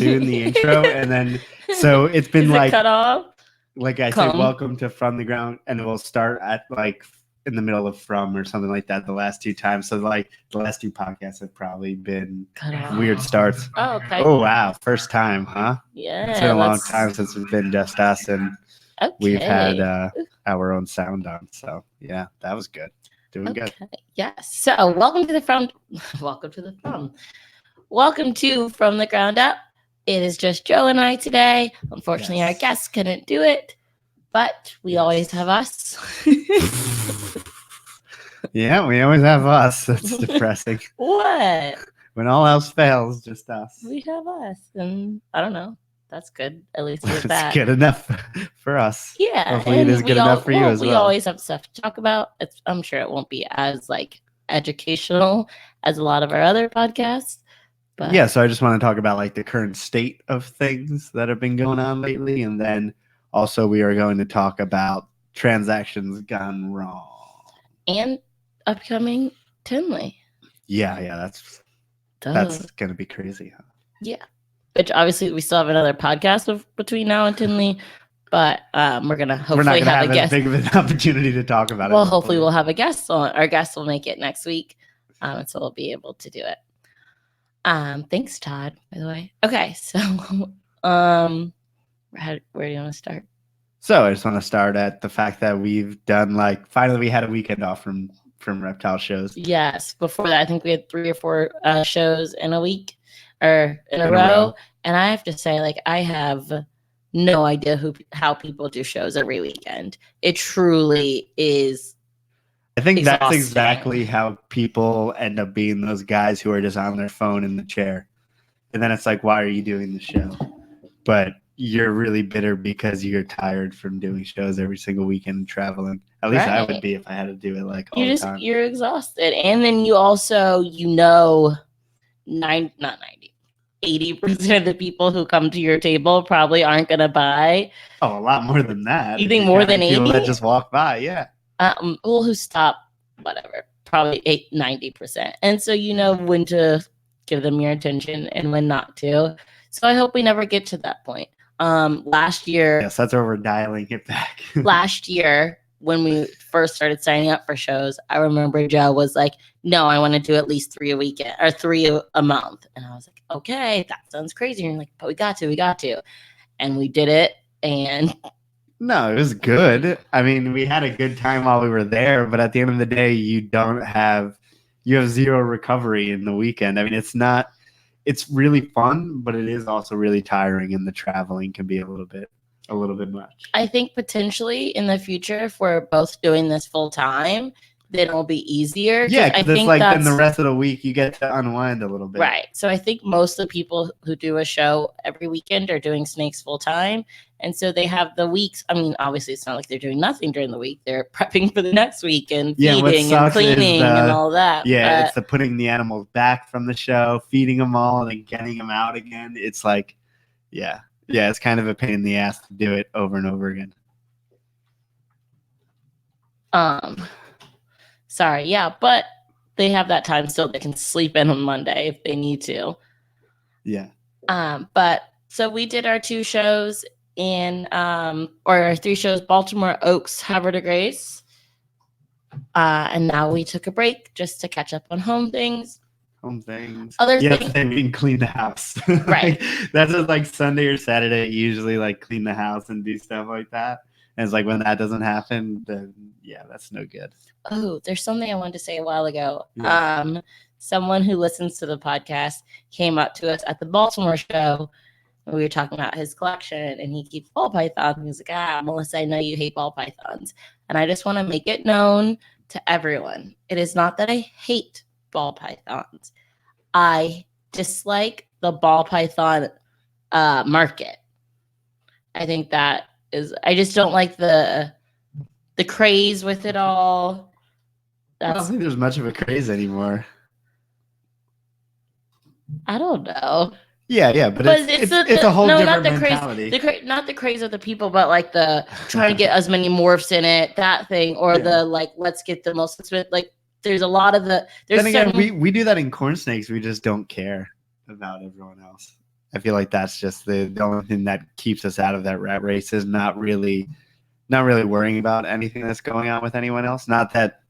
in the intro, and then so it's been like cut off. Like I say, welcome to From the Ground, and we'll start at like in the middle of From or something like that the last two times. So like the last two podcasts have probably been weird starts. Oh, okay. Oh wow, first time, huh? Yeah. It's been a long time since we've been just us, and we've had our own sound on. So yeah, that was good. Doing good. Yes. So welcome to the From. Welcome to the From. Welcome to From the Ground Up. It is just Joe and I today. Unfortunately, our guests couldn't do it, but we always have us. Yeah, we always have us. That's depressing. What? When all else fails, just us. We have us, and I don't know. That's good. At least with that. It's good enough for us. Yeah. Hopefully it is good enough for you as well. We always have stuff to talk about. I'm sure it won't be as like educational as a lot of our other podcasts. But yeah, so I just want to talk about like the current state of things that have been going on lately, and then also we are going to talk about transactions gone wrong and upcoming Tinley. Yeah, that's gonna be crazy, huh? Yeah, which obviously we still have another podcast between now and Tinley, but we're gonna hopefully have a guest. As big of an opportunity to talk about it. Well, hopefully we'll have a guest on. Our guest will make it next week, and so we'll be able to do it. Thanks, Todd, by the way. Okay, so where do you want to start? So I just want to start at the fact that we've done finally we had a weekend off from Reptile shows. Yes. Before that, I think we had 3 or 4 shows in a week or in a row. And I have to say, I have no idea how people do shows every weekend. It truly is. I think that's exactly how people end up being those guys who are just on their phone in the chair. And then it's like, why are you doing the show? But you're really bitter because you're tired from doing shows every single weekend and traveling. At least I would be if I had to do it all the time. You're exhausted. And then you also, 80% of the people who come to your table probably aren't going to buy. Oh, a lot more than that. You think more than 80? People that just walk by, yeah. Who stop, whatever, probably 90%. And so you know when to give them your attention and when not to. So I hope we never get to that point. Last year. Yes, that's where we're dialing it back. Last year, when we first started signing up for shows, I remember Joe was like, no, I want to do at least 3 a weekend or 3 a month. And I was like, okay, that sounds crazy. And you're like, but we got to. And we did it. And no, it was good. I mean, we had a good time while we were there, but at the end of the day, you have zero recovery in the weekend. I mean, it's really fun, but it is also really tiring, and the traveling can be a little bit much. I think potentially in the future, if we're both doing this full time, then it'll be easier. Yeah, because it's then the rest of the week you get to unwind a little bit. Right. So I think most of the people who do a show every weekend are doing Snakes full time. And so they have the weeks. I mean, obviously it's not like they're doing nothing during the week. They're prepping for the next week and feeding and cleaning and all that. Yeah, it's the putting the animals back from the show, feeding them all, and then getting them out again. It's like, yeah, it's kind of a pain in the ass to do it over and over again. Sorry, yeah, but they have that time still. They can sleep in on Monday if they need to. Yeah. But so we did our 2 shows in or our 3 shows, Baltimore, Oaks, Havre de Grace. And now we took a break just to catch up on home things. Other things. And we can clean the house. Right. That's just Sunday or Saturday, usually clean the house and do stuff like that. And it's when that doesn't happen, then that's no good. Oh, there's something I wanted to say a while ago. Yeah. Someone who listens to the podcast came up to us at the Baltimore show. We were talking about his collection, and he keeps ball pythons. He was like, Melissa, I know you hate ball pythons. And I just want to make it known to everyone. It is not that I hate ball pythons. I dislike the ball python market. I think that I just don't like the craze with it all. I don't think there's much of a craze anymore. I don't know. Yeah, but it's a whole different mentality. Not the craze of the people, but the trying to get as many morphs in it, that thing, or the let's get the most expensive. There's a lot of the. Then again, we do that in corn snakes. We just don't care about everyone else. I feel like that's just the only thing that keeps us out of that rat race is not really worrying about anything that's going on with anyone else. Not that,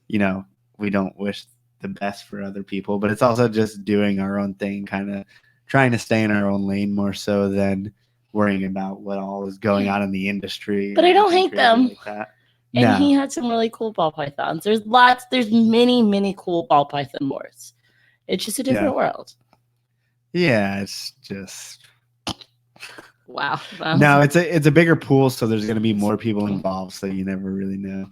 we don't wish the best for other people, but it's also just doing our own thing, kind of trying to stay in our own lane more so than worrying about what all is going on in the industry. But I don't hate them. Like that. And he had some really cool ball pythons. There's many, many cool ball python morphs. It's just a different world. Yeah, it's just wow. No, it's a bigger pool, so there's going to be more people involved, so you never really know.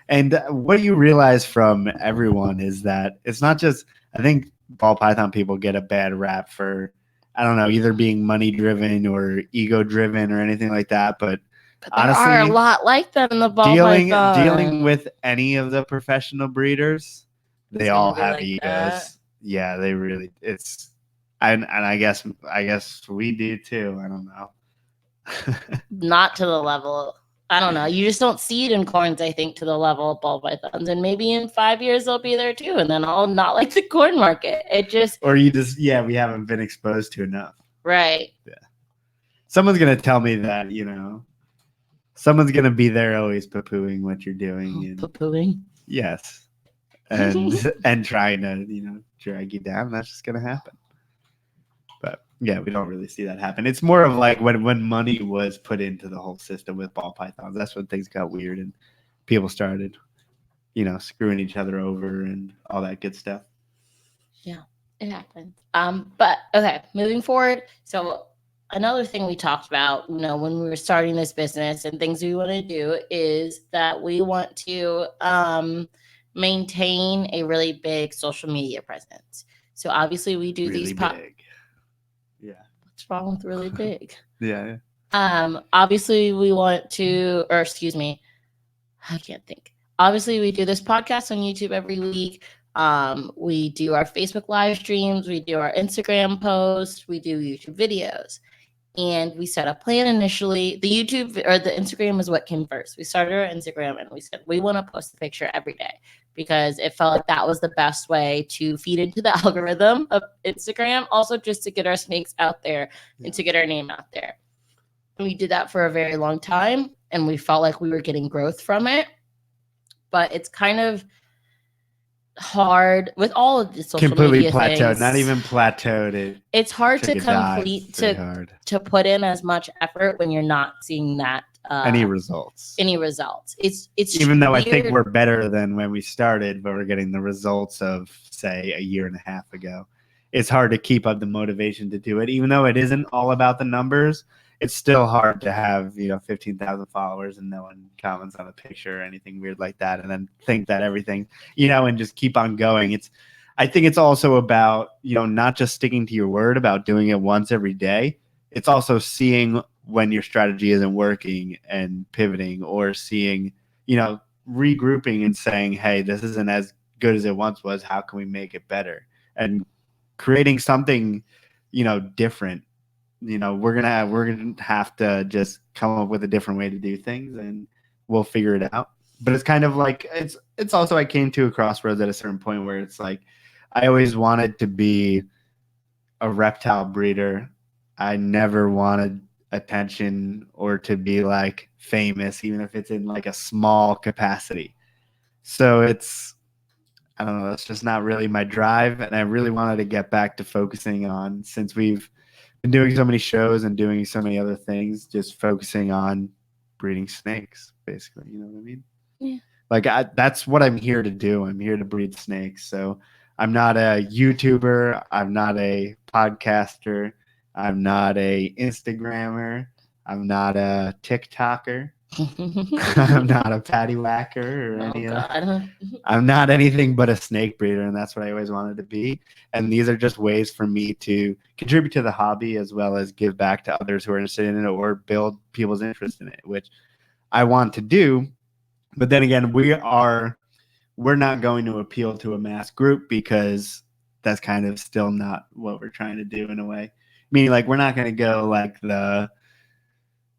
And what you realize from everyone is that it's not just, I think ball python people get a bad rap for, I don't know, either being money driven or ego driven or anything like that, but honestly, there are a lot like that in the ball python. Dealing with any of the professional breeders, they all have like egos. That. Yeah, they really. And I guess we do too. I don't know. Not to the level. I don't know. You just don't see it in corns, I think, to the level of ball pythons. And maybe in 5 years they'll be there too. And then I'll not like the corn market. We haven't been exposed to enough. Right. Yeah. Someone's gonna tell me that, someone's gonna be there always poo-pooing what you're doing. Poo-pooing? Yes. And trying to, drag you down. That's just gonna happen. But yeah, we don't really see that happen. It's more of like when money was put into the whole system with ball pythons. That's when things got weird and people started, screwing each other over and all that good stuff. Yeah, it happens. But okay, moving forward. So another thing we talked about, when we were starting this business and things we want to do is that we want to maintain a really big social media presence. So obviously we do really these big. Yeah. What's wrong with really big? Yeah. Obviously we want to, or excuse me, I can't think. Obviously we do this podcast on YouTube every week. We do our Facebook live streams, we do our Instagram posts, we do YouTube videos. And we set a plan initially. The YouTube or the Instagram is what came first. We started our Instagram and we said we want to post a picture every day because it felt like that was the best way to feed into the algorithm of Instagram. Also, just to get our snakes out there and to get our name out there. And we did that for a very long time and we felt like we were getting growth from it. But it's kind of hard with all of the social completely media plateaued things. Not even plateaued. It's hard to complete to put in as much effort when you're not seeing that any results. It's even though weird. I think we're better than when we started, but we're getting the results of say a year and a half ago. It's hard to keep up the motivation to do it, even though it isn't all about the numbers. It's still hard to have 15,000 followers and no one comments on a picture or anything weird like that, and then think that everything and just keep on going. I think it's also about not just sticking to your word about doing it once every day. It's also seeing when your strategy isn't working and pivoting, or seeing regrouping and saying, hey, this isn't as good as it once was. How can we make it better? And creating something different. We're gonna have to just come up with a different way to do things, and we'll figure it out. But it's kind of like it's also I came to a crossroads at a certain point where it's like I always wanted to be a reptile breeder. I never wanted attention or to be like famous, even if it's in like a small capacity. So I don't know, that's just not really my drive, and I really wanted to get back to focusing on, since we've been doing so many shows and doing so many other things, just focusing on breeding snakes, basically. You know what I mean? Yeah. Like that's what I'm here to do. I'm here to breed snakes. So I'm not a YouTuber. I'm not a podcaster. I'm not a Instagrammer. I'm not a TikToker. I'm not a patty whacker or I'm not anything but a snake breeder, and that's what I always wanted to be. And these are just ways for me to contribute to the hobby as well as give back to others who are interested in it or build people's interest in it, which I want to do. But then again, we're not going to appeal to a mass group, because that's kind of still not what we're trying to do in a way. Meaning, like, we're not going to go like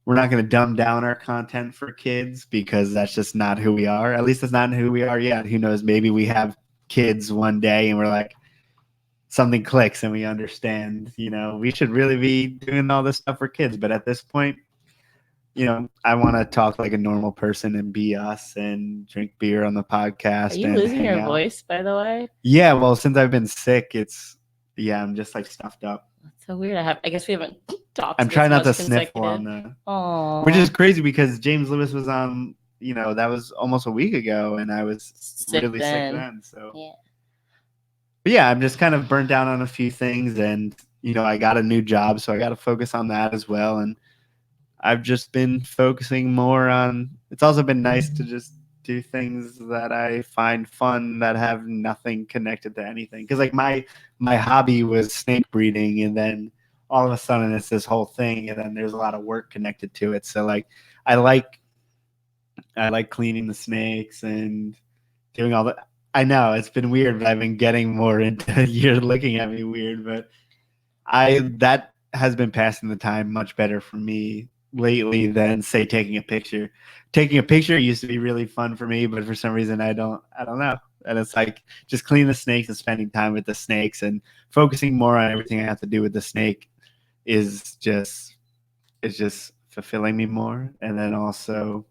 we're not going to dumb down our content for kids, because that's just not who we are. At least that's not who we are yet. Who knows? Maybe we have kids one day and we're like, something clicks and we understand, we should really be doing all this stuff for kids. But at this point, I want to talk like a normal person and be us and drink beer on the podcast. Are you and losing your out. voice, by the way? Yeah, well, since I've been sick, I'm just like stuffed up. That's so weird. I guess we haven't talked. I'm trying not to sniffle on which is crazy because James Lewis was on, that was almost a week ago, and I was really sick then. So yeah. But yeah, I'm just kind of burnt down on a few things, and I got a new job, so I got to focus on that as well. And I've just been focusing more on. It's also been nice to just do things that I find fun that have nothing connected to anything. Because like my hobby was snake breeding, and then all of a sudden it's this whole thing, and then there's a lot of work connected to it. So like I like cleaning the snakes and doing all that. I know it's been weird, but I've been getting more into. You're looking at me weird, but that has been passing the time much better for me lately than say taking a picture. Taking a picture used to be really fun for me, but for some reason I don't know. And it's like just cleaning the snakes and spending time with the snakes and focusing more on everything I have to do with the snake is just fulfilling me more. And then also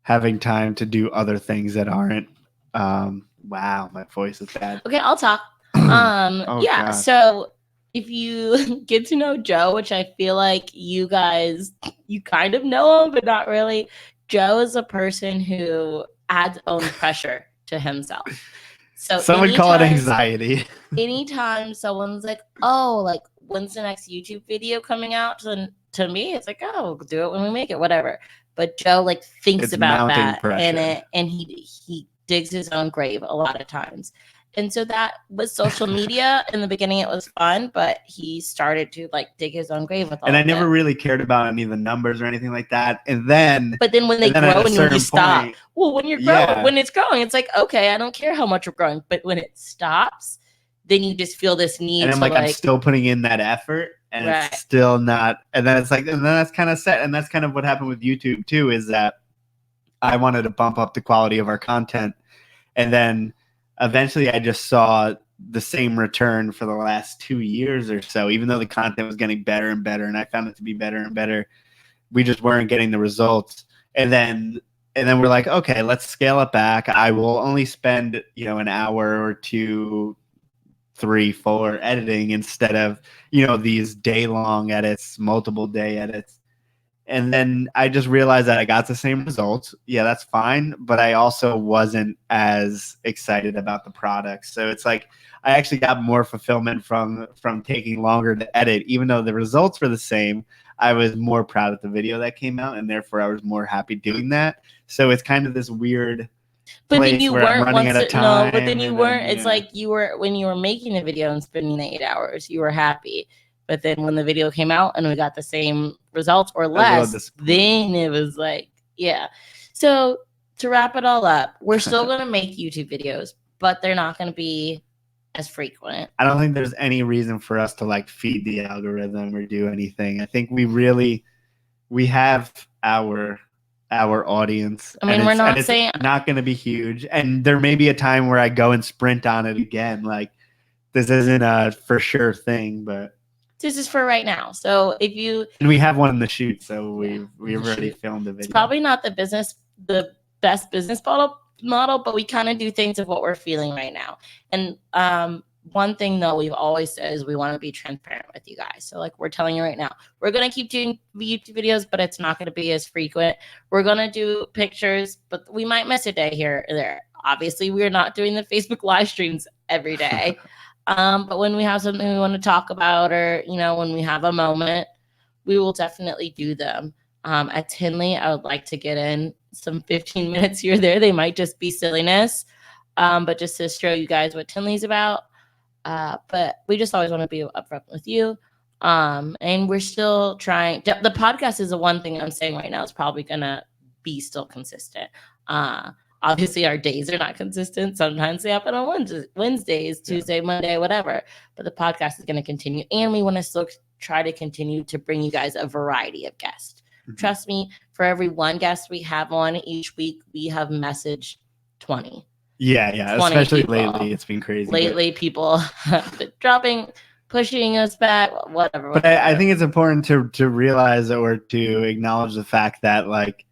having time to do other things that aren't wow, my voice is bad. Okay, I'll talk. Yeah, gosh. So if you get to know Joe, which I feel like you kind of know him, but not really. Joe is a person who adds own pressure to himself. So some would call it anxiety. Anytime someone's like, "Oh, like when's the next YouTube video coming out?" To me, it's like, "Oh, do it when we make it, whatever." But Joe like thinks about that, pressure. and he digs his own grave a lot of times. And so that was social media. In the beginning, it was fun, but he started to like dig his own grave with all. And I never really cared about any of the numbers or anything like that. And then, but then when they grow and when you stop, well, when you're growing, when it's growing, it's like, okay, I don't care how much we're growing. But when it stops, then you just feel this need. And I'm I'm still putting in that effort, and it's still not. And then it's like, and then that's kind of set. And that's kind of what happened with YouTube too, is that I wanted to bump up the quality of our content, and then eventually I just saw the same return for the last 2 years or so. Even though the content was getting better and better, and I found it to be better and better, we just weren't getting the results. And then we're like, okay, let's scale it back. I will only spend an hour or 2, 3, 4 editing instead of these day-long edits, multiple day edits. And then I just realized that I got the same results. Yeah, that's fine. But I also wasn't as excited about the product. So it's like I actually got more fulfillment from taking longer to edit. Even though the results were the same, I was more proud of the video that came out. And therefore, I was more happy doing that. So it's kind of this weird but then you weren't no, but then you weren't. It's like you were when you were making the video and spending the 8 hours, you were happy. But then when the video came out and we got the same results or less, then it was like, yeah. So to wrap it all up, we're still going to make YouTube videos, but they're not going to be as frequent. I don't think there's any reason for us to like feed the algorithm or do anything. I think we have our audience. I mean, we're not saying it's not going to be huge. And there may be a time where I go and sprint on it again. Like this isn't a for sure thing, but this is for right now. So if you and we have one in the shoot, so we've already filmed a video. It's probably not the best business model, but we kind of do things of what we're feeling right now. And one thing though we've always said is we want to be transparent with you guys. So like we're telling you right now, we're gonna keep doing YouTube videos, but it's not gonna be as frequent. We're gonna do pictures, but we might miss a day here or there. Obviously, we're not doing the Facebook live streams every day. But when we have something we want to talk about or, when we have a moment, we will definitely do them. At Tinley, I would like to get in some 15 minutes here or there. They might just be silliness, but just to show you guys what Tinley's about. But we just always want to be upfront with you. And we're still trying. The podcast is the one thing I'm saying right now is probably going to be still consistent. Obviously, our days are not consistent. Sometimes they happen on Wednesdays, Tuesday, Monday, whatever. But the podcast is going to continue. And we want to still try to continue to bring you guys a variety of guests. Mm-hmm. Trust me, for every one guest we have on each week, we have messaged 20. Yeah. 20 Especially people. lately, it's been crazy. Lately, people have been pushing us back, whatever. But I think it's important to realize or to acknowledge the fact that like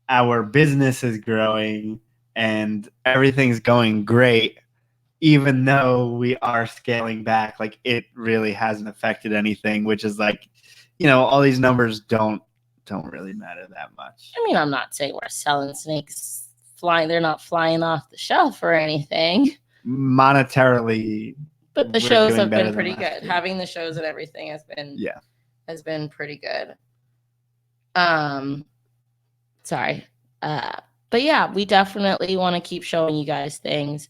our business is growing and everything's going great, even though we are scaling back. Like it really hasn't affected anything, which is like, all these numbers don't really matter that much. I mean, I'm not saying we're selling snakes flying. They're not flying off the shelf or anything. Monetarily, but the shows have been pretty good. Year. Having the shows and everything has been pretty good. Sorry. But yeah, we definitely want to keep showing you guys things.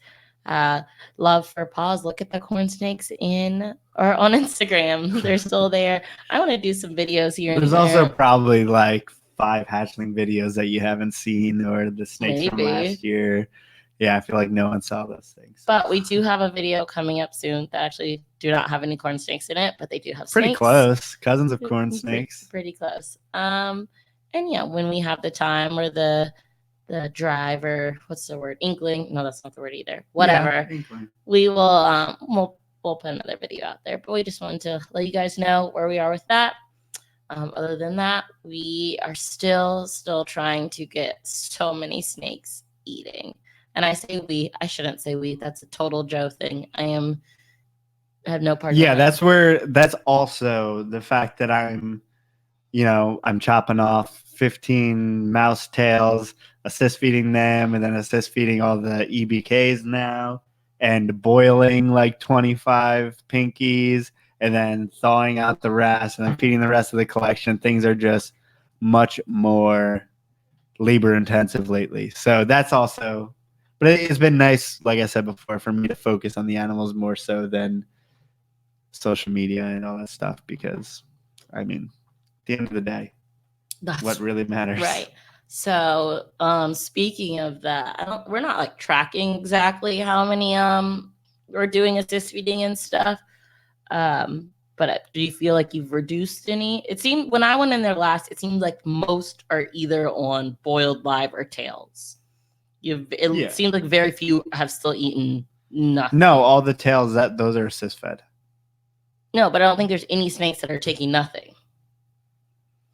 Love for paws. Look at the corn snakes on Instagram. They're still there. I want to do some videos here. There's also probably like 5 hatchling videos that you haven't seen, or the snakes from last year. Yeah, I feel like no one saw those things. But we do have a video coming up soon that actually do not have any corn snakes in it, but they do have pretty snakes. Close. Cousins of corn snakes. Pretty close. And yeah, when we have the time or the drive, or what's the word? Inkling. No, that's not the word either. Whatever. Yeah, we will we'll put another video out there. But we just wanted to let you guys know where we are with that. Other than that, we are still trying to get so many snakes eating. And I say we. I shouldn't say we. That's a total Joe thing. I have no part. Yeah, that's also the fact that I'm chopping off 15 mouse tails, assist feeding them, and then assist feeding all the EBKs now, and boiling like 25 pinkies, and then thawing out the rest, and then feeding the rest of the collection. Things are just much more labor intensive lately. So that's also, but it's been nice, like I said before, for me to focus on the animals more so than social media and all that stuff, because I mean, at the end of the day, that's what really matters. Right. So speaking of that, we're not like tracking exactly how many we're doing assist feeding and stuff. But do you feel like you've reduced any? It seemed when I went in there last, it seemed like most are either on boiled live or tails. It seems like very few have still eaten nothing. No, all the tails, those are assist fed. No, but I don't think there's any snakes that are taking nothing.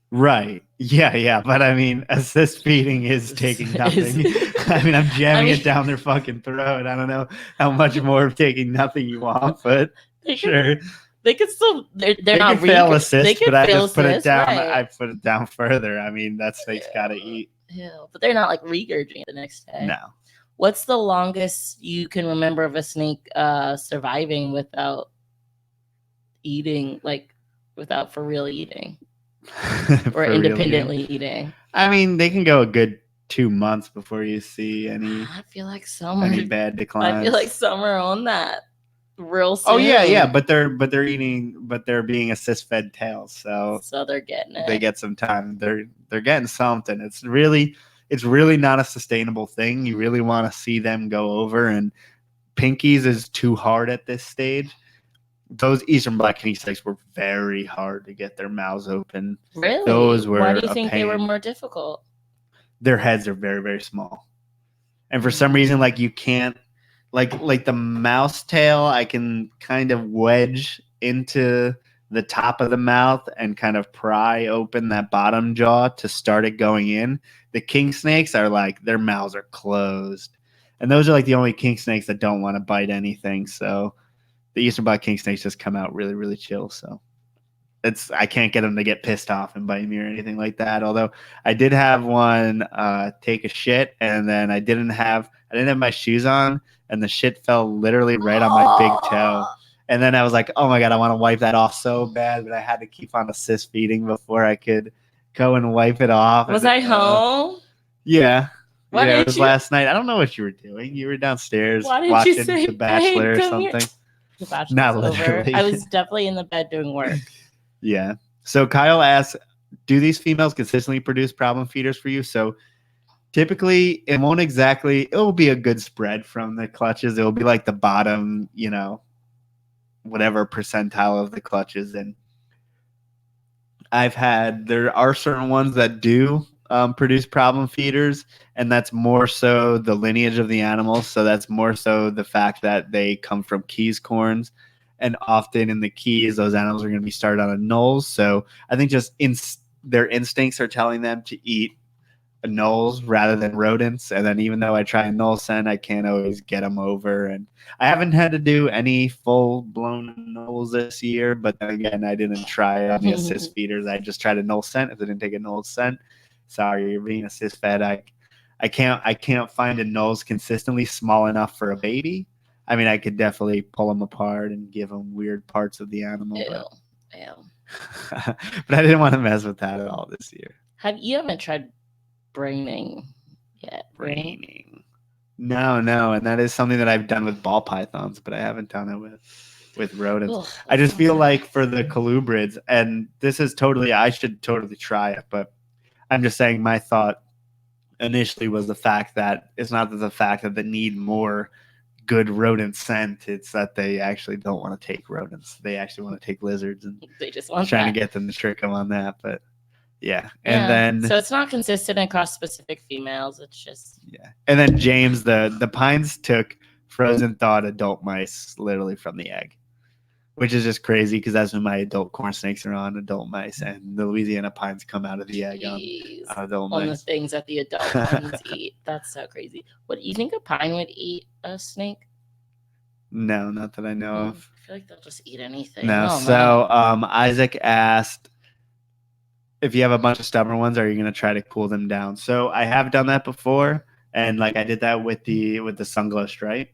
Right. Yeah. But I mean, assist feeding is taking nothing. I mean, I'm jamming it down their fucking throat. I don't know how much more of taking nothing you want, but sure. They could still. They're not fail assist, but I just put it down. Right. I put it down further. I mean, that snake's got to eat. Yeah, but they're not like regurgitating the next day. No. What's the longest you can remember of a snake surviving without eating, like without for real eating? Or independently eating. I mean, they can go a good 2 months before you see any. I feel like some any bad declines. I feel like some are on that real soon. Oh yeah, but they're eating, but they're being assist fed tails, so they're getting it. They get some time. They're getting something. It's really not a sustainable thing. You really want to see them go over, and pinkies is too hard at this stage. Those Eastern Black King snakes were very hard to get their mouths open. Really? Those were. Why do you think they were more difficult? Their heads are very, very small, and for some reason, like you can't, like the mouse tail, I can kind of wedge into the top of the mouth and kind of pry open that bottom jaw to start it going in. The king snakes are like, their mouths are closed, and those are like the only king snakes that don't want to bite anything. So the Eastern Black King snakes just come out really, really chill. So I can't get them to get pissed off and bite me or anything like that. Although I did have one take a shit, and then I didn't have my shoes on, and the shit fell literally right on my big toe. And then I was like, oh my God, I want to wipe that off so bad, but I had to keep on assist feeding before I could go and wipe it off. Was I home? Yeah. It was last night. I don't know what you were doing. You were downstairs watching The Bachelor or something. The Bachelor's Not over. literally. I was definitely in the bed doing work. Yeah. So Kyle asks, do these females consistently produce problem feeders for you? So typically it will be a good spread from the clutches. It will be like the bottom, whatever percentile of the clutches. And there are certain ones that do, produce problem feeders, and that's more so the lineage of the animals. So that's more so the fact that they come from Keys corns, and often in the Keys, those animals are going to be started on a knolls. So I think just their instincts are telling them to eat knolls rather than rodents. And then even though I try and knoll scent, I can't always get them over. And I haven't had to do any full blown knolls this year, but then again, I didn't try any assist feeders. I just tried a knoll scent. If they didn't take a knoll scent, sorry, you're being assist fed. I can't find a knolls consistently small enough for a baby. I mean, I could definitely pull them apart and give them weird parts of the animal. Ew. But I didn't want to mess with that at all this year. You haven't tried braining yet? Braining? No, and that is something that I've done with ball pythons, but I haven't done it with rodents. Ugh, I just feel like for the colubrids, and this is I should totally try it, but I'm just saying my thought initially was the fact that it's not the fact that they need more good rodent scent, it's that they actually don't want to take rodents. They actually want to take lizards, and they just want trying to get them to trick them on that. But yeah, and then so it's not consistent across specific females. It's just And then James, the pines took frozen thawed adult mice literally from the egg, which is just crazy because that's when my adult corn snakes are on adult mice, and the Louisiana pines come out of the egg on adult mice. On the things that the adult ones eat. That's so crazy. What do you think a pine would eat a snake? No, not that I know of. I feel like they'll just eat anything. No. So Isaac asked, if you have a bunch of stubborn ones, are you going to try to cool them down? So I have done that before, and like I did that with the Sunglow stripe.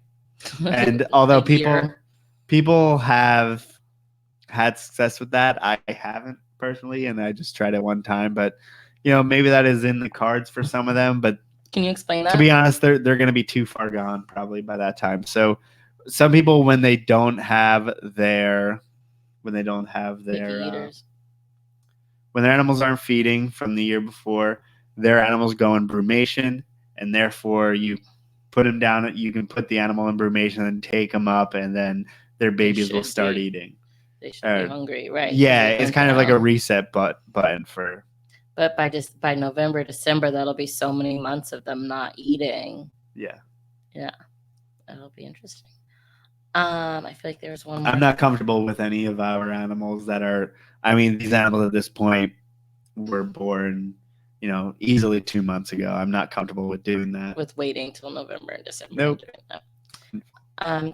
And although people have had success with that, I haven't personally, and I just tried it one time. But maybe that is in the cards for some of them. But can you explain that? To be honest, they're going to be too far gone probably by that time. So some people, when they don't have their when their animals aren't feeding from the year before, their animals go in brumation, and therefore you put them down. You can put the animal in brumation and take them up, and then their babies will start eating. They should be hungry, right? Yeah, it's kind of like a reset button for. But by November, December, that'll be so many months of them not eating. Yeah, that'll be interesting. I feel like there's one more. I'm not comfortable with any of our animals that are. I mean, these animals at this point were born, easily 2 months ago. I'm not comfortable with doing that. With waiting till November and December. Nope.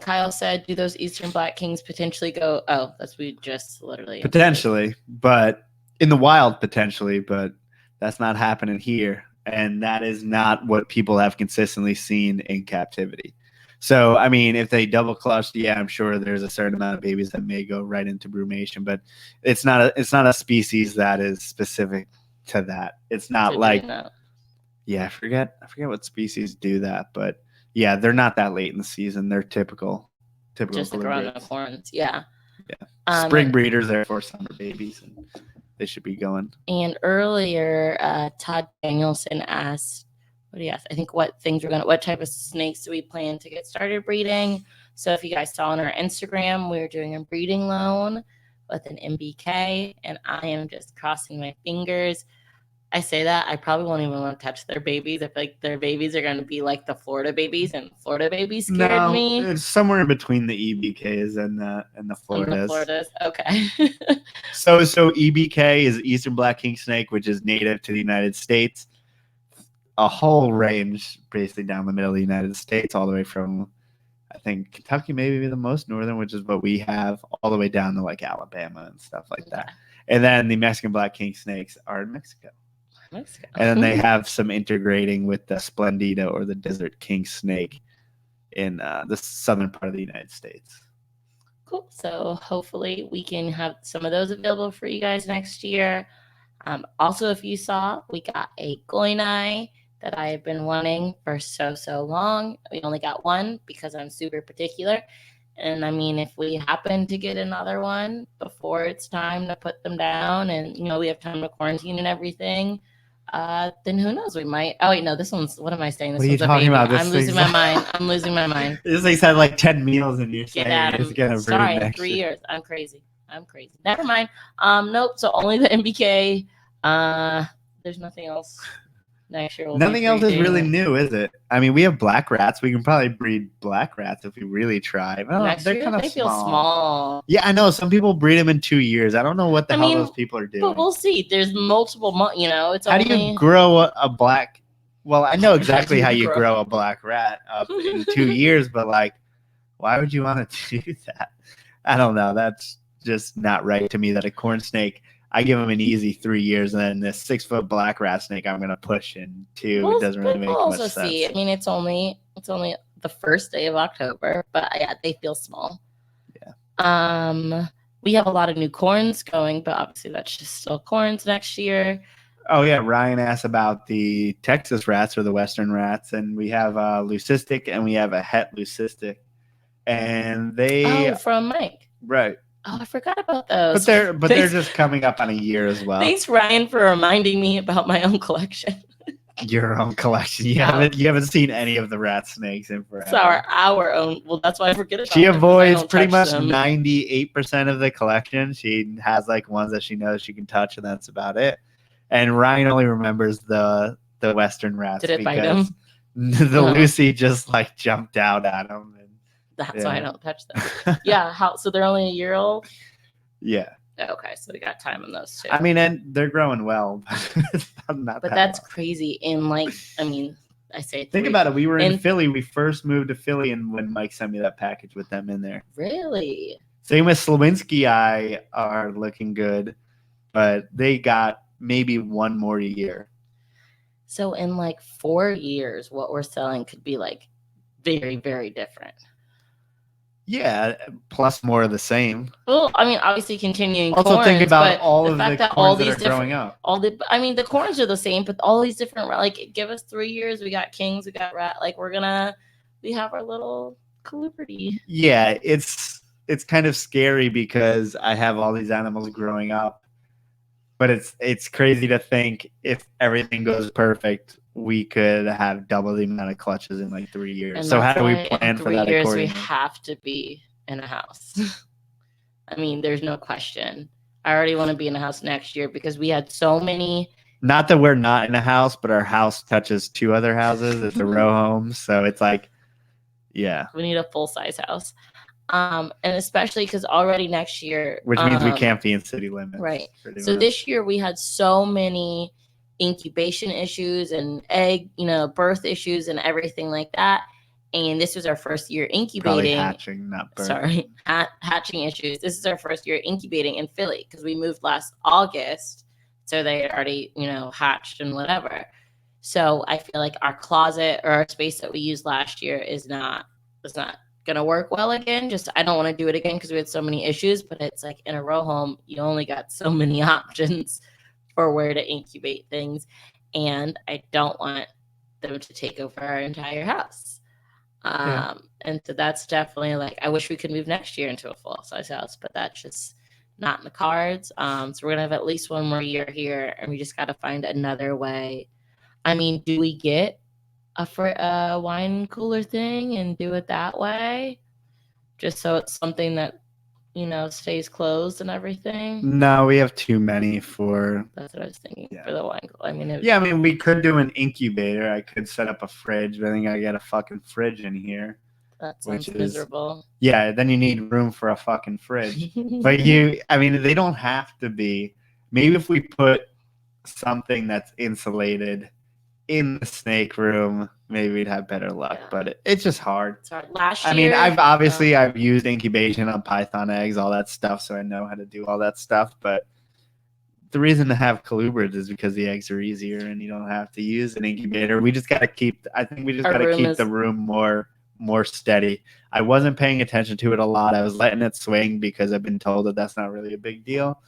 Kyle said, "Do those Eastern Black Kings potentially go?" Oh, we just literally potentially, but in the wild, potentially, but that's not happening here, and that is not what people have consistently seen in captivity. So, I mean, if they double clutched, I'm sure there's a certain amount of babies that may go right into brumation, but it's not a species that is specific to that. It's not like, I forget what species do that, but they're not that late in the season. They're typical. Just like around the corns, yeah. Spring breeders, therefore summer babies, and they should be going. And earlier, Todd Danielson asked, what do you ask? I think what type of snakes do we plan to get started breeding? So if you guys saw on our Instagram, we were doing a breeding loan with an MBK, and I am just crossing my fingers. I say that I probably won't even want to touch their babies. I feel like their babies are going to be like the Florida babies, and Florida babies scared me. It's somewhere in between the EBKs and the Floridas. Okay. So EBK is Eastern Black King Snake, which is native to the United States. A whole range basically down the middle of the United States, all the way from, I think, Kentucky maybe be the most northern, which is what we have, all the way down to like Alabama and stuff like that. And then the Mexican Black King Snakes are in Mexico. And then they have some integrating with the Splendida or the Desert King Snake in the southern part of the United States. Cool. So hopefully we can have some of those available for you guys next year. Also, if you saw, we got a Goinai that I have been wanting for so long. We only got one because I'm super particular. And I mean, if we happen to get another one before it's time to put them down and, we have time to quarantine and everything, then who knows? We might. Oh, wait, no, this one's, what am I saying? This what are you one's talking about? I'm losing my mind. This thing's had like 10 meals in your Sorry, 3 years. I'm crazy. Never mind. Nope. So only the MBK. There's nothing else Next year, nothing else is really new, is it? I mean, we have black rats. We can probably breed black rats if we really try. Well, they're kind of they feel small. Yeah, I know. Some people breed them in 2 years. I don't know what the hell those people are doing. But we'll see. There's multiple, it's how do you grow a black? Well, I know exactly how you grow a black rat up in 2 years, but like, why would you want to do that? I don't know. That's just not right to me. That a corn snake, I give them an easy 3 years, and then this 6-foot black rat snake, I'm gonna push in 2. It doesn't really make much sense. See. I mean, it's only the first day of October, but yeah, they feel small. Yeah. We have a lot of new corns going, but obviously that's just still corns next year. Oh yeah, Ryan asked about the Texas rats or the Western rats, and we have a leucistic and we have a het leucistic, and they from Mike, right? Oh, I forgot about those. But they're just coming up on a year as well. Thanks, Ryan, for reminding me about my own collection. Your own collection. You haven't seen any of the rat snakes in forever. It's our own. Well, that's why I forget about. She avoids pretty much 98% of the collection. She has like ones that she knows she can touch, and that's about it. And Ryan only remembers the Western rats. Did it bite him? The Lucy just like jumped out at him. And, that's why I don't touch them. Yeah. So they're only a year old? Yeah. Okay, so we got time on those too. I mean, and they're growing well. But that's crazy. I say think about it. We were in Philly. We first moved to Philly, and when Mike sent me that package with them in there. Really? Same with Slowinski Eye are looking good, but they got maybe one more year. So in like 4 years, what we're selling could be like very, very different. Yeah, plus more of the same. Well, I mean, obviously continuing. Also, corns, think about all of the corns that are growing up. The corns are the same, but all these different. Like, give us 3 years. We got kings. We got rat. Like, we have our little colubrity. Yeah, it's kind of scary because I have all these animals growing up, but it's crazy to think if everything goes perfect, we could have double the amount of clutches in like 3 years. And so how do we plan for that? 3 years, we have to be in a house. I mean, there's no question. I already want to be in a house next year because we had so many. Not that we're not in a house, but our house touches 2 other houses. It's a row home, so it's like, yeah. We need a full-size house. And especially because already next year, which means we can't be in city limits, right? So this year we had so many incubation issues and birth issues and everything like that. And this was our first year incubating. Probably hatching, not birth. Sorry, hatching issues. This is our first year incubating in Philly because we moved last August, so they had already hatched and whatever. So I feel like our closet or our space that we used last year is not gonna work well again. Just I don't want to do it again because we had so many issues. But it's like in a row home, you only got so many options for where to incubate things, and I don't want them to take over our entire house. And so that's definitely like I wish we could move next year into a full size house, but that's just not in the cards. So we're gonna have at least one more year here, and we just got to find another way. I mean, do we get a wine cooler thing and do it that way, just so it's something that stays closed and everything? No, we have too many for. That's what I was thinking for the wine cooler. I mean, we could do an incubator. I could set up a fridge, but I think I got a fucking fridge in here. That sounds miserable. Yeah, then you need room for a fucking fridge. But they don't have to be. Maybe if we put something that's insulated in the snake room, maybe we'd have better luck. Yeah. But it's just hard. It's hard. Last year, I've used incubation on python eggs, all that stuff, so I know how to do all that stuff. But the reason to have colubrids is because the eggs are easier and you don't have to use an incubator. We just got to keep the room more steady. I wasn't paying attention to it a lot. I was letting it swing because I've been told that that's not really a big deal.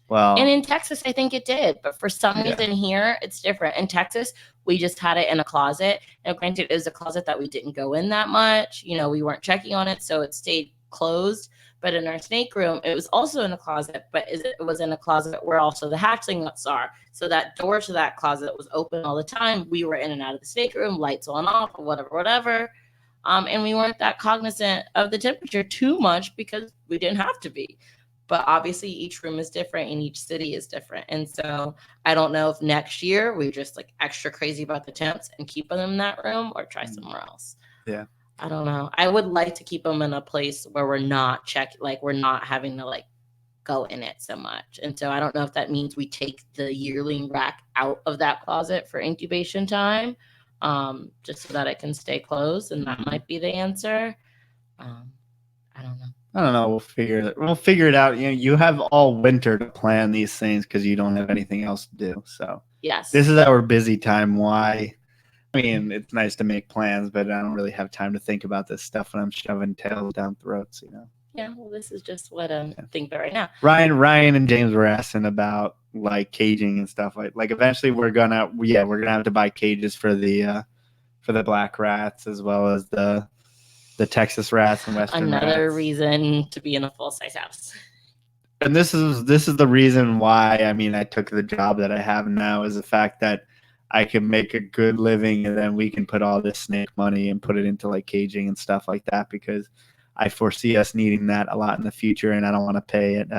Well, and in Texas, I think it did, but for some reason here, it's different. In Texas, we just had it in a closet. Now, granted, it was a closet that we didn't go in that much. We weren't checking on it, so it stayed closed. But in our snake room, it was also in a closet, but it was in a closet where also the hatchlings are. So that door to that closet was open all the time. We were in and out of the snake room, lights on, off, or whatever. And we weren't that cognizant of the temperature too much because we didn't have to be. but obviously each room is different and each city is different. And so I don't know if next year we just like extra crazy about the temps and keep them in that room or try somewhere else. Yeah. I don't know. I would like to keep them in a place where we're not we're not having to like go in it so much. And so I don't know if that means we take the yearling rack out of that closet for incubation time, just so that it can stay closed. And that might be the answer. I don't know. I don't know. We'll figure it out. You have all winter to plan these things because you don't have anything else to do. So yes, this is our busy time. Why? I mean, it's nice to make plans, but I don't really have time to think about this stuff when I'm shoving tails down throats. Yeah, well, this is just what I'm thinking about right now. Ryan and James were asking about like caging and stuff like eventually we're gonna have to buy cages for the black rats as well as the Texas rats and Western rats. Another reason to be in a full-size house. And this is the reason why I took the job that I have now is the fact that I can make a good living and then we can put all this snake money and put it into like caging and stuff like that because I foresee us needing that a lot in the future and I don't want to pay it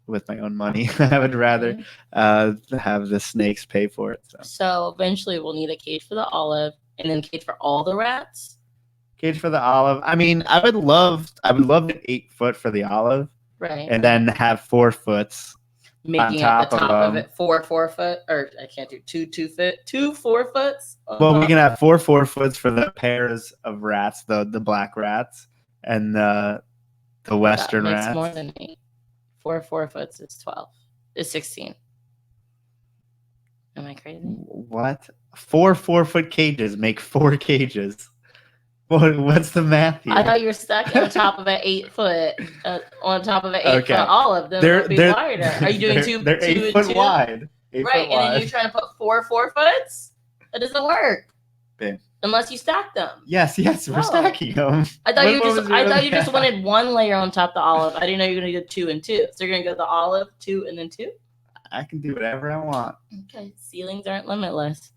with my own money. I would rather have the snakes pay for it. So eventually we'll need a cage for the olive and then a cage for all the rats. Cage for the olive. I would love an 8 foot for the olive. Right. And then have 4 foots. Making up the top of it 4 4-foot, or I can't do 2 4 foots. Well, we can have 4 4-foots for the pairs of rats, the black rats, and the Western that makes rats. More than 8. 4 4-foots is 12. Is 16. Am I crazy? What? 4 4-foot cages make 4 cages. What's the math here? I thought you were stuck on top of an 8 foot, on top of an 8 foot olive. Then it would be wider. Are you doing two? They're 8 foot wide. Right, and then you're trying to put 4 4-foots. That doesn't work. Babe. Unless you stack them. Yes, we're stacking them. I thought you just wanted 1 layer on top of the olive. I didn't know you were gonna do 2 and 2. So you're gonna go the olive 2 and then 2. I can do whatever I want. Okay, ceilings aren't limitless.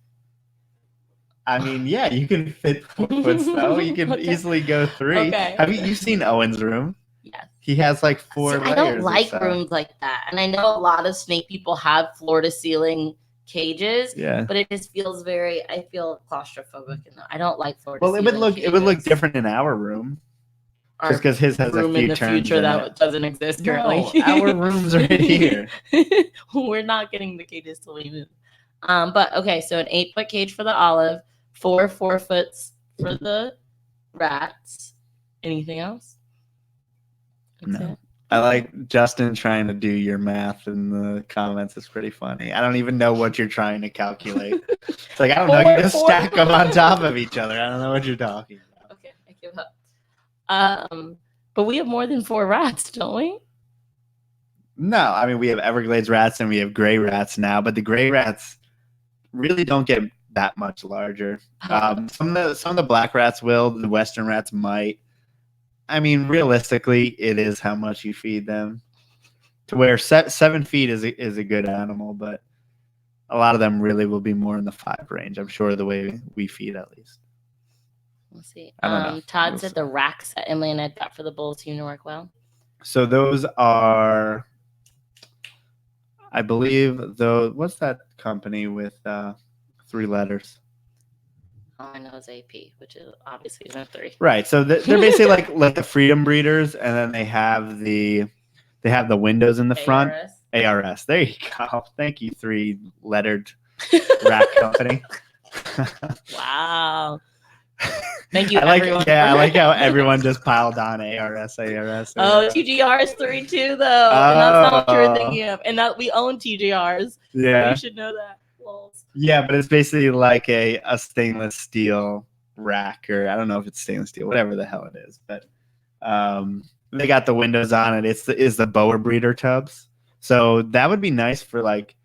Yeah, you can fit 4 foot though. You can easily go 3. Okay. Have you seen Owen's room? Yes. He has like 4 layers. I don't like rooms like that. And I know a lot of snake people have floor to ceiling cages. Yeah. But it just feels I feel claustrophobic in that. I don't like floor to ceiling. Well, cages. it would look different in our room. Just because his has a few in the turns future that doesn't exist currently. No, our room's right here. We're not getting the cages till we move. But okay, so an 8 foot cage for the olive, 4 4-foots for the rats. Anything else? No. I like Justin trying to do your math in the comments. It's pretty funny. I don't even know what you're trying to calculate. It's like, I don't know. You just stack them on top of each other. I don't know what you're talking about. Okay, I give up. But we have more than 4 rats, don't we? No, we have Everglades rats and we have gray rats now, but the gray rats really don't get that much larger. Some of the black rats will. The Western rats might. Realistically, it is how much you feed them. To where 7 feet is a good animal, but a lot of them really will be more in the 5 range. I'm sure the way we feed at least. We'll see. Todd said the racks that Emily and Ed got for the bulls seem to work well. So those are, I believe, what's that company with 3 letters? All I know is AP, which is obviously not 3. Right. So they're basically like the Freedom Breeders, and then they have the windows in the front. ARS. There you go. Thank you, 3-lettered rack company. Wow. Thank you. I like how everyone just piled on ARS. Oh, TGR is 3 too, though. And that's not what you were thinking of. And that we own TGRs. Yeah. You should know that. Yeah, but it's basically like a stainless steel rack, or I don't know if it's stainless steel, whatever the hell it is. But they got the windows on it. It's the Boer breeder tubs. So that would be nice for like,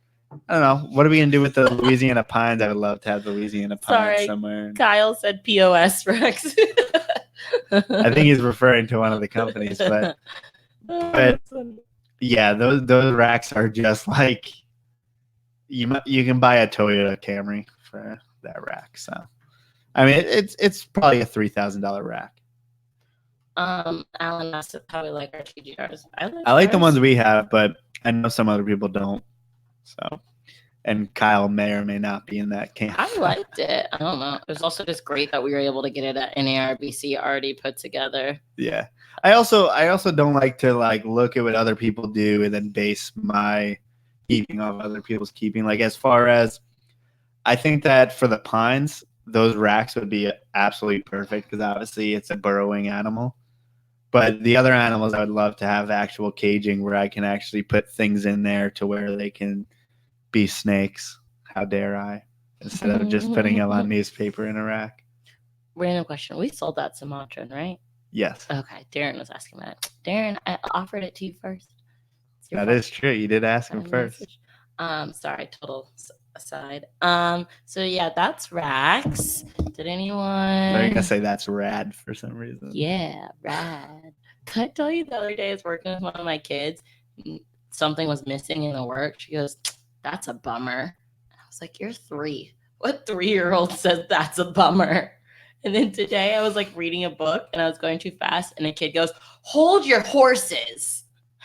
I don't know. What are we going to do with the Louisiana pines? I would love to have the Louisiana pines somewhere. Kyle said POS, Rex. I think he's referring to one of the companies. But yeah, those racks are just like, you can buy a Toyota Camry for that rack. So, it's probably a $3,000 rack. Alan asked how we like our TGRs. I like the ones we have, but I know some other people don't. So, and Kyle may or may not be in that camp. I liked it. I don't know. It was also just great that we were able to get it at NARBC already put together. Yeah. I also don't like to look at what other people do and then base my keeping off other people's keeping. Like, as far as, I think that for the pines, those racks would be absolutely perfect because obviously it's a burrowing animal. But the other animals, I would love to have actual caging where I can actually put things in there to where they can be snakes. How dare I? Instead of just putting them on newspaper in a rack. Random question. We sold that Sumatran, right? Yes. Okay. Darren was asking that. Darren, I offered it to you first. That is true. You did ask him first. Sorry, total aside. So yeah, that's Rax. Did anyone? They're gonna say that's rad for some reason. Yeah, rad. Can I tell you the other day I was working with one of my kids, something was missing in the work. She goes, "That's a bummer." And I was like, "You're 3. What 3-year-old says that's a bummer?" And then today I was like reading a book and I was going too fast, and a kid goes, "Hold your horses."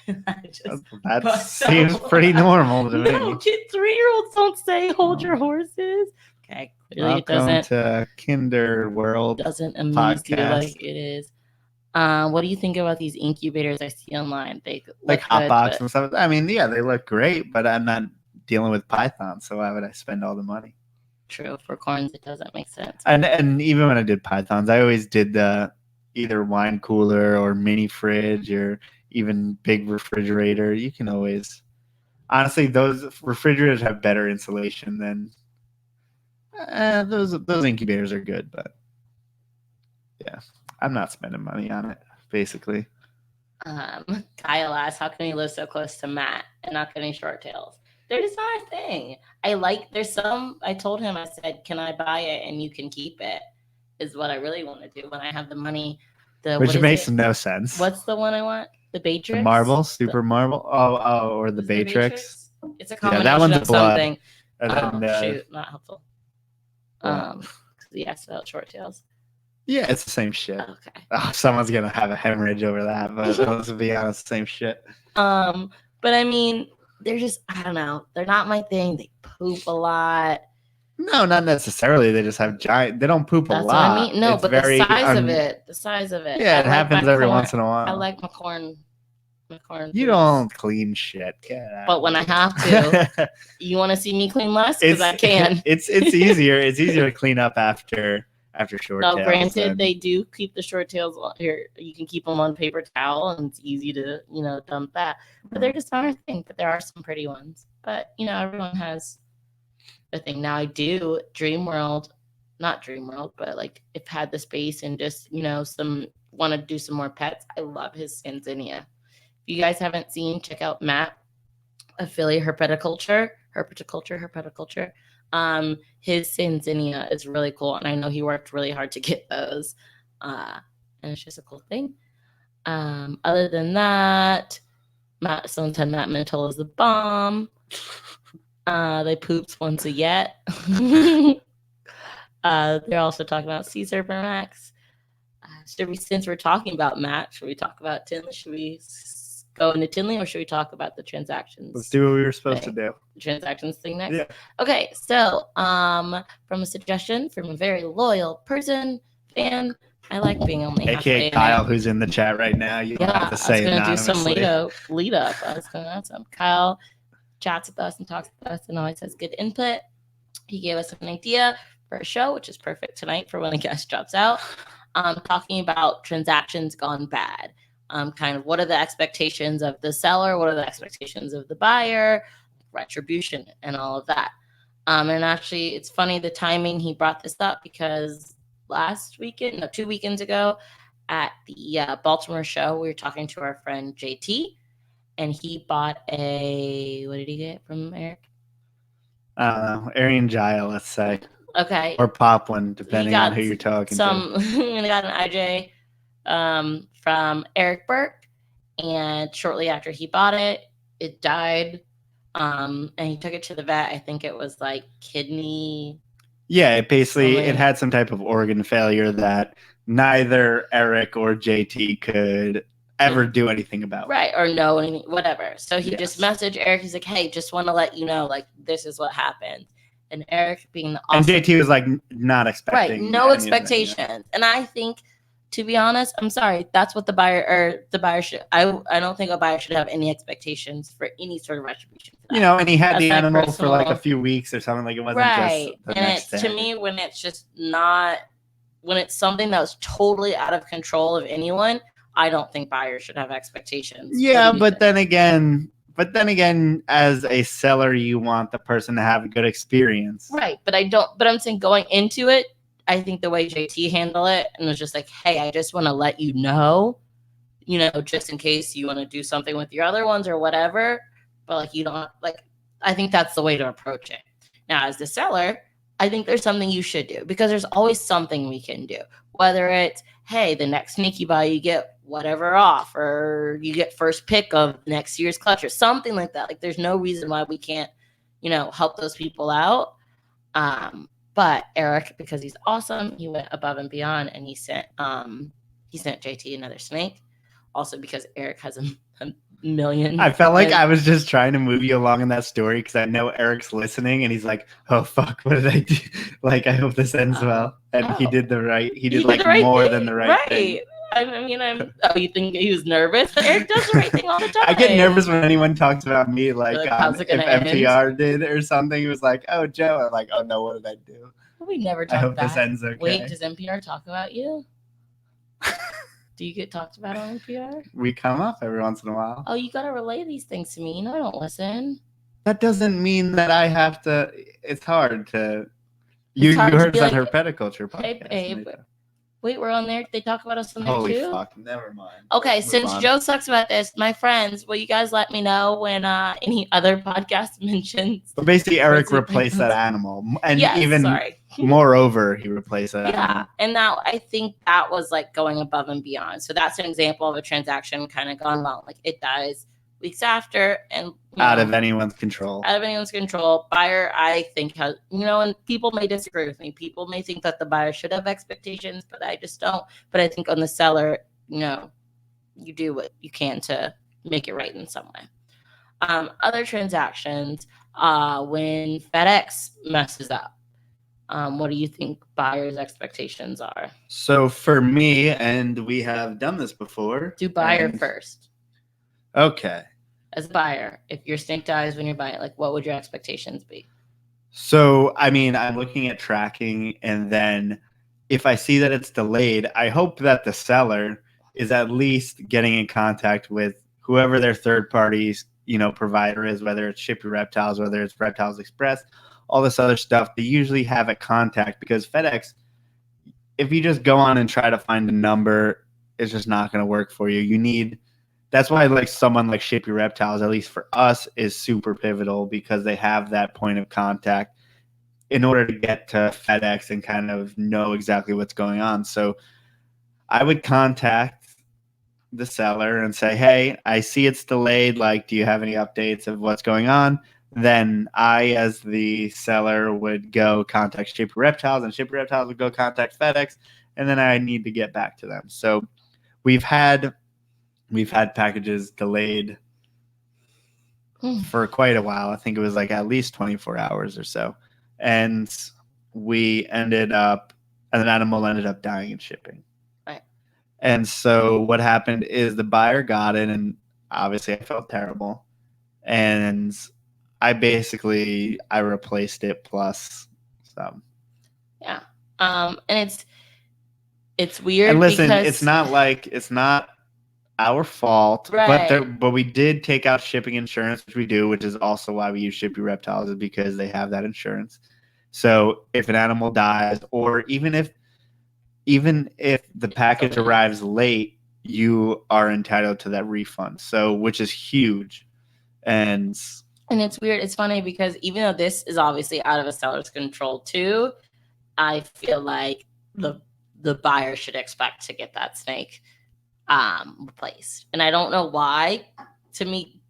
That seems pretty normal to me. No, 3-year-olds don't say "hold your horses." Okay, clearly it doesn't. Welcome to Kinder World. Doesn't amuse you like it is. What do you think about these incubators I see online? They like Hotbox and stuff. I mean, yeah, they look great, but I'm not dealing with pythons, so why would I spend all the money? True, for corns it doesn't make sense. And even when I did pythons, I always did the either wine cooler or mini fridge or even big refrigerator. You can always, honestly, those refrigerators have better insulation than those incubators are good, but yeah, I'm not spending money on it, basically. Kyle asked, how can he live so close to Matt and not get any short tails? They're just not a thing. There's some, I told him, I said, can I buy it and you can keep it, is what I really want to do when I have the money. Which makes no sense. What's the one I want? The Batrix? The marble? Super marble? Oh, or the Batrix? It's a combination of something. Then, shoot, not helpful. Yeah, so short tails. Yeah, it's the same shit. Okay. Oh, someone's gonna have a hemorrhage over that, but let's be honest, same shit. But I mean, they're just, I don't know, they're not my thing. They poop a lot. No, not necessarily. They just have giant. They don't poop a lot. That's what I mean. No, it's but the size of it. Yeah, it happens every once in a while. I like my corn. You don't clean shit. But when I have to, you want to see me clean less because I can. It's easier. It's easier to clean up after short tails. No, granted, they do keep the short tails here. You can keep them on paper towel, and it's easy to dump that. But they're just not a thing. But there are some pretty ones. But everyone has a thing. Now I do not Dream World, but like if had the space and just want to do some more pets. I love his Scanzinia. If you guys haven't seen, check out Matt of Philly Herpetoculture. His Scanzinia is really cool, and I know he worked really hard to get those. And it's just a cool thing. Other than that, someone said Matt Mental is the bomb. They poops once a yet. They're also talking about Sea Serpent Max. Since we're talking about Matt, should we talk about Tinley? Should we go into Tinley, or should we talk about the transactions? Let's do what we were supposed to do. The transactions thing next? Yeah. Okay, so from a suggestion from a very loyal fan, I like being only AKA Kyle, who's in the chat right now. You don't have to say it. I was going to do some lead up. I was going to add some. Kyle chats with us and talks with us and always has good input. He gave us an idea for a show, which is perfect tonight for when a guest drops out. Talking about transactions gone bad. Kind of what are the expectations of the seller? What are the expectations of the buyer? Retribution and all of that. And actually, it's funny the timing he brought this up because 2 weekends ago at the Baltimore show, we were talking to our friend JT, and he bought what did he get from Eric? Arian Gile, let's say. Okay. Or Pop one, depending on who you're talking to. We got an IJ from Eric Burke, and shortly after he bought it, it died. And he took it to the vet. I think it was like kidney. Yeah, it had some type of organ failure that neither Eric or JT could ever do anything about. Right, or know anything, whatever. So he just messaged Eric. He's like, hey, just want to let you know, like, this is what happened. And Eric being the awesome... And JT was like, not expecting. Right, no expectations. And I think, to be honest, I'm sorry, that's what the buyer should... I don't think a buyer should have any expectations for any sort of retribution for that. You know, and he had the animal for like a few weeks or something. Like, it wasn't just the next day. To me, when it's just not... When it's something that was totally out of control of anyone... I don't think buyers should have expectations. Yeah, but then again, as a seller, you want the person to have a good experience. Right, but I'm saying going into it, I think the way JT handled it and was just like, hey, I just want to let you know, just in case you want to do something with your other ones or whatever. But like, you don't I think that's the way to approach it. Now, as the seller, I think there's something you should do because there's always something we can do. Whether it's, hey, the next snake you buy, you get whatever off, or you get first pick of next year's clutch or something like that. Like, there's no reason why we can't, help those people out. But Eric, because he's awesome, he went above and beyond, and he sent JT another snake. Also because Eric has a million. I felt like I was just trying to move you along in that story because I know Eric's listening and he's like, oh fuck, what did I do? Like, I hope this ends well. And he did the right more than the right thing. You think he was nervous? But Eric does the right thing all the time. I get nervous when anyone talks about me, like if NPR did or something. He was like, oh, Joe. I'm like, oh no, what did I do? We never talk I hope this ends okay. Wait, does NPR talk about you? Do you get talked about on NPR? We come up every once in a while. Oh, you got to relay these things to me. I don't listen. That doesn't mean that I have to. It's hard to. You heard on her Herpeticulture podcast. Hey, babe. Wait, we're on there. They talk about us on there too? Holy fuck, never mind. Okay, since Joe sucks about this, my friends, will you guys let me know when any other podcast mentions? But basically, Eric replaced that animal. And moreover, he replaced that animal. And now I think that was like going above and beyond. So that's an example of a transaction kind of gone wrong. Like, it dies weeks after and out of anyone's control. Buyer, I think, has, and people may disagree with me. People may think that the buyer should have expectations, but I just don't. But I think on the seller, you do what you can to make it right in some way. Other transactions, when FedEx messes up, what do you think buyers' expectations are? So for me, and we have done this before. Do buyer first. Okay. As a buyer, if your snake dies when you're buying it, like, what would your expectations be? So, I mean, I'm looking at tracking, and then if I see that it's delayed, I hope that the seller is at least getting in contact with whoever their third party's, provider is, whether it's Ship Your Reptiles, whether it's Reptiles Express, all this other stuff. They usually have a contact because FedEx, if you just go on and try to find a number, it's just not going to work for you. That's why like someone like Ship Your Reptiles, at least for us, is super pivotal because they have that point of contact in order to get to FedEx and kind of know exactly what's going on. So I would contact the seller and say, hey, I see it's delayed. Like, do you have any updates of what's going on? Then I, as the seller, would go contact Ship Your Reptiles, and Ship Your Reptiles would go contact FedEx, and then I need to get back to them. So we've had packages delayed for quite a while. I think it was like at least 24 hours or so. And an animal ended up dying in shipping. Right. And so what happened is the buyer got it, and obviously I felt terrible. And I replaced it plus some. Yeah. And it's weird. And listen, because... it's not our fault, right. but we did take out shipping insurance, which we do, which is also why we use Ship Your Reptiles, is because they have that insurance. So if an animal dies, or even if the package arrives late, you are entitled to that refund. So, which is huge. And it's weird. It's funny because even though this is obviously out of a seller's control too, I feel like the buyer should expect to get that snake replaced. And I don't know why. To me,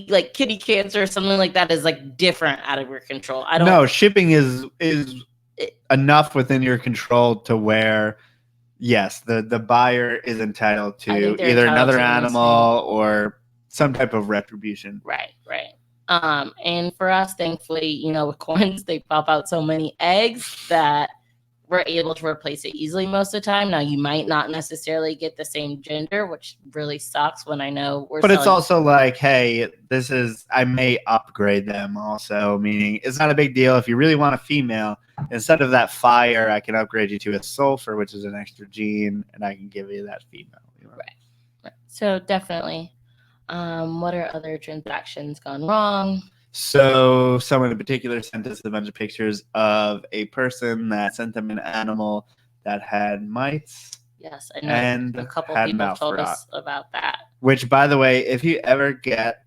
like kitty cancer or something like that is like different out of your control. No, shipping is enough within your control to where Yes, the buyer is entitled I think to they're either entitled another to animal or some type of retribution. Right. And for us, thankfully, with coins, they pop out so many eggs that we're able to replace it easily most of the time. Now, you might not necessarily get the same gender, which really sucks when I know we're But selling. it's also like, hey, I may upgrade them also, meaning it's not a big deal. If you really want a female, instead of that fire, I can upgrade you to a sulfur, which is an extra gene, and I can give you that female. Right. So definitely. What are other transactions gone wrong? So someone in particular sent us a bunch of pictures of a person that sent them an animal that had mites. Yes, I know. And a couple had people mouth told rot. us about that. Which, by the way, if you ever get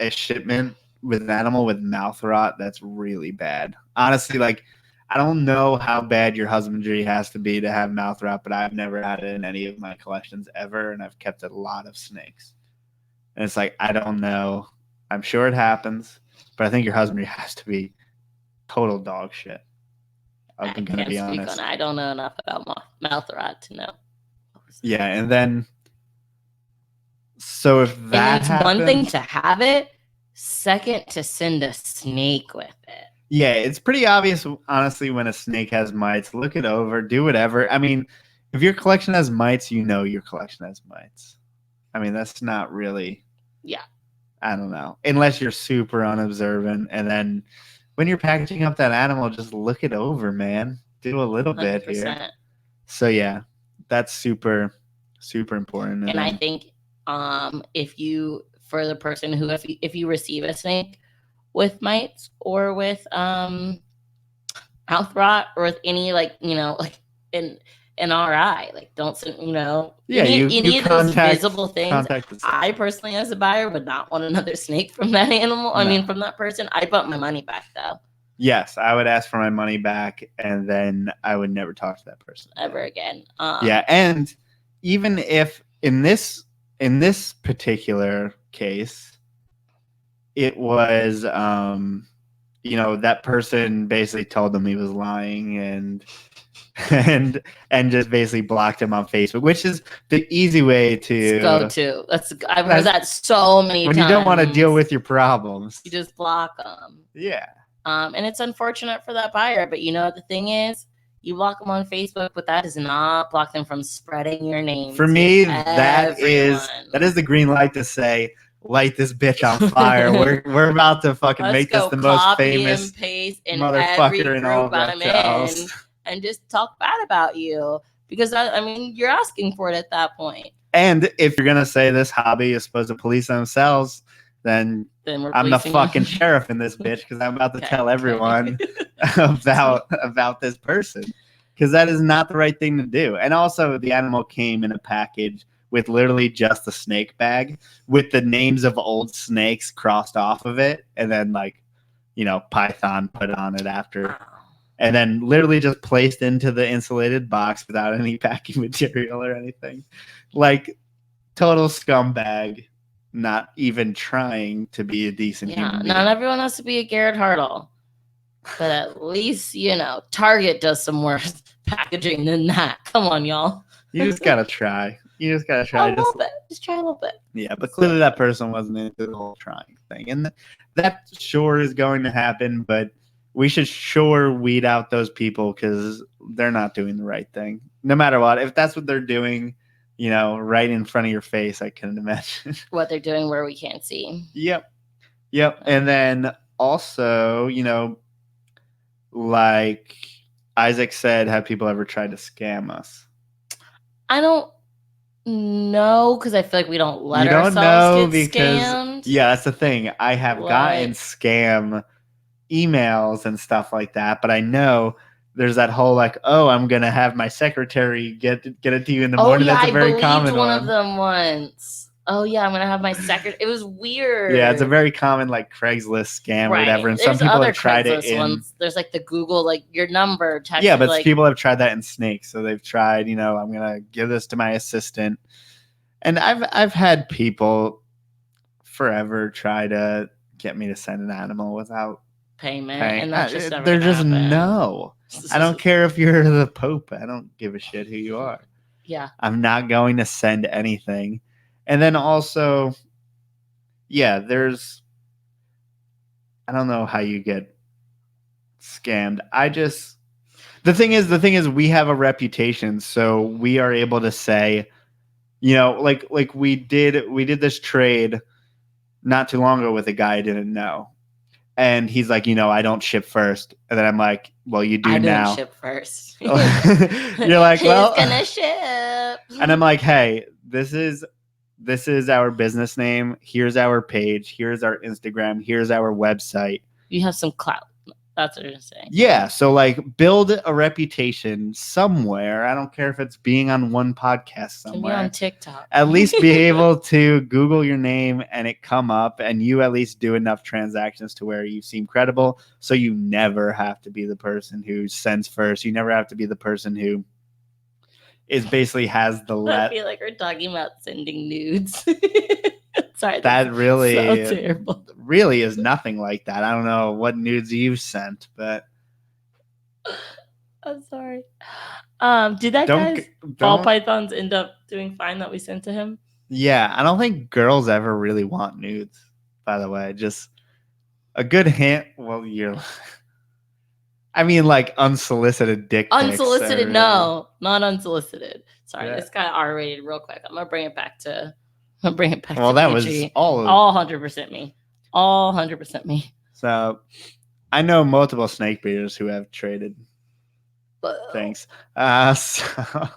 a shipment with an animal with mouth rot, that's really bad. Honestly, like, I don't know how bad your husbandry has to be to have mouth rot, but I've never had it in any of my collections ever, and I've kept a lot of snakes. And it's like, I don't know. I'm sure it happens, but I think your husbandry has to be total dog shit. I'm going to be honest. I don't know enough about mouth rot to know. Yeah, and then so if that happens, one thing to have it, second to send a snake with it. Yeah, it's pretty obvious, honestly, when a snake has mites. Look it over, do whatever. I mean, if your collection has mites, you know your collection has mites. I mean, that's not really. Yeah. I don't know. Unless you're super unobservant. And then when you're packaging up that animal, just look it over, man. Do a little 100%. Bit here. So, yeah, that's super, super important. And I think if you, for the person who, if you receive a snake with mites or with mouth rot or with any an RI, don't send, yeah, any of those visible things. I personally, as a buyer, would not want another snake from that animal. No. I mean, from that person. I'd want my money back, though. Yes, I would ask for my money back, and then I would never talk to that person ever again. Yeah, and even if in this particular case, it was that person basically told them he was lying and just basically blocked him on Facebook, which is the easy way to go to. I've heard that so many times. When you don't want to deal with your problems, you just block them. Yeah. And it's unfortunate for that buyer, but the thing is, you block them on Facebook, but that does not block them from spreading your name. For me, that is the green light to say, light this bitch on fire. we're about to fucking make this the most famous and paste in motherfucker in all reptiles. And just talk bad about you, because I mean, you're asking for it at that point. And if you're gonna say this hobby is supposed to police themselves, then I'm the fucking sheriff in this bitch, because I'm about to tell everyone about this person, because that is not the right thing to do. And also, the animal came in a package with literally just a snake bag with the names of old snakes crossed off of it, and then Python put on it after, and then literally just placed into the insulated box without any packing material or anything. Like, total scumbag. Not even trying to be a decent human being. Not everyone has to be a Garrett Hartle, but at least Target does some worse packaging than that. Come on, y'all. You just gotta try. Just try a little bit. Just try a little bit. Yeah, but clearly that person wasn't into the whole trying thing, and that sure is going to happen. But we should sure weed out those people, because they're not doing the right thing, no matter what. If that's what they're doing, right in front of your face, I couldn't imagine what they're doing where we can't see. Yep. And then also, like Isaac said, have people ever tried to scam us? I don't know, because I feel like we don't let ourselves get scammed. Yeah, that's the thing. I have gotten scam emails and stuff like that, but I know there's that whole I'm gonna have my secretary get it to you in the morning. That's a very common one. One of them once. Oh yeah, I'm gonna have my secretary. It was weird. Yeah, it's a very common Craigslist scam or whatever. And some people have tried it in ones. There's the Google your number. Text yeah, but people have tried that in snakes. So they've tried. I'm gonna give this to my assistant, and I've had people forever try to get me to send an animal without payment, and that's just never they're gonna just happen. no. I don't care if you're the Pope. I don't give a shit who you are. Yeah. I'm not going to send anything. And then also, yeah, I don't know how you get scammed. The thing is we have a reputation, so we are able to say, like we did this trade not too long ago with a guy I didn't know. And he's like, I don't ship first. And then I'm like, well, you do I now. didn't ship first. You're like, well, who's gonna ship? And I'm like, hey, this is our business name. Here's our page. Here's our Instagram. Here's our website. You have some clout. That's what you're saying. Yeah. So like build a reputation somewhere. I don't care if it's being on one podcast somewhere. Can be on TikTok. At least be able to Google your name and it come up, and you at least do enough transactions to where you seem credible. So you never have to be the person who sends first. You never have to be the person who is basically has the I feel like we're talking about sending nudes. Sorry, that really so terrible. Really is nothing like that. I don't know what nudes you've sent, but I'm sorry. Did that guy's ball pythons end up doing fine that we sent to him? Yeah, I don't think girls ever really want nudes, by the way. Just a good hint. Well, I mean, like unsolicited dick pics. Unsolicited, no, not unsolicited. Sorry, this got R-rated real quick. I'm gonna bring it back to. Well, that PG. was all 100% me. All 100% me. So, I know multiple snake breeders who have traded things. So,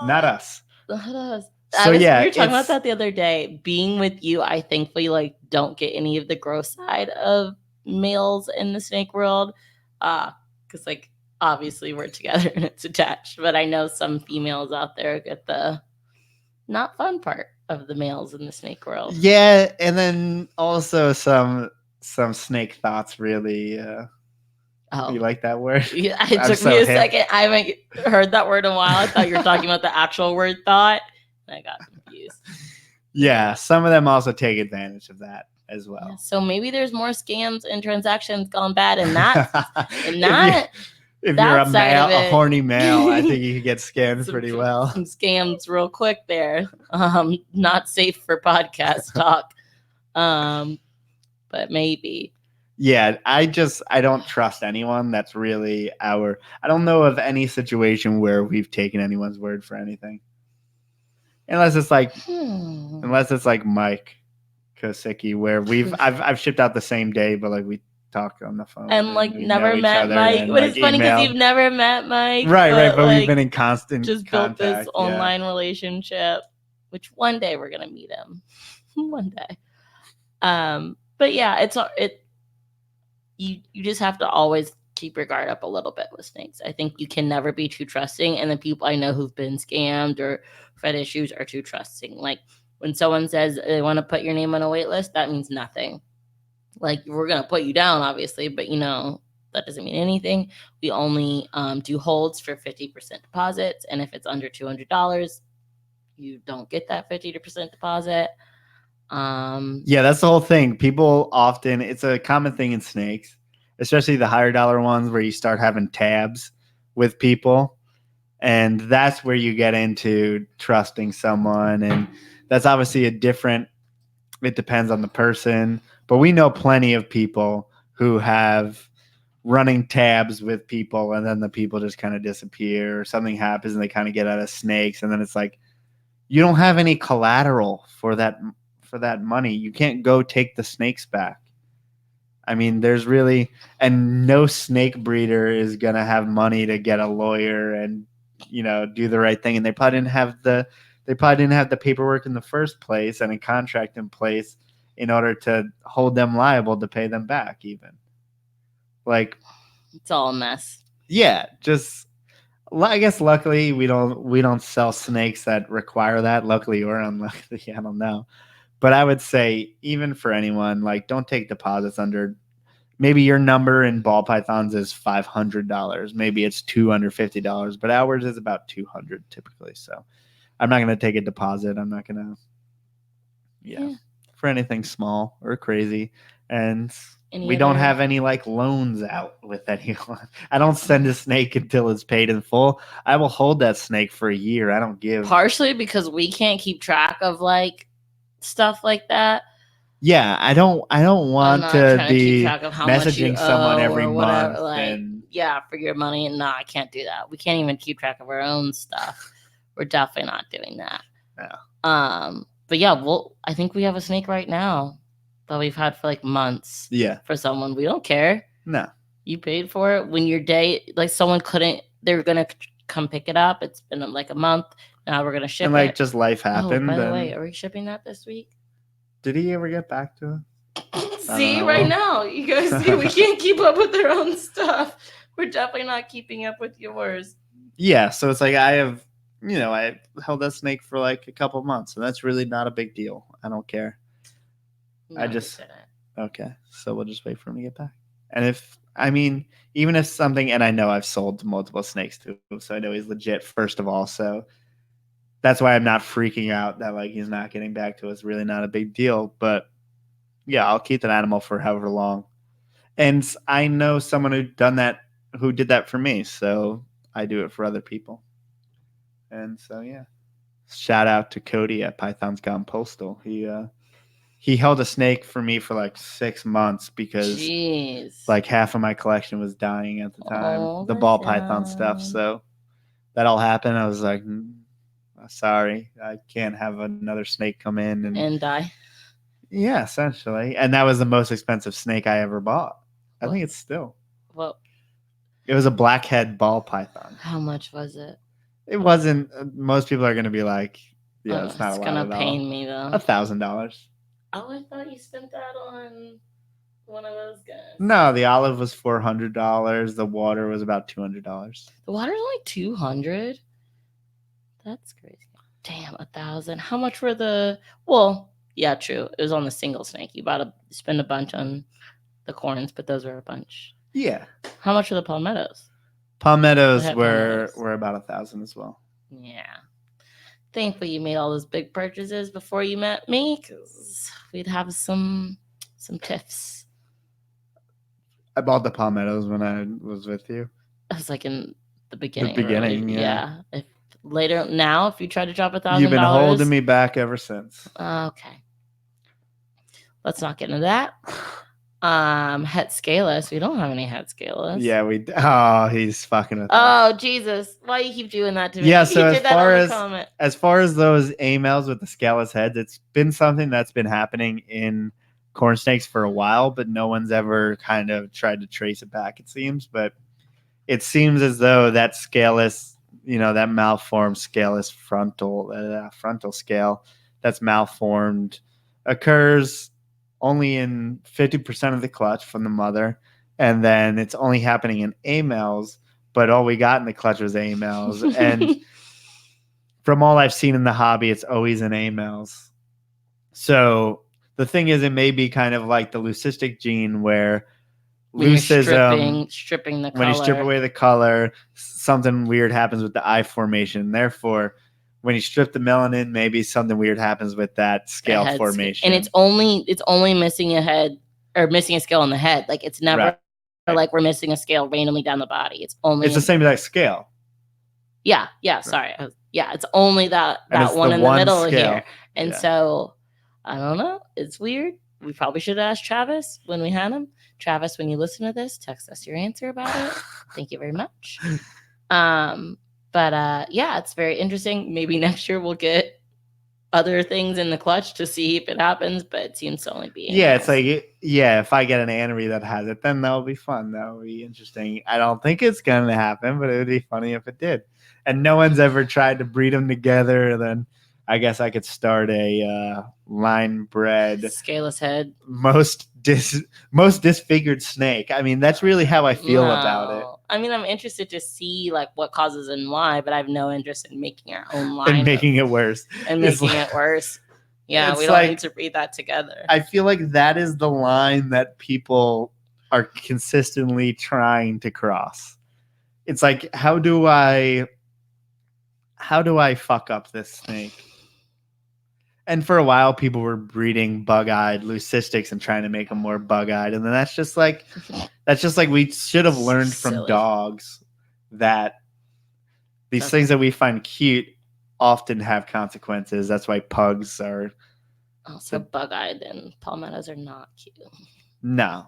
not us. Not us. So we were talking about that the other day. Being with you, I thankfully don't get any of the gross side of males in the snake world, because obviously we're together and it's attached. But I know some females out there get the not fun part of the males in the snake world. Yeah, and then also some snake thoughts really. You like that word? Yeah, it took me a second. I haven't heard that word in a while. I thought you were talking about the actual word thought. I got confused. Yeah, some of them also take advantage of that as well. Yeah, so maybe there's more scams and transactions gone bad, and if you're a horny male, I think you could get scammed pretty well. Some scams real quick there. Not safe for podcast talk, but maybe. Yeah, I don't trust anyone. That's really I don't know of any situation where we've taken anyone's word for anything. Unless it's like Mike Kosicki, where I've shipped out the same day, but like we talk on the phone and never met Mike. But it's funny because you've never met Mike, right? But we've been in constant just contact, built this online relationship, which one day we're gonna meet him, one day. But yeah, you just have to always keep your guard up a little bit with snakes. I think you can never be too trusting, and the people I know who've been scammed or fed issues are too trusting. Like when someone says they want to put your name on a wait list, that means nothing. Like we're gonna put you down, obviously, but that doesn't mean anything. We only do holds for 50% deposits, and if it's under $200, you don't get that 50% deposit. Yeah, that's the whole thing. People often, it's a common thing in snakes, especially the higher dollar ones where you start having tabs with people. And that's where you get into trusting someone. And that's obviously it depends on the person. But we know plenty of people who have running tabs with people, and then the people just kind of disappear, or something happens and they kind of get out of snakes. And then it's like, you don't have any collateral for that money. You can't go take the snakes back. I mean, and no snake breeder is going to have money to get a lawyer and, do the right thing. And they probably didn't have the paperwork in the first place and a contract in place in order to hold them liable to pay them back even. Like, it's all a mess. Yeah. I guess luckily we don't sell snakes that require that. Luckily or unluckily, I don't know. But I would say even for anyone, like don't take deposits under. Maybe your number in ball pythons is $500. Maybe it's $250, but ours is about $200 typically. So I'm not going to take a deposit. I'm not going to, for anything small or crazy. And Any we don't other- have any like loans out with anyone. I don't send a snake until it's paid in full. I will hold that snake for a year. I don't give. Partially because we can't keep track of like stuff like that. Yeah, I don't want I'm not to trying be keep track of how much you messaging someone owe every or whatever, month. like, And yeah, for your money. And no, I can't do that. We can't even keep track of our own stuff. We're definitely not doing that. Yeah. But yeah, I think we have a snake right now that we've had for like months. Yeah. For someone, we don't care. No. You paid for it when your day, like someone couldn't. They were gonna come pick it up. It's been like a month. Now we're gonna ship And like it. just life happened. Oh, by the way, are we shipping that this week? Did he ever get back to us? See, right now, you guys see, we can't keep up with our own stuff. We're definitely not keeping up with yours. Yeah, so it's like I held that snake for like a couple months, and that's really not a big deal. I don't care. No, Okay, so we'll just wait for him to get back. And even if something, and I know I've sold multiple snakes to him, so I know he's legit, first of all, so that's why I'm not freaking out that like he's not getting back to us. Really not a big deal, but yeah, I'll keep that animal for however long. And I know someone who did that for me, so I do it for other people. And so yeah, shout out to Cody at Pythons Gone Postal. He held a snake for me for like 6 months because like half of my collection was dying at the time, the ball python stuff. So that all happened. I was like, sorry, I can't have another snake come in and die. Yeah, essentially. And that was the most expensive snake I ever bought. I think it's still. Well, it was a blackhead ball python. How much was it? It wasn't. Most people are going to be like, yeah, it's not a lot gonna at all. pain me though. $1,000. Oh, I thought you spent that on one of those guys. No, the olive was $400. The water was about $200. The water's only $200. That's crazy. Damn, 1,000. How much were the? Well, yeah, true. It was on the single snake. You spend a bunch on the corns, but those were a bunch. Yeah. How much are the palmettos? Palmettos were about 1,000 as well. Yeah. Thankfully, you made all those big purchases before you met me, because we'd have some tiffs. I bought the palmettos when I was with you. I was like in the beginning. Yeah. If you try to drop $1,000, you've been holding me back ever since. Okay. Let's not get into that. Het Scaleless. We don't have any Het Scaleless. Yeah, he's fucking with us. Oh, Jesus. Why you keep doing that to me? Yeah, so as far as those amels with the scaleless heads, it's been something that's been happening in corn snakes for a while, but no one's ever kind of tried to trace it back, it seems. But it seems as though that scaleless, that malformed scaleless frontal scale that's malformed occurs only in 50% of the clutch from the mother, and then it's only happening in amels, but all we got in the clutch was amels. And from all I've seen in the hobby, it's always in amels. So the thing is, it may be kind of like the leucistic gene where leucism, stripping the color. When you strip away the color, something weird happens with the eye formation. Therefore, when you strip the melanin, maybe something weird happens with that scale formation. And it's only missing a head or missing a scale on the head. Like it's never like we're missing a scale randomly down the body. It's the same exact scale. Yeah. Sorry. It's only that one in the middle scale here. And so I don't know. It's weird. We probably should have asked Travis when we had him. Travis, when you listen to this, text us your answer about it. Thank you very much. But it's very interesting. Maybe next year we'll get other things in the clutch to see if it happens, but it seems to only be. It's like, if I get an anery that has it, then that'll be fun. That'll be interesting. I don't think it's going to happen, but it would be funny if it did. And no one's ever tried to breed them together. Then I guess I could start a line bred scaleless head, most disfigured snake. I mean, that's really how I feel about it. I mean, I'm interested to see like what causes and why, but I have no interest in making our own line and making it worse. Yeah, we don't need to breed that together. I feel like that is the line that people are consistently trying to cross. It's like, how do I fuck up this snake? And for a while, people were breeding bug-eyed leucistics and trying to make them more bug-eyed. And then that's just like we should have learned from Silly. dogs that these things that we find cute often have consequences. That's why pugs are also bug-eyed, and palmettos are not cute. No.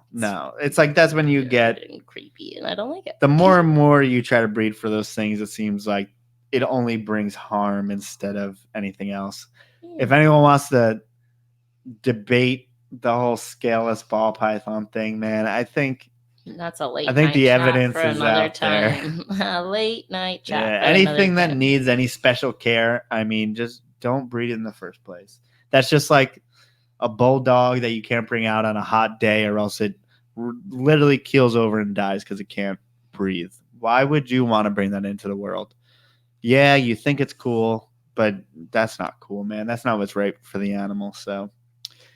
It's like that's when you get creepy, and I don't like it. The more and more you try to breed for those things, it seems like it only brings harm instead of anything else. If anyone wants to debate the whole scaleless ball python thing, man, I think that's a late. I think night the chat evidence for is another out time. there. Late night chat. Yeah, anything that needs any special care, I mean, just don't breed it in the first place. That's just like a bulldog that you can't bring out on a hot day, or else it literally keels over and dies because it can't breathe. Why would you want to bring that into the world? Yeah, you think it's cool, but that's not cool, man. That's not what's right for the animal. So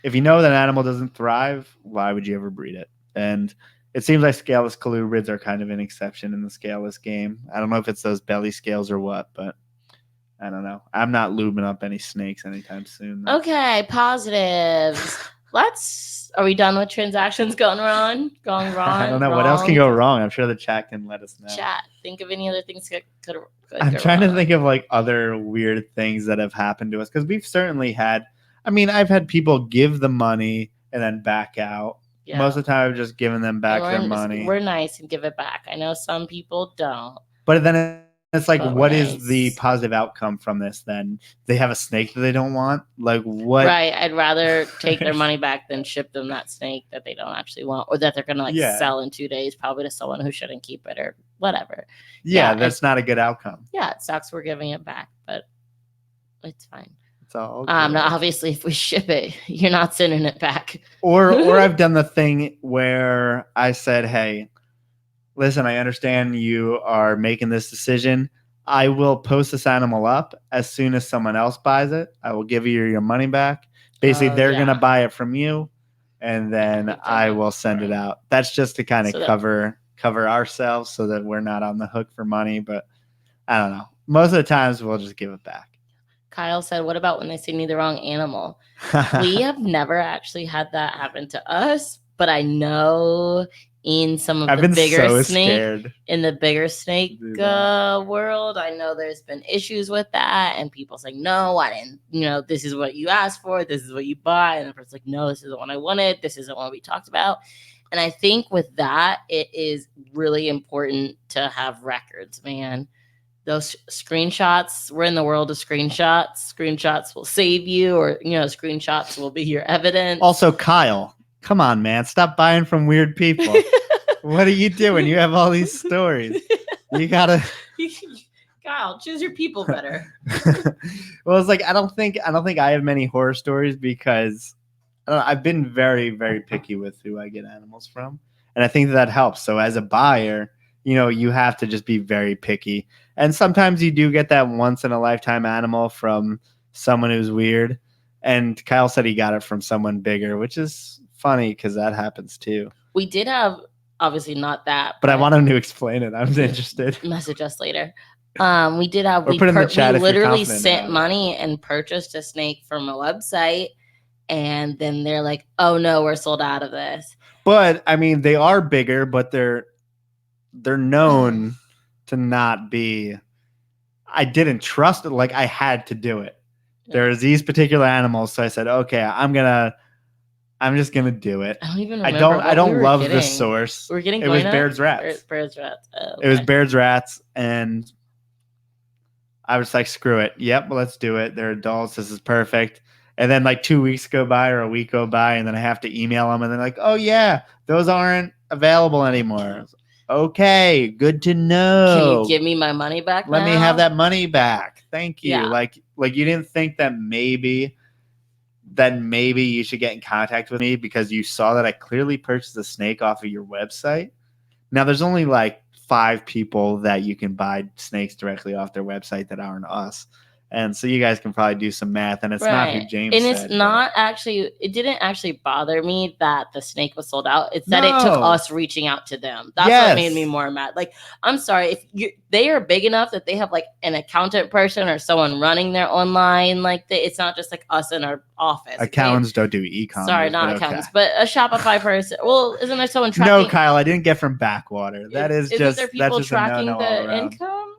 if you know that an animal doesn't thrive, why would you ever breed it? And it seems like scaleless colubrids are kind of an exception in the scaleless game. I don't know if it's those belly scales or what, but I don't know. I'm not lubing up any snakes anytime soon, though. Okay, positives. Are we done with transactions going wrong? I don't know. What else can go wrong? I'm sure the chat can let us know. Chat. Think of any other things that could I'm trying to think of like other weird things that have happened to us, because we've certainly had. I mean, I've had people give the money and then back out. Yeah. Most of the time, I've just given them back their money. We're nice and give it back. I know some people don't. But then it's like, what is the positive outcome from this then? They have a snake that they don't want? Like what? Right. I'd rather take their money back than ship them that snake that they don't actually want, or that they're going to sell in 2 days, probably to someone who shouldn't keep it or whatever. Yeah, that's not a good outcome. Yeah, it sucks we're giving it back, but it's fine. It's all now, obviously, if we ship it, you're not sending it back. Or I've done the thing where I said, hey, listen, I understand you are making this decision. I will post this animal up as soon as someone else buys it. I will give you your money back. Basically, they're going to buy it from you, and then I will send it out. That's just to kind of cover ourselves so that we're not on the hook for money. But I don't know. Most of the times, we'll just give it back. Kyle said, what about when they send you the wrong animal? We have never actually had that happen to us, but I know in some of the bigger snake, in the bigger snake world, I know there's been issues with that, and people saying, no, I didn't, this is what you asked for, this is what you bought, and the person's like, no, this is the one I wanted, this isn't what we talked about. And I think with that, it is really important to have records, man. Those screenshots, we're in the world of screenshots. Screenshots will save you, or, screenshots will be your evidence. Also, Kyle, come on, man. Stop buying from weird people. What are you doing? You have all these stories. You got to... Kyle, choose your people better. Well, it's like, I don't think I have many horror stories, because I've been very, very picky with who I get animals from. And I think that helps. So as a buyer, you have to just be very picky. And sometimes you do get that once in a lifetime animal from someone who's weird. And Kyle said he got it from someone bigger, which is funny because that happens too. We did have, obviously not that. But I want him to explain it. I'm interested. Message us later. We did have, we literally sent money and purchased a snake from a website. And then they're like, oh no, we're sold out of this. But I mean, they are bigger, but they're known to not be. I didn't trust it. Like, I had to do it. There's these particular animals, so I said, okay, I'm just gonna do it. I don't even remember. I don't love the source. We're getting. It was Baird's Rats. Baird's Rats. Oh, okay. It was Baird's Rats, and I was like, screw it. Yep, well, let's do it. They're adults. This is perfect. And then like 2 weeks go by or a week go by, and then I have to email them, and they're like, oh yeah, those aren't available anymore. Okay, good to know. Can you give me my money back? Let me have that money back. Thank you. Yeah. Like you didn't think that maybe you should get in contact with me because you saw that I clearly purchased a snake off of your website. Now there's only like 5 people that you can buy snakes directly off their website that aren't us. And so you guys can probably do some math, and it's not who James and said. it's not actually, it didn't actually bother me that the snake was sold out. It's that it took us reaching out to them. That's what made me more mad. Like, I'm sorry, if they are big enough that they have like an accountant person or someone running their online, like it's not just like us in our office. Accountants don't do e-commerce. Sorry, not accountants, but a Shopify person. Well, isn't there someone tracking? No, Kyle, I didn't get from Backwater. That is isn't just there people that's just tracking the income?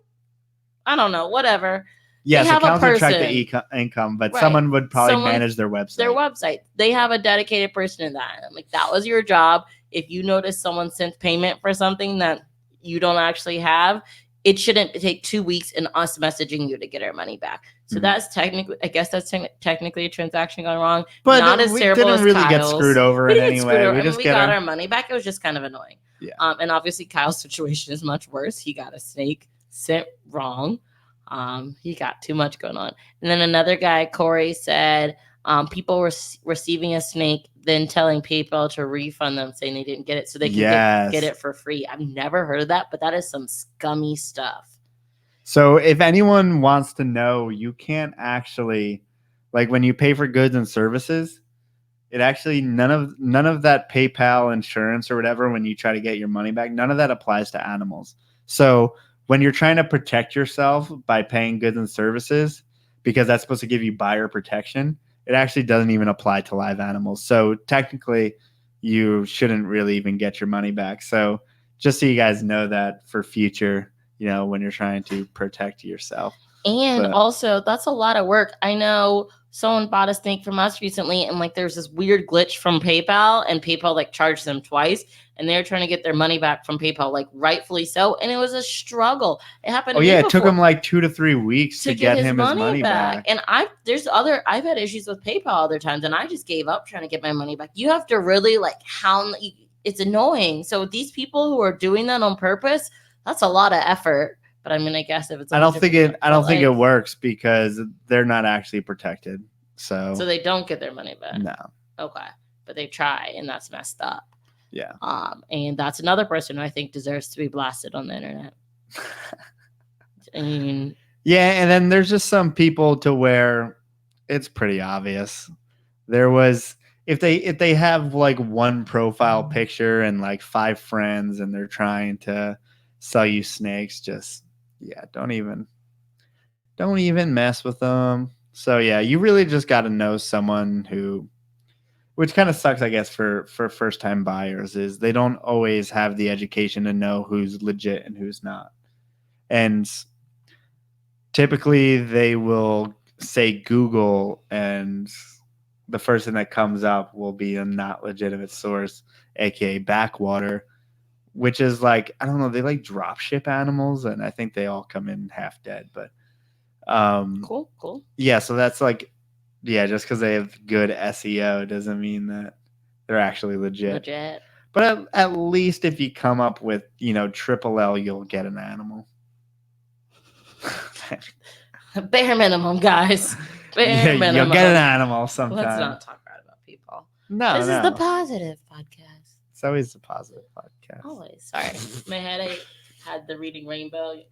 I don't know. Whatever. Yes, accountants track the income, but someone would probably manage their website. They have a dedicated person in that. I'm like, that was your job. If you notice someone sent payment for something that you don't actually have, it shouldn't take 2 weeks and us messaging you to get our money back. So that's technically, I guess that's technically a transaction gone wrong. But not as terrible as really Kyle's. Get screwed over in any way. We got our money back. It was just kind of annoying. Yeah. And obviously Kyle's situation is much worse. He got a snake sent wrong. He got too much going on. And then another guy, Corey, said people were receiving a snake, then telling PayPal to refund them, saying they didn't get it so they can get it for free. I've never heard of that, but that is some scummy stuff. So if anyone wants to know, you can't actually, like when you pay for goods and services, it actually none of that PayPal insurance or whatever, when you try to get your money back, none of that applies to animals. So when you're trying to protect yourself by paying goods and services, because that's supposed to give you buyer protection, it actually doesn't even apply to live animals. So technically, you shouldn't really even get your money back. So just so you guys know that for future, when you're trying to protect yourself. And also, that's a lot of work. I know someone bought a snake from us recently, and like there's this weird glitch from PayPal, and PayPal like charged them twice, and they're trying to get their money back from PayPal, like rightfully so. And it was a struggle. It happened. It took him like 2 to 3 weeks to get him his money back. And I've had issues with PayPal other times, and I just gave up trying to get my money back. You have to really like hound. It's annoying. So these people who are doing that on purpose, that's a lot of effort. But I mean, I guess if it's, I don't think it works because they're not actually protected. So they don't get their money back. No. Okay, but they try, and that's messed up. Yeah. And that's another person who I think deserves to be blasted on the internet. I mean, yeah, and then there's just some people to where it's pretty obvious. There was if they have like one profile picture and like 5 friends, and they're trying to sell you snakes, just don't even mess with them. So yeah, you really just got to know someone who, which kind of sucks, I guess, for first time buyers, is they don't always have the education to know who's legit and who's not. And typically they will say Google, and the first thing that comes up will be a not legitimate source, aka Backwater, which is like, I don't know, they like drop ship animals, and I think they all come in half dead. But cool. Yeah, so that's like, just because they have good SEO doesn't mean that they're actually legit. But at least if you come up with, triple L, you'll get an animal. Bare minimum, guys. Bare minimum. You'll get an animal sometime. Let's not talk bad about people. No, this is the positive podcast. It's always the positive podcast. Always. Sorry. My headache had the reading rainbow.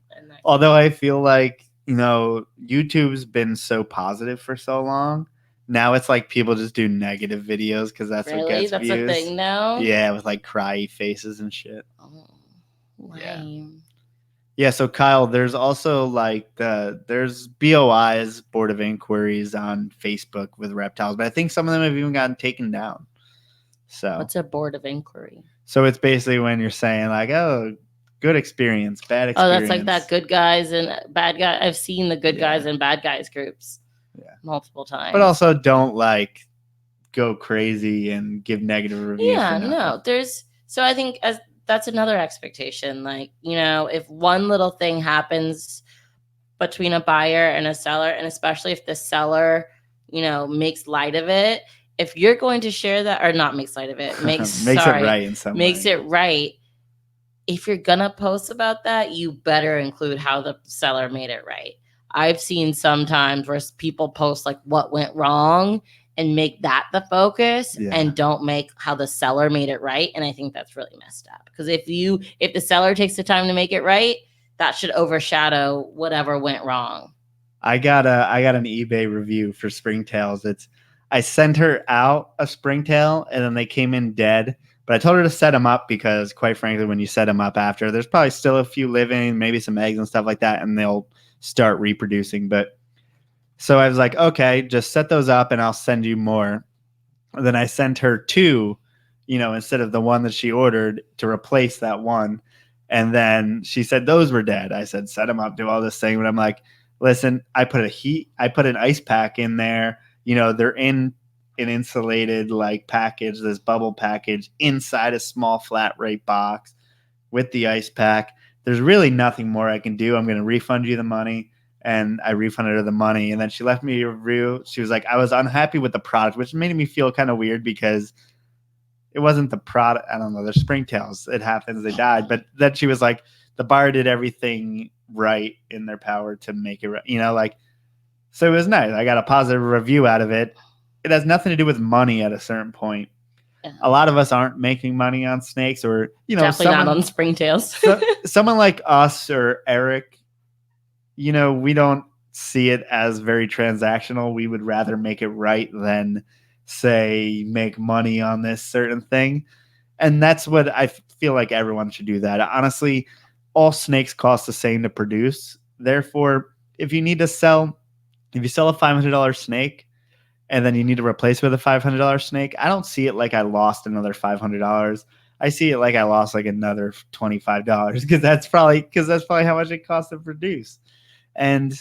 Although I feel like, YouTube's been so positive for so long. Now it's like people just do negative videos because that's what gets that's views. That's a thing now? Yeah, with like cryy faces and shit. Oh, lame. Yeah, so Kyle, there's also like there's BOIs, Board of Inquiries, on Facebook with reptiles, but I think some of them have even gotten taken down. So what's a Board of Inquiry? So it's basically when you're saying like, oh, good experience, bad experience. Oh, that's like that good guys and bad guys. I've seen the good guys and bad guys groups multiple times. But also don't like go crazy and give negative reviews. Yeah, no. I think that's another expectation. Like, if one little thing happens between a buyer and a seller, and especially if the seller, makes light of it, if you're going to share that, or not makes light of it, makes it right in some way. It right. If you're going to post about that, you better include how the seller made it right. I've seen sometimes where people post like what went wrong and make that the focus and don't make how the seller made it right. And I think that's really messed up, because if the seller takes the time to make it right, that should overshadow whatever went wrong. I got an eBay review for springtails. I sent her out a springtail and then they came in dead. But I told her to set them up because, quite frankly, when you set them up after, there's probably still a few living, maybe some eggs and stuff like that, and they'll start reproducing. But so I was like, okay, just set those up and I'll send you more. And then I sent her two, instead of the one that she ordered to replace that one. And then she said those were dead. I said, set them up, do all this thing. But I'm like, listen, I put an ice pack in there. They're in an insulated package, this bubble package inside a small flat rate box with the ice pack. There's really nothing more I can do. I'm going to refund you the money. And I refunded her the money. And then she left me a review. She was like, I was unhappy with the product, which made me feel kind of weird because it wasn't the product. I don't know. They're springtails. It happens. They died. But then she was like, the bar did everything right in their power to make it right. So it was nice. I got a positive review out of it. It has nothing to do with money at a certain point. Yeah. A lot of us aren't making money on snakes or, definitely not on springtails. Someone like us or Eric, we don't see it as very transactional. We would rather make it right than, say, make money on this certain thing. And that's what I feel like everyone should do that. Honestly, all snakes cost the same to produce. Therefore, if you sell a $500 snake and then you need to replace it with a $500 snake, I don't see it like I lost another $500. I see it like I lost another $25 because that's probably how much it costs to produce. And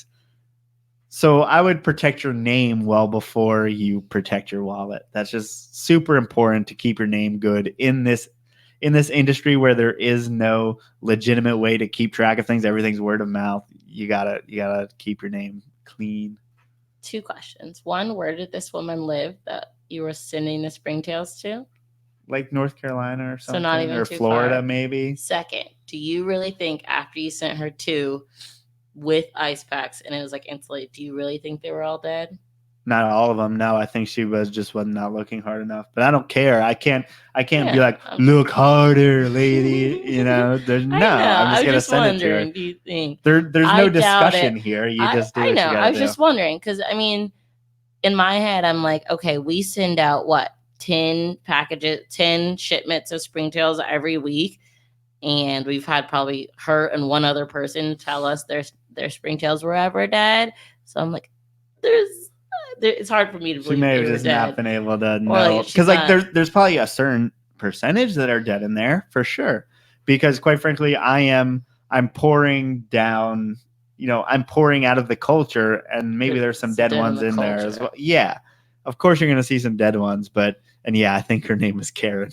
so I would protect your name well before you protect your wallet. That's just super important to keep your name good in this industry where there is no legitimate way to keep track of things. Everything's word of mouth. You gotta keep your name clean. 2 questions. 1, where did this woman live that you were sending the springtails to? North Carolina or something, so not even or too Florida, far. maybe. 2nd, do you really think after you sent her 2 with ice packs and it was insulated, do you really think they were all dead? Not all of them. No, I think she was not looking hard enough. But I don't care. I can't be like, look harder, lady. There's no. I'm just gonna send it to her. Do you think there's no discussion here? You just do what you gotta do. I was just wondering because in my head I'm like, okay, we send out 10 packages, 10 shipments of springtails every week, and we've had probably her and one other person tell us their springtails were ever dead. So I'm like, it's hard for me to believe. She may have just not been able to know because there's probably a certain percentage that are dead in there for sure. Because quite frankly, I'm pouring down. I'm pouring out of the culture, and maybe there's some dead ones in there as well. Yeah, of course you're gonna see some dead ones, I think her name is Karen.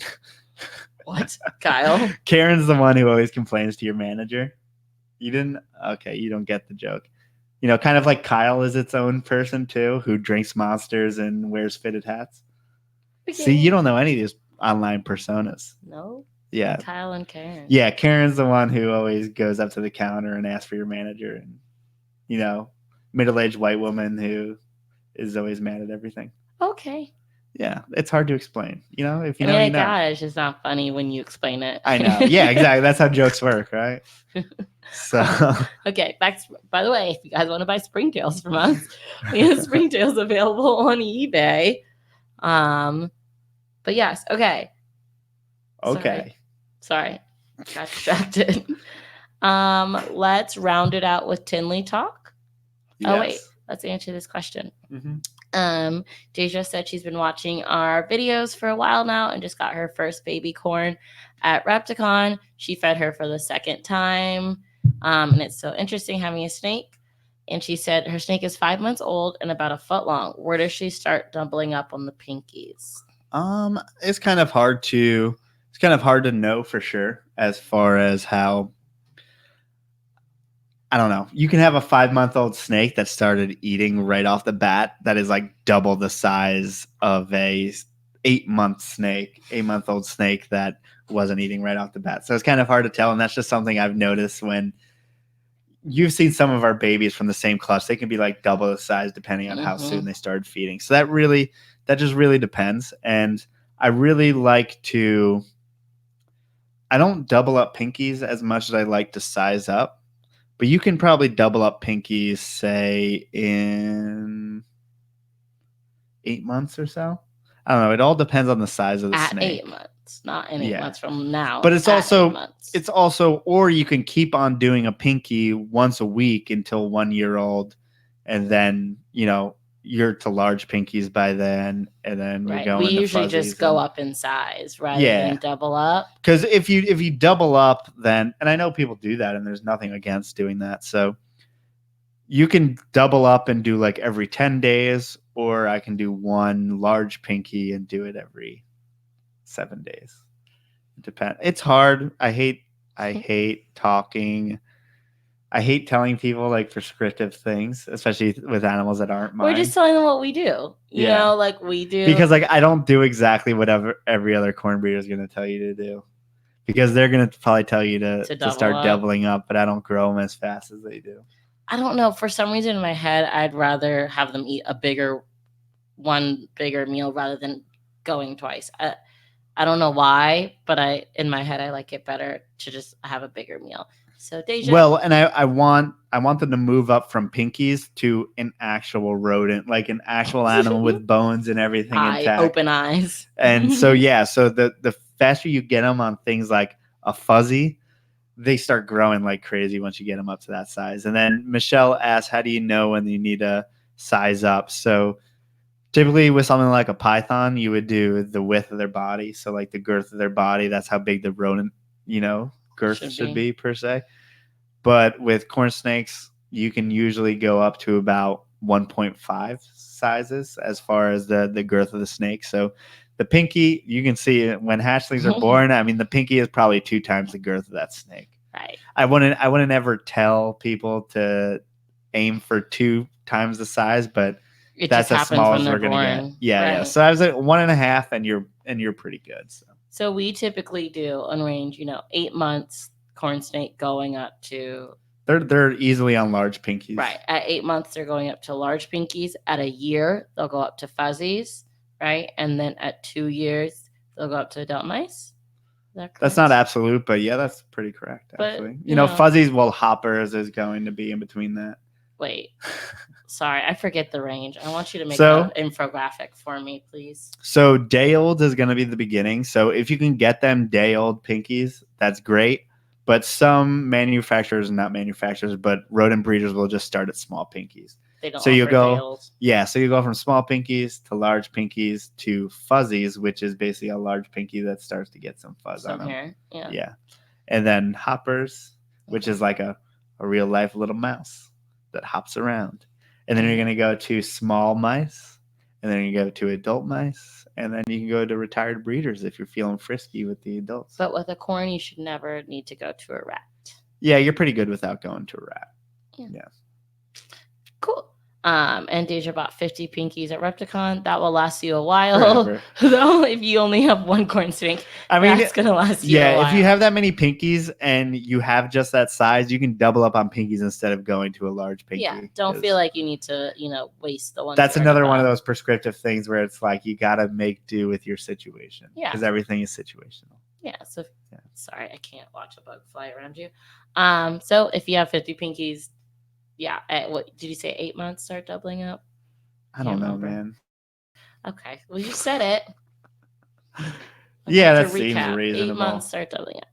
What? Kyle? Karen's the one who always complains to your manager. You didn't? Okay, you don't get the joke. Kind of like Kyle is its own person too, who drinks monsters and wears fitted hats. Okay. See, you don't know any of these online personas. No? Yeah. Kyle and Karen. Yeah, Karen's the one who always goes up to the counter and asks for your manager, and middle-aged white woman who is always mad at everything. Okay. Yeah, it's hard to explain. If you know, you know. God, it's just not funny when you explain it. I know. Yeah, exactly. That's how jokes work, right? So okay, by the way, if you guys want to buy springtails from us, we have springtails available on eBay. But yes, okay. Sorry. Got distracted. Let's round it out with Tinley talk. Yes. Oh wait, let's answer this question. Mm-hmm. Deja said she's been watching our videos for a while now and just got her first baby corn at Repticon. She fed her for the 2nd time. And it's so interesting having a snake. And she said her snake is 5 months old and about a foot long. Where does she start doubling up on the pinkies? It's kind of hard to know for sure as far as how. I don't know. You can have a 5-month-old snake that started eating right off the bat. That is double the size of a 8-month-old snake that wasn't eating right off the bat. So it's kind of hard to tell. And that's just something I've noticed when you've seen some of our babies from the same clutch. They can be double the size depending on how soon they started feeding. So that just really depends. And I really I don't double up pinkies as much as I like to size up. But you can probably double up pinkies, say, in 8 months or so. I don't know. It all depends on the size of the snake. 8 months, not in 8 months from now. But it's at also, or you can keep on doing a pinky once a week until 1 year old, and then you're to large pinkies by then, and then you're going. We usually just go up in size rather than double up. Because if you double up, then, and I know people do that, and there's nothing against doing that. So you can double up and do like every 10 days, or I can do one large pinky and do it every 7 days. It depends. It's hard. I hate talking. I hate telling people like prescriptive things, especially with animals that aren't mine. We're just telling them what we do. You know, like we do. Because like I don't do exactly whatever every other corn breeder is going to tell you to do. Because they're going to probably tell you to start doubling up, but I don't grow them as fast as they do. I don't know. For some reason in my head, I'd rather have them eat one bigger meal rather than going twice. I don't know why, but in my head, I like it better to just have a bigger meal. So Deja. Well, and I want them to move up from pinkies to an actual rodent, like an actual animal with bones and everything intact. Open eyes. And so so the faster you get them on things like a fuzzy, they start growing like crazy once you get them up to that size. And then Michelle asked, how do you know when you need to size up? So typically with something like a python, you would do the width of their body. So like the girth of their body, that's how big the rodent, girth should be per se. But with corn snakes, you can usually go up to about 1.5 sizes as far as the girth of the snake. So the pinky, you can see when hatchlings are born, I mean, the pinky is probably 2 times the girth of that snake. Right. I wouldn't ever tell people to aim for 2 times the size, but that's as small as we're going to get. Yeah. So I was at 1.5 and you're pretty good. So we typically do on range, 8 months corn snake going up to. They're easily on large pinkies. Right. At 8 months, they're going up to large pinkies. At a year, they'll go up to fuzzies. Right. And then at 2 years, they'll go up to adult mice. That's not absolute, but yeah, that's pretty correct. Actually, fuzzies, hoppers is going to be in between that. Wait. Sorry, I forget the range. I want you to make an infographic for me, please. So day old is going to be the beginning. So if you can get them day old pinkies, that's great. But some manufacturers, not manufacturers, but rodent breeders will just start at small pinkies. They don't. So you go, so you go from small pinkies to large pinkies to fuzzies, which is basically a large pinky that starts to get some fuzz on them. Hair. Yeah. And then hoppers, which is like a real life little mouse that hops around. And then you're going to go to small mice, and then you go to adult mice, and then you can go to retired breeders if you're feeling frisky with the adults. But with a corn, you should never need to go to a rat. Yeah, you're pretty good without going to a rat. Yeah. Cool. And Deja bought 50 pinkies at Repticon. That will last you a while. Though, if you only have one corn snake, that's going to last you a while. Yeah, if you have that many pinkies and you have just that size, you can double up on pinkies instead of going to a large pinky. Yeah, don't feel like you need to, waste the one. That's another one of those prescriptive things where it's like you got to make do with your situation. Yeah. Because everything is situational. Yeah, so sorry, I can't watch a bug fly around you. So if you have 50 pinkies, what did you say? 8 months start doubling up? I don't know, man. Okay, well you said it. That seems reasonable. 8 months start doubling up.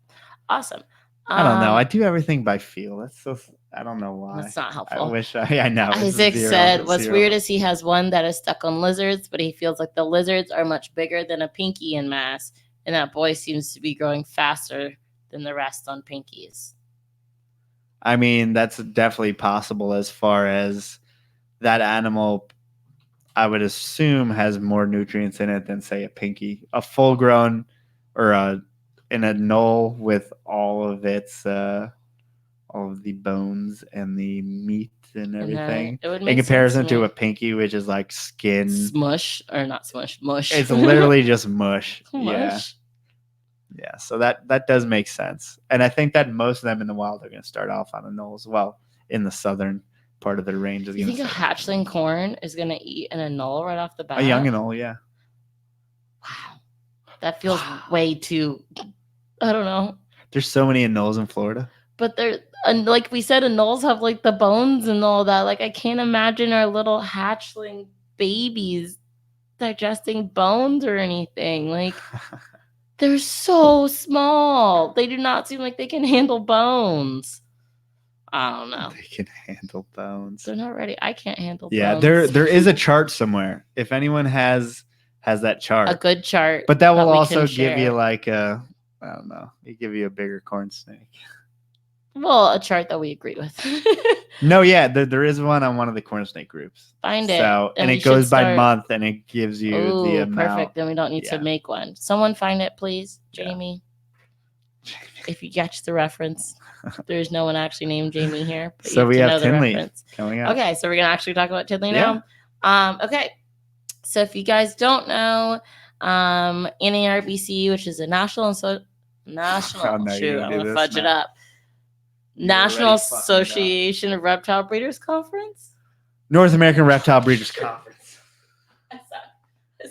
Awesome. I don't know. I do everything by feel. That's so. I don't know why. That's not helpful. I wish I know. Isaac said, "What's weird is he has one that is stuck on lizards, but he feels like the lizards are much bigger than a pinky in mass, and that boy seems to be growing faster than the rest on pinkies." I mean, that's definitely possible as far as that animal, I would assume, has more nutrients in it than, say, a pinky. A full-grown or in a knoll with all of its, all of the bones and the meat and everything. In comparison to a pinky, which is like skin. Smush, or not smush, mush. It's literally just mush. Mush. Yeah, so that does make sense. And I think that most of them in the wild are going to start off on a knoll as well, in the southern part of their range. You think a hatchling corn is going to eat in a knoll right off the bat? A young knoll, yeah. Wow. That feels way too, I don't know. There's so many knolls in Florida. But and like we said, anoles have like the bones and all that. Like I can't imagine our little hatchling babies digesting bones or anything. Like they're so small. They do not seem like they can handle bones. I don't know. They can handle bones. They're not ready. I can't handle Yeah, bones. there is a chart somewhere. If anyone has that chart. A good chart. But that will we also can give you share. like a, I don't know, it give you a bigger corn snake. Well, a chart that we agree with. No, yeah, there is one on one of the corn snake groups. Find it. So, and we it goes should by start- month, and it gives you the Ooh, amount. perfect. Then we don't need to Yeah. make one. Someone find it, please, Jamie. Yeah. If you catch the reference, there's no one actually named Jamie here. But So you we to have know the Tinley reference. coming up. Okay, so we're gonna actually talk about Tinley Yeah. now. Okay, so if you guys don't know, NARBC, which is a national Oh, no, shoot, you're I'm gonna do gonna this fudge it now. up. You're National already fucking it up. Association of Reptile Breeders Conference. North American Reptile Breeders Conference, I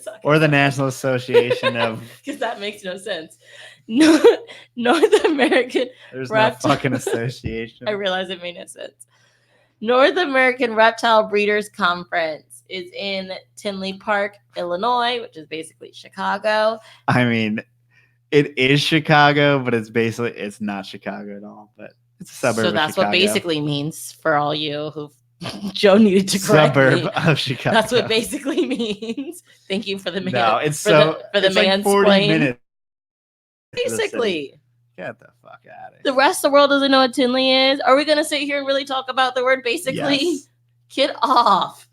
suck. or the National Association of. Because that makes no sense. North American. There's no Reptile- fucking association. I realize it made no sense. North American Reptile Breeders Conference is in Tinley Park, Illinois, which is basically Chicago. I mean, it is Chicago, but it's not Chicago at all. But it's a suburb. So of that's Chicago. what basically means for all you who Joe needed to correct Suburb me. of Chicago. That's what basically means. Thank you for the man. No, it's for so the it's like 40 mansplain. minutes. Basically. Get the fuck out of The here. rest of the world doesn't know what Tinley is. Are we going to sit here and really talk about the word basically? Yes. Get off.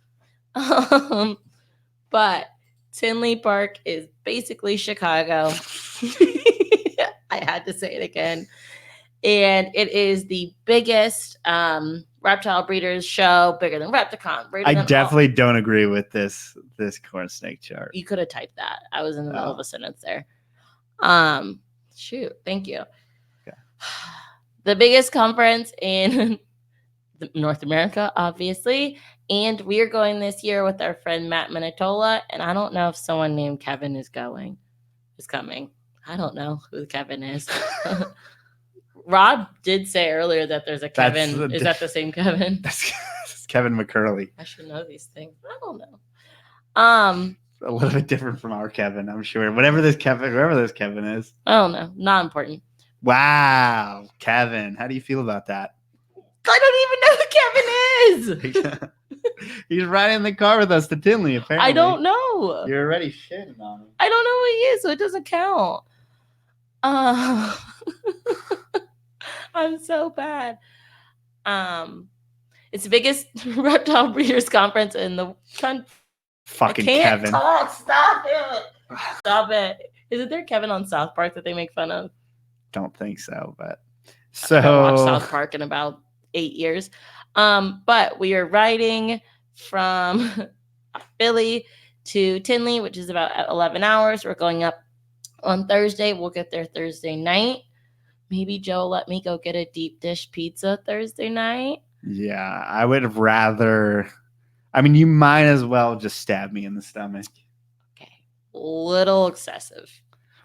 But Tinley Park is basically Chicago. I had to say it again. And it is the biggest reptile breeders show, bigger than Repticon. I definitely don't agree with this corn snake chart. You could have typed that. I was in the middle of a sentence there. Shoot, thank you. Okay. The biggest conference in North America, obviously. And we are going this year with our friend Matt Minatola. And I don't know if someone named Kevin is coming. I don't know who Kevin is. Rob did say earlier that there's a Kevin. Is that the same Kevin? That's Kevin McCurley. I should know these things. I don't know. A little bit different from our Kevin, I'm sure. Whoever this Kevin is. I don't know. Not important. Wow, Kevin. How do you feel about that? I don't even know who Kevin is. He's riding in the car with us to Tinley, apparently. I don't know. You're already shitting on him. I don't know who he is, so it doesn't count. I'm so bad. It's the biggest reptile breeders conference in the country. Fucking I can't Kevin. talk. Stop it. Stop it. Isn't there Kevin on South Park that they make fun of? Don't think so, but I haven't watched South Park in about 8 years. But we are riding from Philly to Tinley, which is about 11 hours. We're going up on Thursday. We'll get there Thursday night. Maybe Joe will let me go get a deep dish pizza Thursday night. Yeah, I would rather. I mean, you might as well just stab me in the stomach. Okay. Little excessive.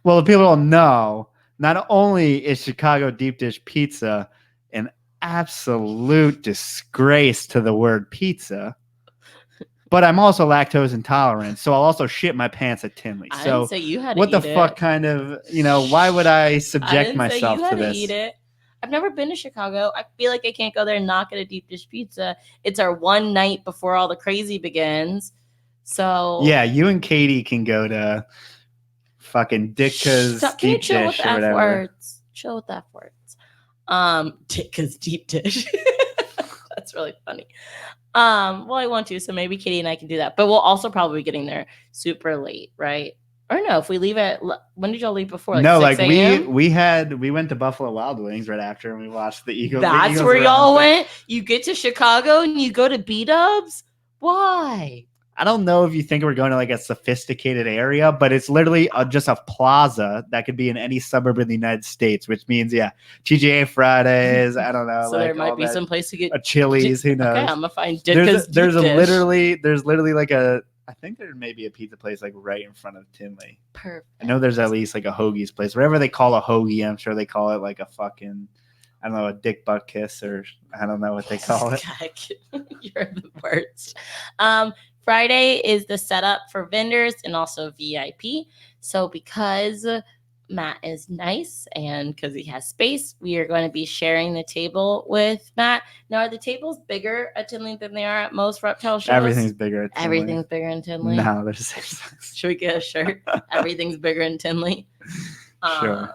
Well, if people don't know, not only is Chicago deep dish pizza an absolute disgrace to the word pizza, but I'm also lactose intolerant, so I'll also shit my pants at Tinley. I So didn't say you had to what the eat fuck it. kind of, why would I subject I didn't myself say you had to this? eat it. I've never been to Chicago. I feel like I can't go there and not get a deep dish pizza. It's our one night before all the crazy begins. So Yeah, you and Katie can go to fucking Ditka's Stop. Can you deep chill with dish the or F whatever. words? Chill with the F words. Ditka's deep dish. That's really funny. Well, I want to, so maybe Katie and I can do that. But we'll also probably be getting there super late, right? Or no, if we leave at when did y'all leave before? Like No, 6 like a.m.? we went to Buffalo Wild Wings right after, and we watched the Eagles. That's where y'all went. You get to Chicago and you go to B-Dubs. Why? I don't know if you think we're going to like a sophisticated area, but it's literally just a plaza that could be in any suburb in the United States, which means TGA Fridays. I don't know. So there might be some place to get a Chili's. Who knows? Okay, I'm gonna find Ditka's there's deep dish. literally like a. I think there may be a pizza place like right in front of Tinley. Perfect. I know there's at least like a hoagie's place. Whatever they call a hoagie, I'm sure they call it like a fucking I don't know, a dick butt kiss, or I don't know what they call it. You're the worst. Friday is the setup for vendors and also VIP. So because Matt is nice and because he has space, we are going to be sharing the table with Matt. Now, are the tables bigger at Tinley than they are at most reptile shows? Everything's bigger at Tinley. Everything's bigger in Tinley? No, they're the same size. Should we get a shirt? Everything's bigger in Tinley. Sure.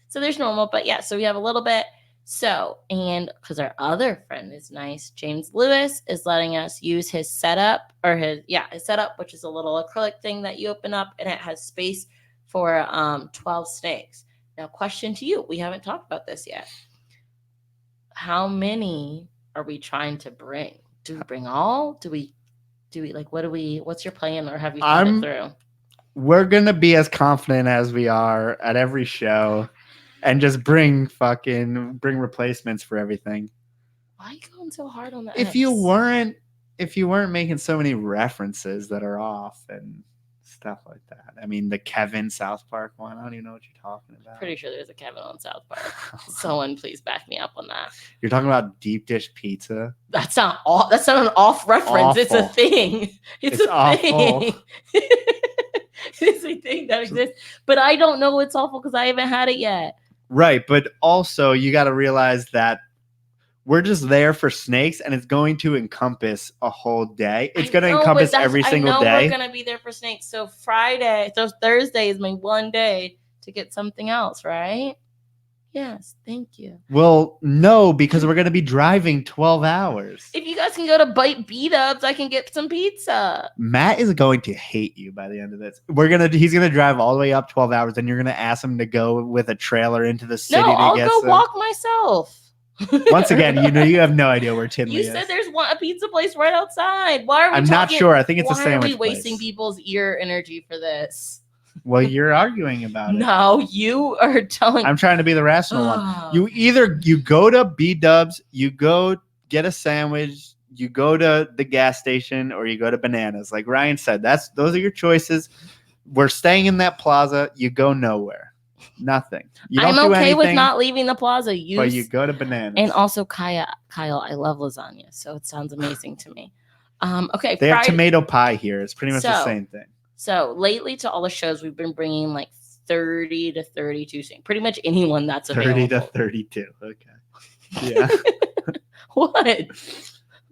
So there's normal, but yeah, so we have a little bit. So, and because our other friend is nice, James Lewis is letting us use his setup, his setup, which is a little acrylic thing that you open up and it has space for 12 snakes. Now, question to you. We haven't talked about this yet. How many are we trying to bring? Do we bring all? Do we what's your plan, or have you thought it through? We're going to be as confident as we are at every show. And just bring replacements for everything. Why are you going so hard on that? If you weren't making so many references that are off and stuff like that. I mean, the Kevin South Park one. I don't even know what you're talking about. Pretty sure there's a Kevin on South Park. Someone please back me up on that. You're talking about deep dish pizza. That's not an off reference. Awful. It's a thing. It's a awful thing. It's a thing that exists, but I don't know it's awful because I haven't had it yet. Right, but also you got to realize that we're just there for snakes, and it's going to encompass a whole day. It's going to encompass every single day. We're going to be there for snakes. So Thursday is my one day to get something else, right? Yes, thank you. Well, no, because we're going to be driving 12 hours. If you guys can go to Bite B-Dubs, I can get some pizza. Matt is going to hate you by the end of this. He's going to drive all the way up 12 hours, and you're going to ask him to go with a trailer into the city. I'll go walk myself. Once again, you have no idea where Tinley is. You said there's a pizza place right outside. Why are we I'm not sure. I think it's a sandwich place. Why are we wasting people's ear energy for this? Well, you're arguing about it. No, you are telling. I'm trying to be the rational one. You go to B-Dubs, you go get a sandwich, you go to the gas station, or you go to Bananas. Like Ryan said, those are your choices. We're staying in that plaza. You go nowhere. Nothing. I'm okay with not leaving the plaza. But you go to Bananas. And also, Kyle, I love lasagna, so it sounds amazing to me. Okay. They have tomato pie here. It's pretty much the same thing. So lately to all the shows, we've been bringing like 30 to 32 snakes. Pretty much anyone that's available. 30 to 32. Okay. Yeah. What?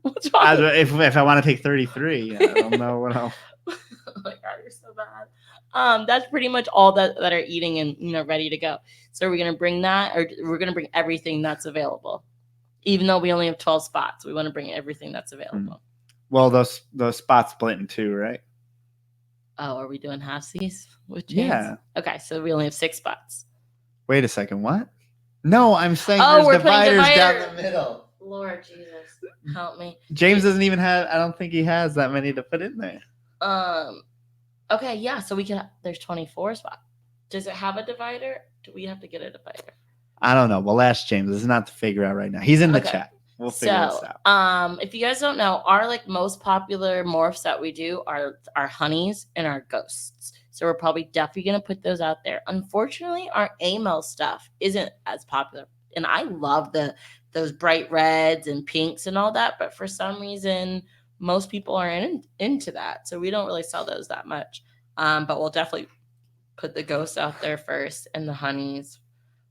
What's wrong? If I want to take 33, I don't know what else. Oh my God, you're so bad. That's pretty much all that are eating and ready to go. So are we gonna bring that, or we're gonna bring everything that's available? Even though we only have 12 spots, we want to bring everything that's available. Well, those spots split in two, right? Oh, are we doing halfsies? Yeah. Okay, so we only have 6 spots. Wait a second. What? No, I'm saying there's dividers down the middle. Lord Jesus, help me. James doesn't even have. I don't think he has that many to put in there. Okay, yeah. So there's 24 spots. Does it have a divider? Do we have to get a divider? I don't know. We'll ask James. This is not to figure out right now. He's in the chat. We'll figure this out. If you guys don't know, our most popular morphs that we do are our honeys and our ghosts. So we're probably definitely going to put those out there. Unfortunately, our AML stuff isn't as popular. And I love those bright reds and pinks and all that. But for some reason, most people aren't into that. So we don't really sell those that much. But we'll definitely put the ghosts out there first and the honeys.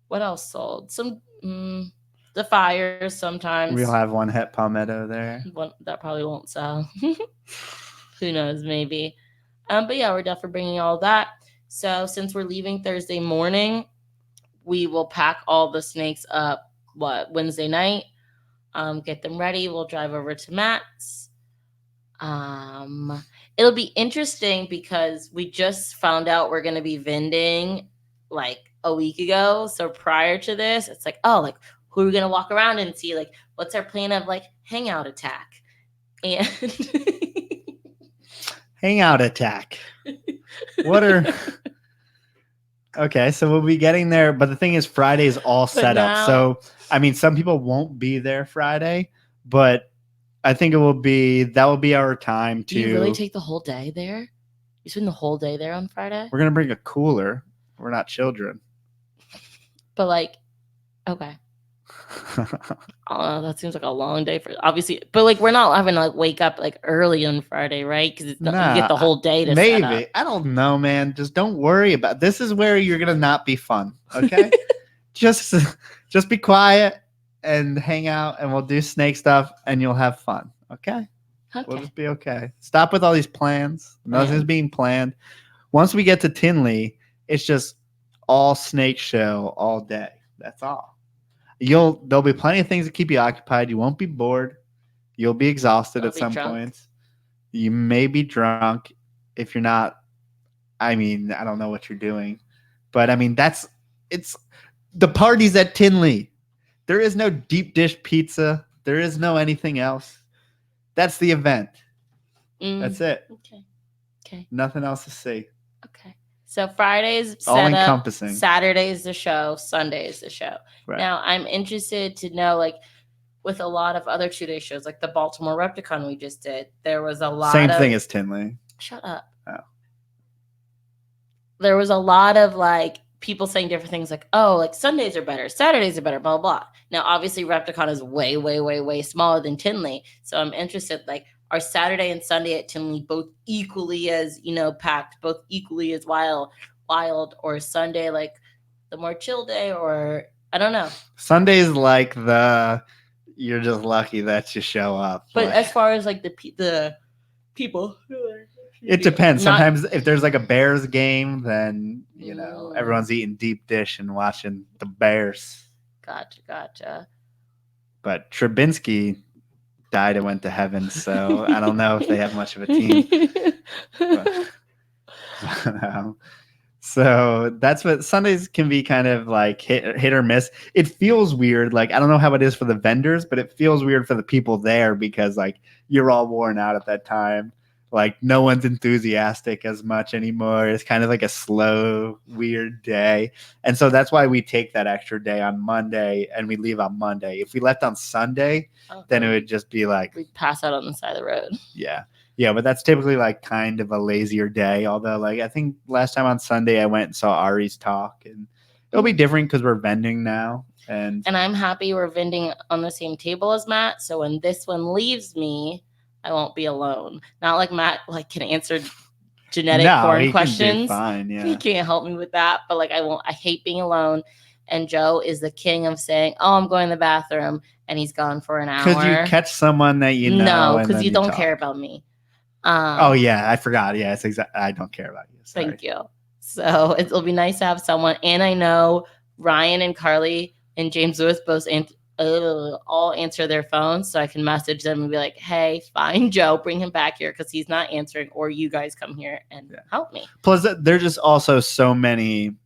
What else sold? The fires sometimes. We'll have one het palmetto there. One that probably won't sell. Who knows? Maybe. But yeah, we're definitely bringing all that. So since we're leaving Thursday morning, we will pack all the snakes up. Wednesday night? Get them ready. We'll drive over to Matt's. It'll be interesting because we just found out we're going to be vending like a week ago. So prior to this, it's like, who are we going to walk around and see? Like, what's our plan of hangout attack? And hangout attack. Okay, so we'll be getting there. But the thing is, Friday is all set up. So, some people won't be there Friday, but I think that will be our time to. Do you really take the whole day there? You spend the whole day there on Friday? We're going to bring a cooler. We're not children. But Okay. That seems like a long day for obviously, but like we're not having to like wake up like early on Friday, right? Because you get the whole day to set up. I don't know, man. Just don't worry about. This is where you're gonna not be fun. Okay, just be quiet and hang out, and we'll do snake stuff, and you'll have fun. Okay, we'll just be okay. Stop with all these plans. Nothing's being planned. Once we get to Tinley, it's just all snake show all day. That's all. There'll be plenty of things to keep you occupied. You won't be bored. You'll be exhausted at some points. You may be drunk. If you're not, I mean, I don't know what you're doing, but I mean, it's the party's at Tinley. There is no deep dish pizza. There is no anything else. That's the event. That's it. Okay. Nothing else to see. Okay. So Friday's all encompassing. Saturday's the show. Sunday's the show. Right. Now I'm interested to know, like, with a lot of other 2-day shows, like the Baltimore Repticon we just did, there was a lot Same thing as Tinley. Shut up. Oh. There was a lot of like people saying different things, like, oh, like Sundays are better, Saturdays are better, blah, blah, blah. Now, obviously, Repticon is way, way, way, way smaller than Tinley. So I'm interested, like, are Saturday and Sunday at Tinley both equally as, packed, both equally as wild, or Sunday like the more chill day, or I don't know. Sunday's like you're just lucky that you show up. But as far as like the people, it depends. Sometimes if there's like a Bears game, then everyone's eating deep dish and watching the Bears. Gotcha. But Trubinsky died and went to heaven, so I don't know if they have much of a team. So that's what Sundays can be, kind of like hit or miss. It feels weird. Like, I don't know how it is for the vendors, but it feels weird for the people there because like you're all worn out at that time. Like no one's enthusiastic as much anymore. It's kind of like a slow, weird day. And so that's why we take that extra day on Monday and we leave on Monday. If we left on Sunday, then it would just be like we'd pass out on the side of the road. Yeah. Yeah, but that's typically like kind of a lazier day. Although like I think last time on Sunday I went and saw Ari's talk, and it'll be different because we're vending now. And I'm happy we're vending on the same table as Matt. So when this one leaves me, I won't be alone. Not like Matt can answer genetic porn questions. Fine, yeah. He can't help me with that. But like I hate being alone. And Joe is the king of saying, "Oh, I'm going to the bathroom," and he's gone for an hour. Because you catch someone that you know. No, because you don't care about me. Oh yeah, I forgot. Yeah, it's I don't care about you. Sorry. Thank you. So it'll be nice to have someone. And I know Ryan and Carly and James Lewis both all answer their phones, so I can message them and be like, "Hey, find Joe, bring him back here because he's not answering, or you guys come here and help me." Plus, there's just also so many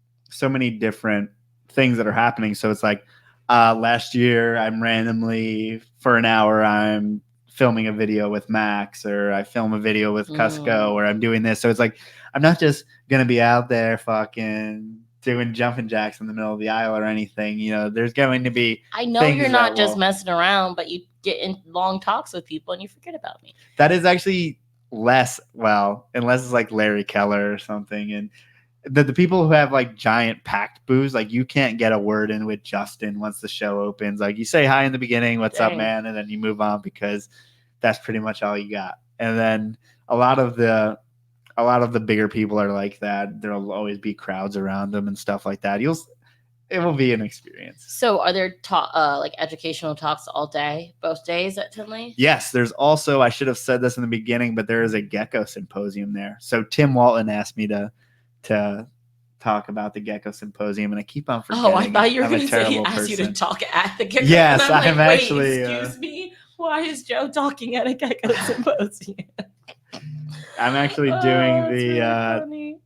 different things that are happening. So it's like last year, I'm randomly for an hour, I'm filming a video with Max, or I film a video with Cusco, or I'm doing this. So it's like I'm not just gonna be out there fucking doing jumping jacks in the middle of the aisle or anything. There's going to be. I know you're not just messing around, but you get in long talks with people and you forget about me. That is actually less. Well, unless it's like Larry Keller or something, and the people who have like giant packed booths, like you can't get a word in with Justin once the show opens. Like you say hi in the beginning, "What's up, man?" and then you move on because that's pretty much all you got. And then a lot of the bigger people are like that. There'll always be crowds around them and stuff like that. It will be an experience. So are there like educational talks all day, both days at Tinley? Yes, there's also, I should have said this in the beginning, but there is a gecko symposium there. So Tim Walton asked me to talk about the gecko symposium, and I keep on forgetting. Oh, I thought you were going to say he asked you to talk at the gecko. Yes, I'm like, actually. Excuse me. Why is Joe talking at a gecko symposium? I'm actually doing the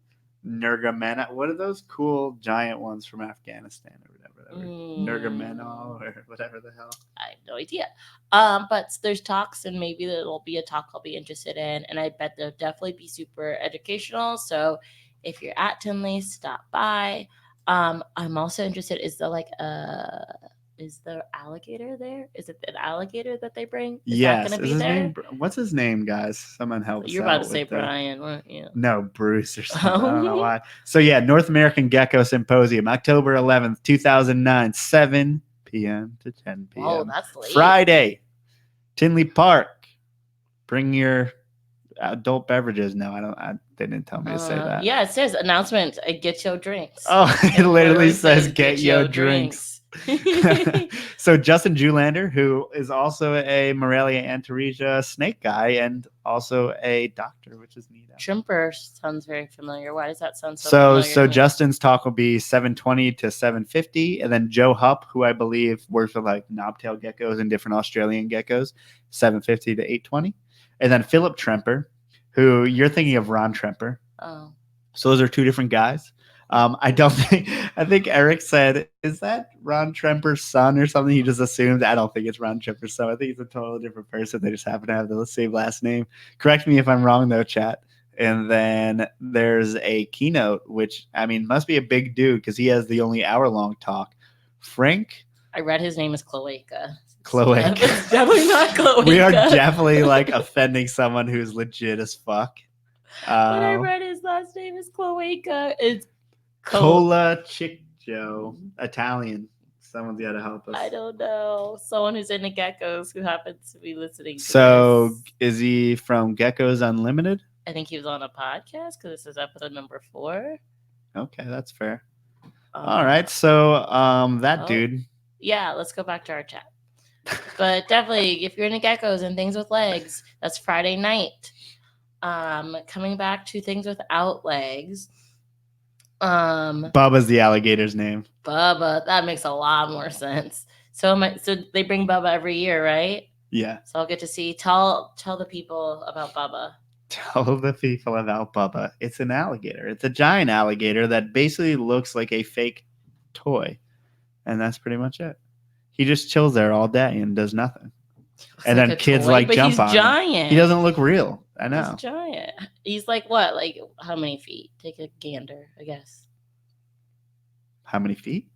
Nurgamena. What are those cool giant ones from Afghanistan or whatever? Nurgamena or whatever the hell. I have no idea. But there's talks, and maybe there'll be a talk I'll be interested in, and I bet they'll definitely be super educational. So if you're at Tinley, stop by. I'm also interested. Is the alligator there? Is it an alligator that they bring? Yes. What's his name, guys? Someone help us. You're about to say Brian, weren't you? No, Bruce or something. I don't know why. So yeah, North American Gecko Symposium, October 11th, 2009, 7 p.m. to 10 p.m. Oh, that's late. Friday, Tinley Park. Bring your adult beverages. No, they didn't tell me to say that. Yeah, it says announcement. Get your drinks. Oh, it literally says get your drinks. So Justin Julander, who is also a Morelia Antaresia snake guy and also a doctor, which is neat. Trimper sounds very familiar. Why does that sound so familiar? So Justin's talk will be 720 to 750, and then Joe Hupp, who I believe works with like knobtail geckos and different Australian geckos, 750 to 820, and then Philip Tremper, who you're thinking of Ron Tremper. Oh, so those are two different guys. I think Eric said, is that Ron Tremper's son or something? He just assumed. I don't think it's Ron Tremper's son. I think it's a totally different person. They just happen to have the same last name. Correct me if I'm wrong, though, chat. And then there's a keynote, which, I mean, must be a big dude because he has the only hour-long talk. Frank? I read his name is Cloaca. Cloaca. It's definitely not Cloaca. We are definitely, like, offending someone who's legit as fuck. When I read his last name is Cloaca, it's Cola Chiccho, Italian. Someone's got to help us. I don't know. Someone who's into geckos who happens to be listening to So, this. is he from Geckos Unlimited? I think he was on a podcast because this is episode number 4. Okay, that's fair. All right, so dude. Yeah, let's go back to our chat. But definitely, if you're into geckos and things with legs, that's Friday night. Coming back to things without legs. Bubba's the alligator's name. Bubba, that makes a lot more sense. So they bring Bubba every year, right? Yeah. So I'll get to see. Tell the people about Bubba. Tell the people about Bubba. It's an alligator. It's a giant alligator that basically looks like a fake toy, and that's pretty much it. He just chills there all day and does nothing. And then kids toy, jump on him. He's giant. He doesn't look real. I know. He's giant. He's like what? Like how many feet? Take a gander, I guess. How many feet?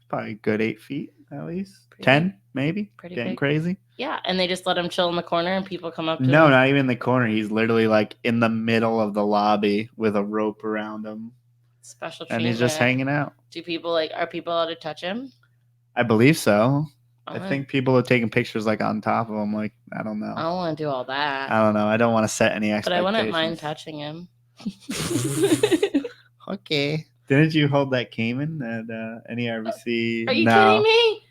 Probably a good 8 feet at least. 10 maybe. Pretty Getting big. crazy. Yeah, and they just let him chill in the corner and people come up to him. No, not even in the corner. He's literally like in the middle of the lobby with a rope around him. Special treatment. And he's just hanging out. Are people allowed to touch him? I believe so. I think people are taking pictures like on top of him. Like, I don't know. I don't want to do all that. I don't know. I don't want to set any expectations. But I wouldn't mind touching him. Okay. Didn't you hold that caiman at NARBC? Are you kidding me?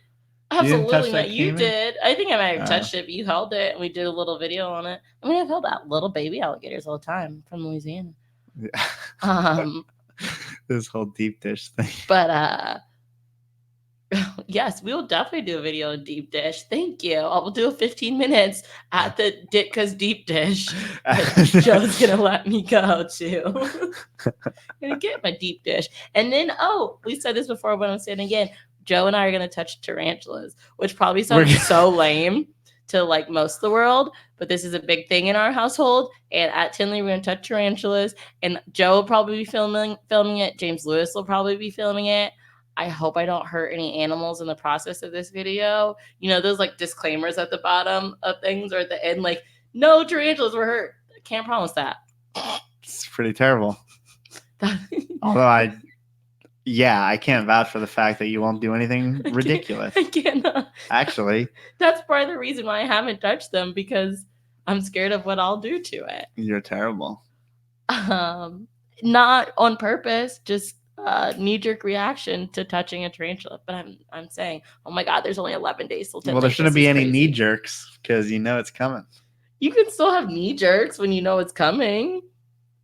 Absolutely not. You did. I think I might have touched it, but you held it and we did a little video on it. I mean, I've held out little baby alligators all the time from Louisiana. This whole deep dish thing. But yes, we will definitely do a video on deep dish. Thank you. I will do a 15 minutes at the Ditka's deep dish. Joe's gonna let me go to. Gonna get my deep dish, and then we said this before, but I'm saying again. Joe and I are gonna touch tarantulas, which probably sounds so lame to like most of the world, but this is a big thing in our household. And at Tinley, we're gonna touch tarantulas, and Joe will probably be filming it. James Lewis will probably be filming it. I hope I don't hurt any animals in the process of this video. You know, those like disclaimers at the bottom of things or at the end, like, no tarantulas were hurt. I can't promise that. It's pretty terrible. Although I can't vouch for the fact that you won't do anything ridiculous. I cannot. Actually. That's part of the reason why I haven't touched them, because I'm scared of what I'll do to it. You're terrible. Not on purpose, just knee-jerk reaction to touching a tarantula. But I'm saying, oh my God, there's only 11 days till 10. Well, there shouldn't be any knee jerks because you know it's coming. You can still have knee jerks when you know it's coming.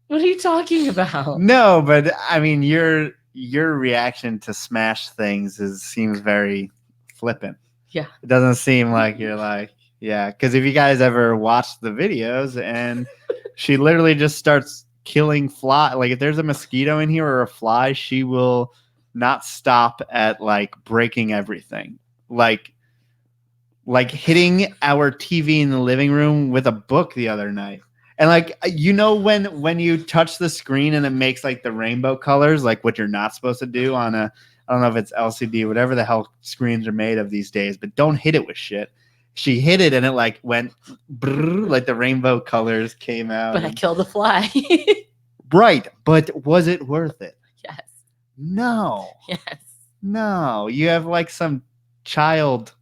What are you talking about? No, but I mean, your reaction to smash things seems very flippant. Yeah. It doesn't seem like you're like, yeah. Because if you guys ever watched the videos and she literally just starts killing fly, like if there's a mosquito in here or a fly, she will not stop at like breaking everything. Like hitting our TV in the living room with a book the other night. And like, you know, when you touch the screen and it makes like the rainbow colors, like what you're not supposed to do on I don't know if it's LCD, whatever the hell screens are made of these days, but don't hit it with shit. She hit it and it like went brrr, like the rainbow colors came out. But I killed the fly. Right. But was it worth it? Yes. No. Yes. No. You have like some child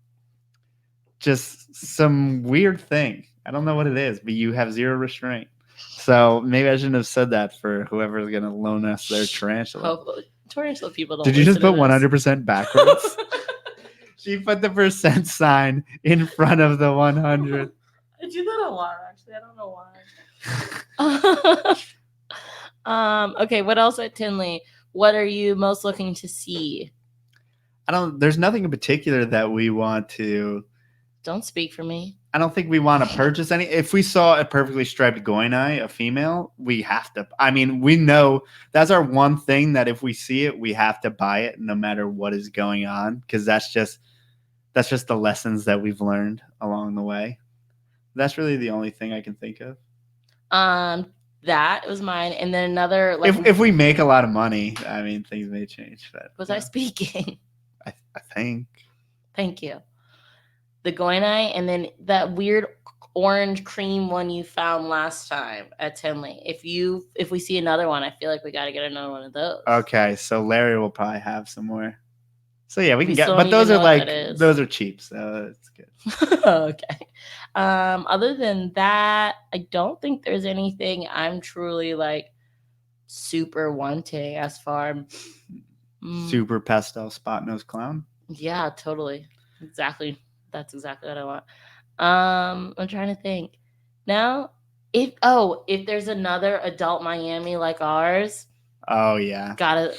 just some weird thing. I don't know what it is, but you have zero restraint. So maybe I shouldn't have said that for whoever's going to loan us their tarantula. Hopefully, tarantula people don't. Did you just put listen to 100% backwards? She put the percent sign in front of the 100. I do that a lot, actually. I don't know why. Okay, what else at Tinley? What are you most looking to see? There's nothing in particular that we want to. Don't speak for me. I don't think we want to purchase any. If we saw a perfectly striped goinai, a female, we have to. I mean, we know that's our one thing that if we see it, we have to buy it no matter what is going on, because that's just the lessons that we've learned along the way. That's really the only thing I can think of. That was mine, and then another. Like, if we make a lot of money, I mean, things may change. But was I speaking? I think. Thank you. The goinai, and then that weird orange cream one you found last time at Tinley. If we see another one, I feel like we got to get another one of those. Okay, so Larry will probably have some more. So yeah, we can get, but those are those are cheap, so it's good. Okay. Other than that, I don't think there's anything I'm truly like super wanting as far. Super pastel spot nose clown. Yeah, totally. Exactly. That's exactly what I want. I'm trying to think. Now, if there's another adult Miami like ours. Oh yeah. Gotta.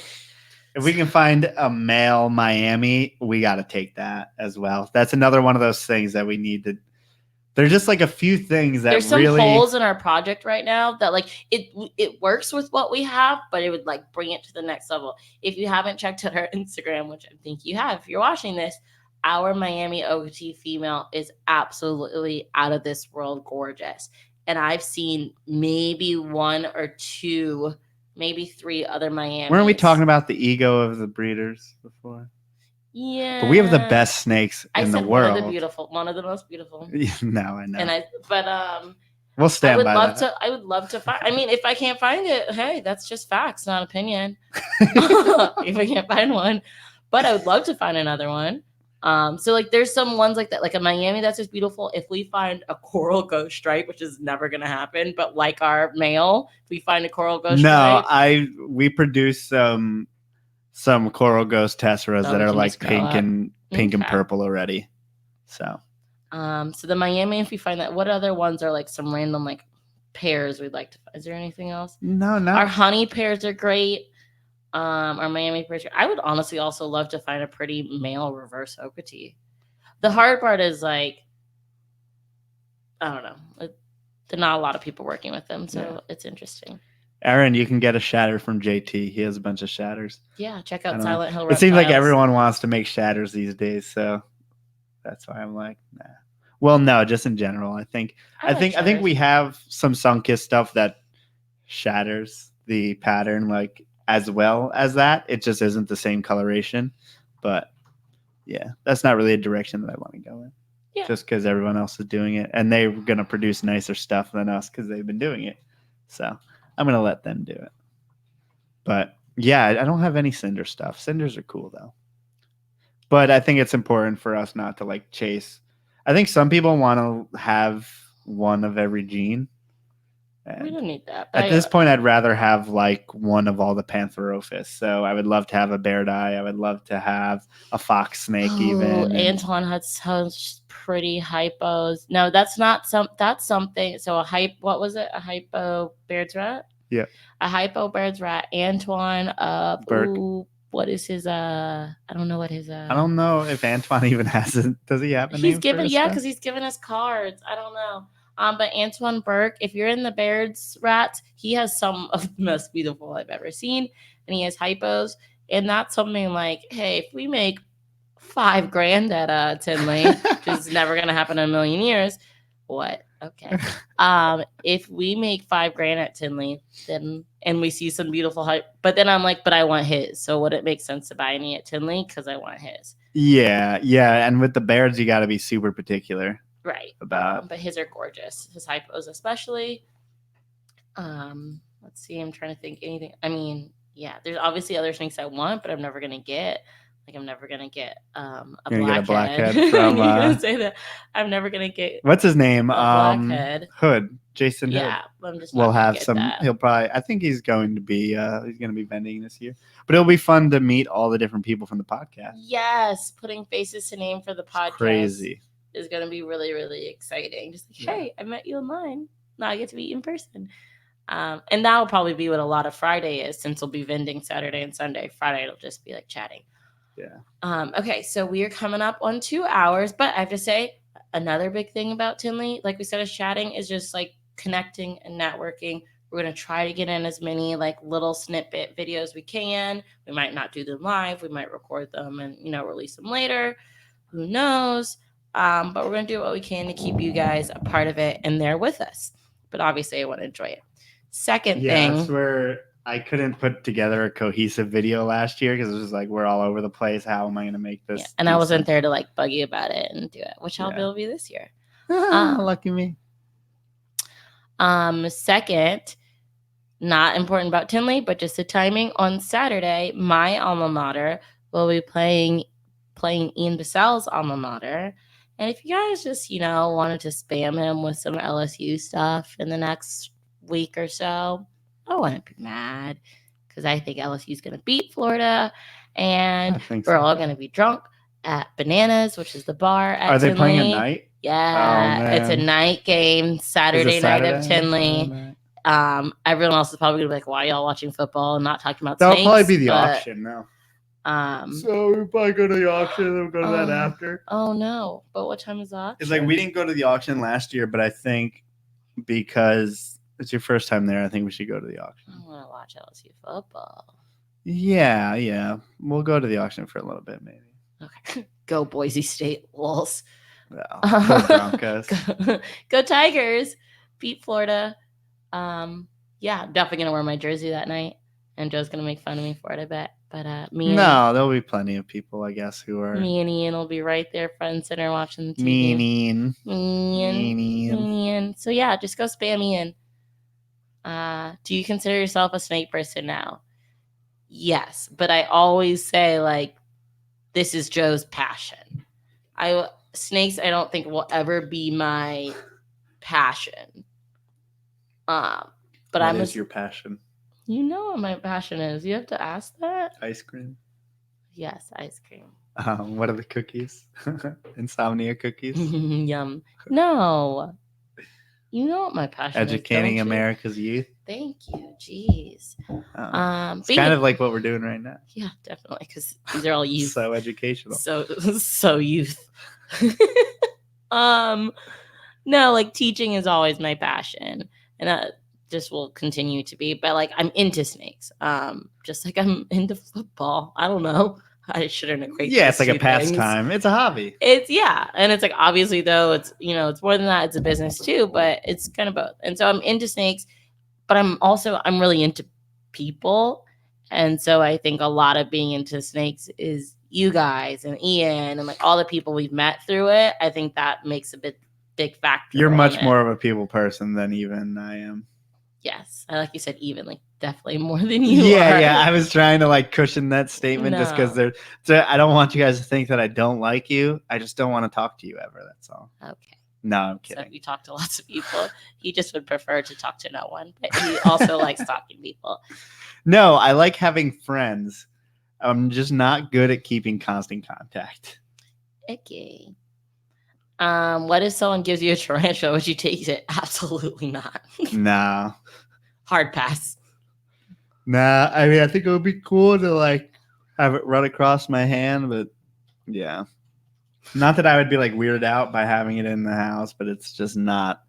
If we can find a male Miami, we gotta take that as well. That's another one of those things that we need to. There's just like a few things that there's some really holes in our project right now that like it works with what we have, but it would like bring it to the next level. If you haven't checked out our Instagram, which I think you have, if you're watching this, our Miami OT female is absolutely out of this world gorgeous. And I've seen maybe one or two, maybe three other Miamis. Weren't we talking about the ego of the breeders before? Yeah. But we have the best snakes in the world. One of the most beautiful. No, I know. We'll stand by that. I would love to find. I mean, if I can't find it, hey, that's just facts, not opinion. If I can't find one, but I would love to find another one. So like there's some ones like that, like a Miami that's just beautiful. If we find a coral ghost stripe, which is never gonna happen, but like our male, if we find a coral ghost stripe. We produce some coral ghost tesseras that are like pink and purple already. So the Miami, if we find that, what other ones are like some random like pairs we'd like to find? Is there anything else? No. Our honey pairs are great. Our Miami pairs. I would honestly also love to find a pretty male reverse Okatee. The hard part is like, I don't know. There's not a lot of people working with them, so It's interesting. Aaron, you can get a shatter from JT. He has a bunch of shatters. Yeah, check out Silent Hill Reptiles. It seems like everyone wants to make shatters these days, so that's why I'm like, nah. Well, no, just in general. I think we have some Sunkiss stuff that shatters the pattern like as well as that. It just isn't the same coloration, but yeah, that's not really a direction that I want to go in. Yeah. Just because everyone else is doing it, and they're gonna produce nicer stuff than us because they've been doing it. So I'm going to let them do it. But yeah, I don't have any cinder stuff. Cinders are cool though. But I think it's important for us not to like chase. I think some people want to have one of every gene. We don't need that. At this point, I'd rather have like one of all the Pantherophis. So I would love to have a bear dye. I would love to have a fox snake even. Antoine had such pretty hypos. No, that's something. So what was it? A hypo Baird's rat? Yeah. A hypo Baird's rat. Antoine Burke. What is his I don't know what his I don't know if Antoine even has it. Does he have a name? Because he's given us cards. I don't know. But Antoine Burke, if you're in the Baird's rats, he has some of the most beautiful I've ever seen, and he has hypos, and that's something like, hey, if we make $5,000 at Tinley, which is never gonna happen in a million years, what? Okay. If we make $5,000 at Tinley, then and we see some beautiful hype, but then I'm like, but I want his. So would it make sense to buy any at Tinley because I want his? Yeah, and with the Bairds, you got to be super particular. Right. About but his are gorgeous. His hypos especially. Let's see. I'm trying to think anything. I mean, yeah, there's obviously other snakes I want, but I'm never gonna get. Like I'm never gonna get a blackhead blackhead. from. You're gonna say that I'm never gonna get What's his name? a blackhead. Hood. Jason Hood. Yeah, I'm just We'll not gonna have get some. that. He'll probably. I think he's going to be vending this year. But it'll be fun to meet all the different people from the podcast. Yes, putting faces to name for the podcast. It's crazy. Is going to be really, really exciting. Just like, hey, I met you online. Now I get to meet you in person. And that'll probably be what a lot of Friday is, since we'll be vending Saturday and Sunday. Friday, it'll just be like chatting. Yeah. Okay, so we are coming up on 2 hours, but I have to say, another big thing about Tinley, like we said, is chatting, is just like connecting and networking. We're going to try to get in as many like little snippet videos we can. We might not do them live. We might record them and, release them later. Who knows? But we're going to do what we can to keep you guys a part of it and there with us. But obviously, I want to enjoy it. Second thing. That's where I couldn't put together a cohesive video last year because it was like we're all over the place. How am I going to make this? Yeah, and I wasn't there to like bug you about it and do it, which I'll be able to be this year. Lucky me. Second, not important about Tinley, but just the timing. On Saturday, my alma mater will be playing Ian Bissell's alma mater. And if you guys just, wanted to spam him with some LSU stuff in the next week or so, I wouldn't be mad, because I think LSU is going to beat Florida, and we're all going to be drunk at Bananas, which is the bar at Tinley. Are they playing at night? Yeah, it's a night game, Saturday night of Tinley. Everyone else is probably going to be like, why are y'all watching football and not talking about snakes? That'll probably be the auction now. So we probably go to the auction and we'll go to that after. Oh, no. But what time is the auction? It's like we didn't go to the auction last year, but I think because it's your first time there, I think we should go to the auction. I want to watch LSU football. Yeah. We'll go to the auction for a little bit, maybe. Okay. Go Boise State, wolves. No, go Broncos. Go Tigers. Beat Florida. Yeah, I'm definitely going to wear my jersey that night. And Joe's going to make fun of me for it, I bet. But there'll be plenty of people, I guess, who are... Me and Ian will be right there front and center watching the TV. Ian. So yeah, just go spam Ian. Do you consider yourself a snake person now? Yes, but I always say, like, this is Joe's passion. Snakes, I don't think will ever be my passion. But what is your passion? You know what my passion is. You have to ask that. Ice cream. Yes, ice cream. What are the cookies? Insomnia cookies. Yum. No. You know what my passion is. Educating America's youth. Thank you. Jeez. It's kind of like what we're doing right now. Yeah, definitely, because these are all youth. So educational. So youth. No, like teaching is always my passion, and that just will continue to be. But like I'm into snakes. Just like I'm into football. I don't know. I shouldn't equate. Yeah, it's like a pastime. It's a hobby. And it's like obviously though it's it's more than that. It's a business too, but it's kind of both. And so I'm into snakes, but I'm really into people, and so I think a lot of being into snakes is you guys and Ian and like all the people we've met through it. I think that makes a big factor. You're much more of a people person than even I am. Yes, like you said, even like definitely more than you. Yeah. I was trying to like cushion that statement just because I don't want you guys to think that I don't like you. I just don't want to talk to you ever. That's all. Okay. No, I'm kidding. So if you talk to lots of people, he just would prefer to talk to no one, but he also likes talking to people. No, I like having friends. I'm just not good at keeping constant contact. Okay. What if someone gives you a tarantula? Would you take it? Absolutely not. No. Hard pass. Nah, I mean, I think it would be cool to like have it run across my hand, but yeah. Not that I would be like weirded out by having it in the house, but it's just not.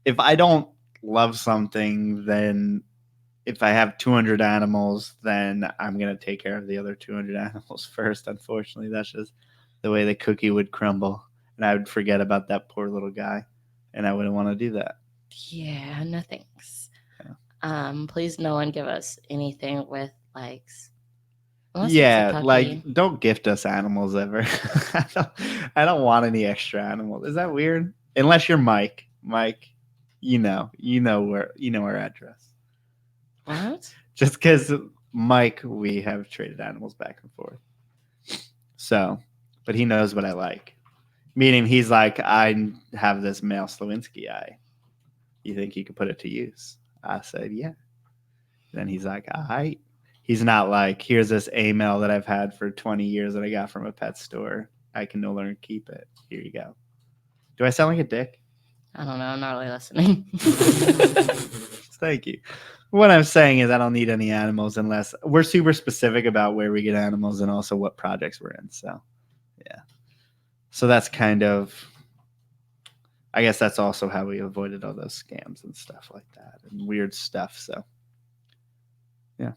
If I don't love something, then if I have 200 animals, then I'm going to take care of the other 200 animals first. Unfortunately, that's just the way the cookie would crumble. And I would forget about that poor little guy. And I wouldn't want to do that. Yeah, no thanks. Yeah. Please no one give us anything with likes. Yeah, like don't gift us animals ever. I don't want any extra animals. Is that weird? Unless you're Mike. Mike, you know our address. What? Just because Mike, we have traded animals back and forth. So, but he knows what I like. Meaning he's like, I have this male Slowinski eye. You think you could put it to use? I said, yeah. Then he's like, all right. He's not like, here's this A male that I've had for 20 years that I got from a pet store. I can no longer keep it. Here you go. Do I sound like a dick? I don't know. I'm not really listening. Thank you. What I'm saying is I don't need any animals unless we're super specific about where we get animals and also what projects we're in. So, yeah. So that's kind of, I guess that's also how we avoided all those scams and stuff like that and weird stuff. So, yeah.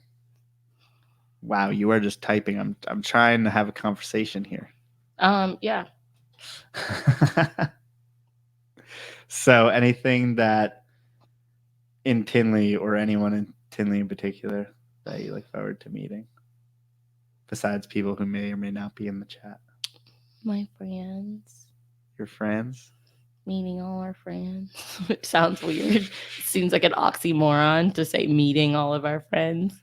Wow, you are just typing. I'm trying to have a conversation here. Yeah. So anything that in Tinley or anyone in Tinley in particular that you look forward to meeting besides people who may or may not be in the chat? My friends. Your friends? Meeting all our friends. It sounds weird. It seems like an oxymoron to say meeting all of our friends.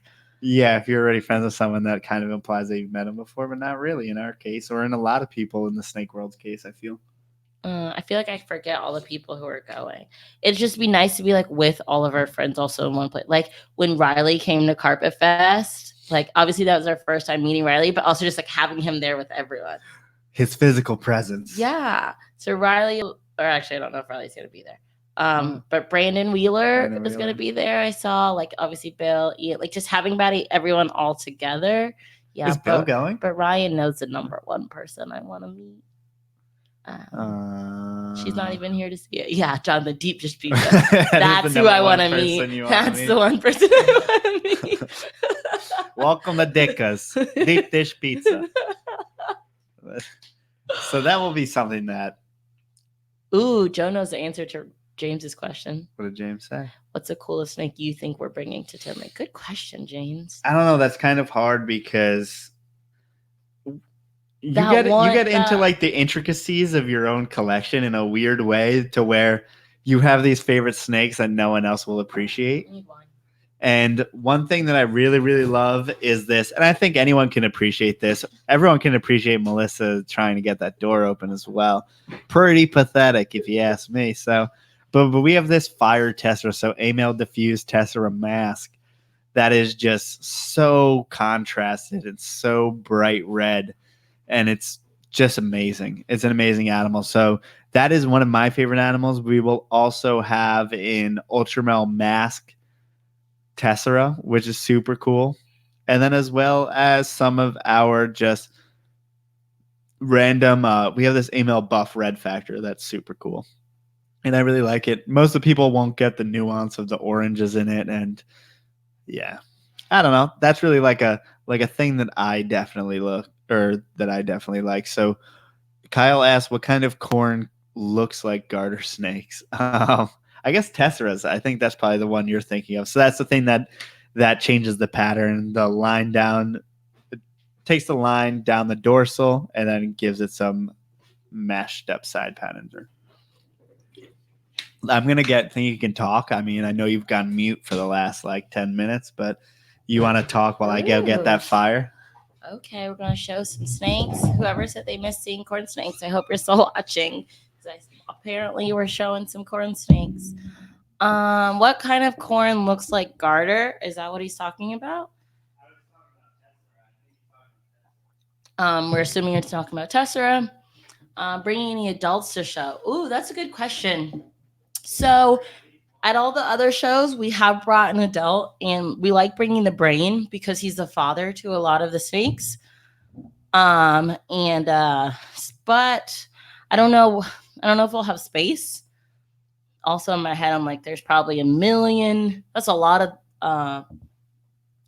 Yeah, if you're already friends with someone, that kind of implies that you've met them before, but not really in our case or in a lot of people in the snake world's case, I feel. I feel like I forget all the people who are going. It'd just be nice to be like with all of our friends also in one place. Like when Riley came to Carpet Fest, like obviously that was our first time meeting Riley, but also just like having him there with everyone. His physical presence. Yeah. So Riley, or actually I don't know if Riley's gonna be there. But Brandon Wheeler is gonna be there. I saw like obviously Bill, Ian, like just having everyone all together. Yeah. Is Bill going? But Ryan knows the number one person I want to meet. She's not even here to see it. Yeah, John the Deep Dish Pizza. That's who I want to meet. That's the one person I want to meet. Welcome to Dicka's Deep Dish Pizza. So that will be something that. Ooh, Joe knows the answer to James's question. What did James say? What's the coolest snake you think we're bringing to Tinley? Good question, James. I don't know. That's kind of hard because you get into like the intricacies of your own collection in a weird way to where you have these favorite snakes that no one else will appreciate. And one thing that I really, really love is this, and I think anyone can appreciate this. Everyone can appreciate Melissa trying to get that door open as well. Pretty pathetic, if you ask me. So, but we have this fire tessera, so A-male diffused tessera mask that is just so contrasted and so bright red. And it's just amazing. It's an amazing animal. So that is one of my favorite animals. We will also have an Ultramel mask tessera, which is super cool. And then as well as some of our just random, we have this A-male buff red factor that's super cool. And I really like it. Most of the people won't get the nuance of the oranges in it. And yeah, I don't know. That's really like a thing that I definitely like. So Kyle asked what kind of corn looks like garter snakes. I guess tesseras. I think that's probably the one you're thinking of. So that's the thing that changes the pattern. The line down, it takes the line down the dorsal and then gives it some meshed up side patterns. I'm going to think you can talk. I mean, I know you've gone mute for the last like 10 minutes, but you want to talk while I go get that fire? Okay, we're going to show some snakes. Whoever said they missed seeing corn snakes, I hope you're still watching. Apparently, we're showing some corn snakes. What kind of corn looks like garter? Is that what he's talking about? We're assuming you're talking about tessera. Bringing any adults to show. Ooh, that's a good question. So at all the other shows, we have brought an adult, and we like bringing the brain because he's the father to a lot of the snakes. But I don't know if we'll have space. Also in my head, I'm like, there's probably 1 million. That's a lot of, I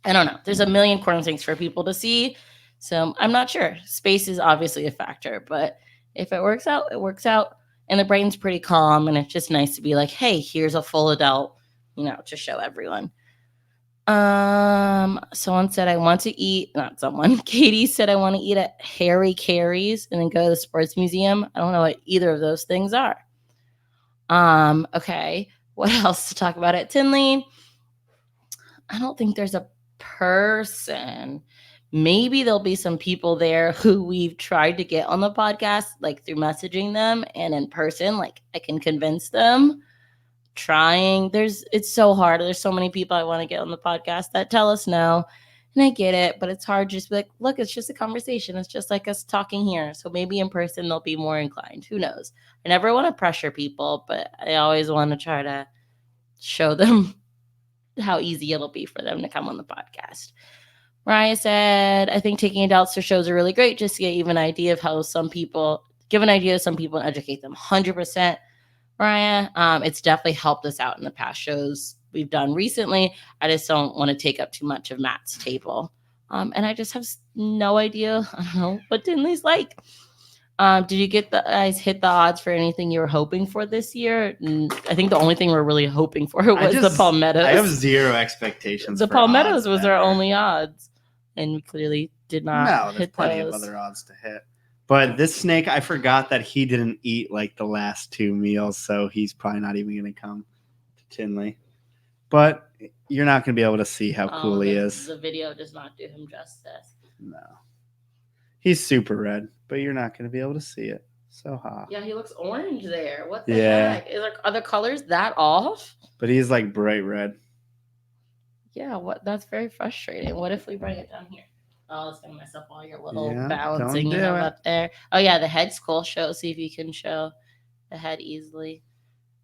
don't know. There's 1 million corn snakes for people to see. So I'm not sure. Space is obviously a factor, but if it works out, it works out. And the brain's pretty calm, and it's just nice to be like, hey, here's a full adult, to show everyone. Someone said I want to eat, not someone. Katie said I want to eat at Harry Carey's and then go to the sports museum. I don't know what either of those things are. Okay. What else to talk about at Tinley? I don't think there's a person. Maybe there'll be some people there who we've tried to get on the podcast, like through messaging them and in person, like I can convince them. It's so hard. There's so many people I want to get on the podcast that tell us no. And I get it, but it's hard just to be like, look, it's just a conversation. It's just like us talking here. So maybe in person they'll be more inclined. Who knows? I never want to pressure people, but I always want to try to show them how easy it'll be for them to come on the podcast. Mariah said, I think taking adults to shows are really great just to give an idea of how some people, and educate them. 100%. Mariah, it's definitely helped us out in the past shows we've done recently. I just don't want to take up too much of Matt's table. And I just have no idea, I don't know, what Tinley's like. Did you hit the odds for anything you were hoping for this year? I think the only thing we're really hoping for was the palmettos. I have zero expectations. The palmettos was our only odds. And we clearly did not. No, there's plenty of other odds to hit. But this snake, I forgot that he didn't eat like the last 2 meals, so he's probably not even going to come to Tinley. But you're not going to be able to see how cool he is. The video does not do him justice. No. He's super red, but you're not going to be able to see it. So hot. Yeah, he looks orange there. What the heck? Are the colors that off? But he's like bright red. Yeah, that's very frustrating. What if we bring it down here? Oh, it's gonna mess up all your little balancing up there. Oh yeah, the head's cool. See if you can show the head easily.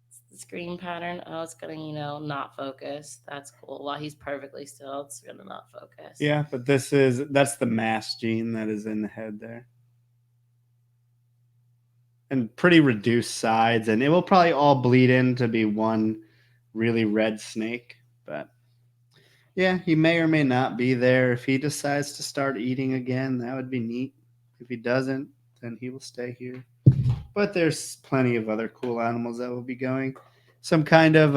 It's the screen pattern. Oh, it's gonna, not focus. That's cool. While he's perfectly still, it's gonna not focus. Yeah, but that's the mass gene that is in the head there. And pretty reduced sides, and it will probably all bleed in to be one really red snake, but yeah, he may or may not be there. If he decides to start eating again, that would be neat. If he doesn't, then he will stay here. But there's plenty of other cool animals that will be going. Some kind of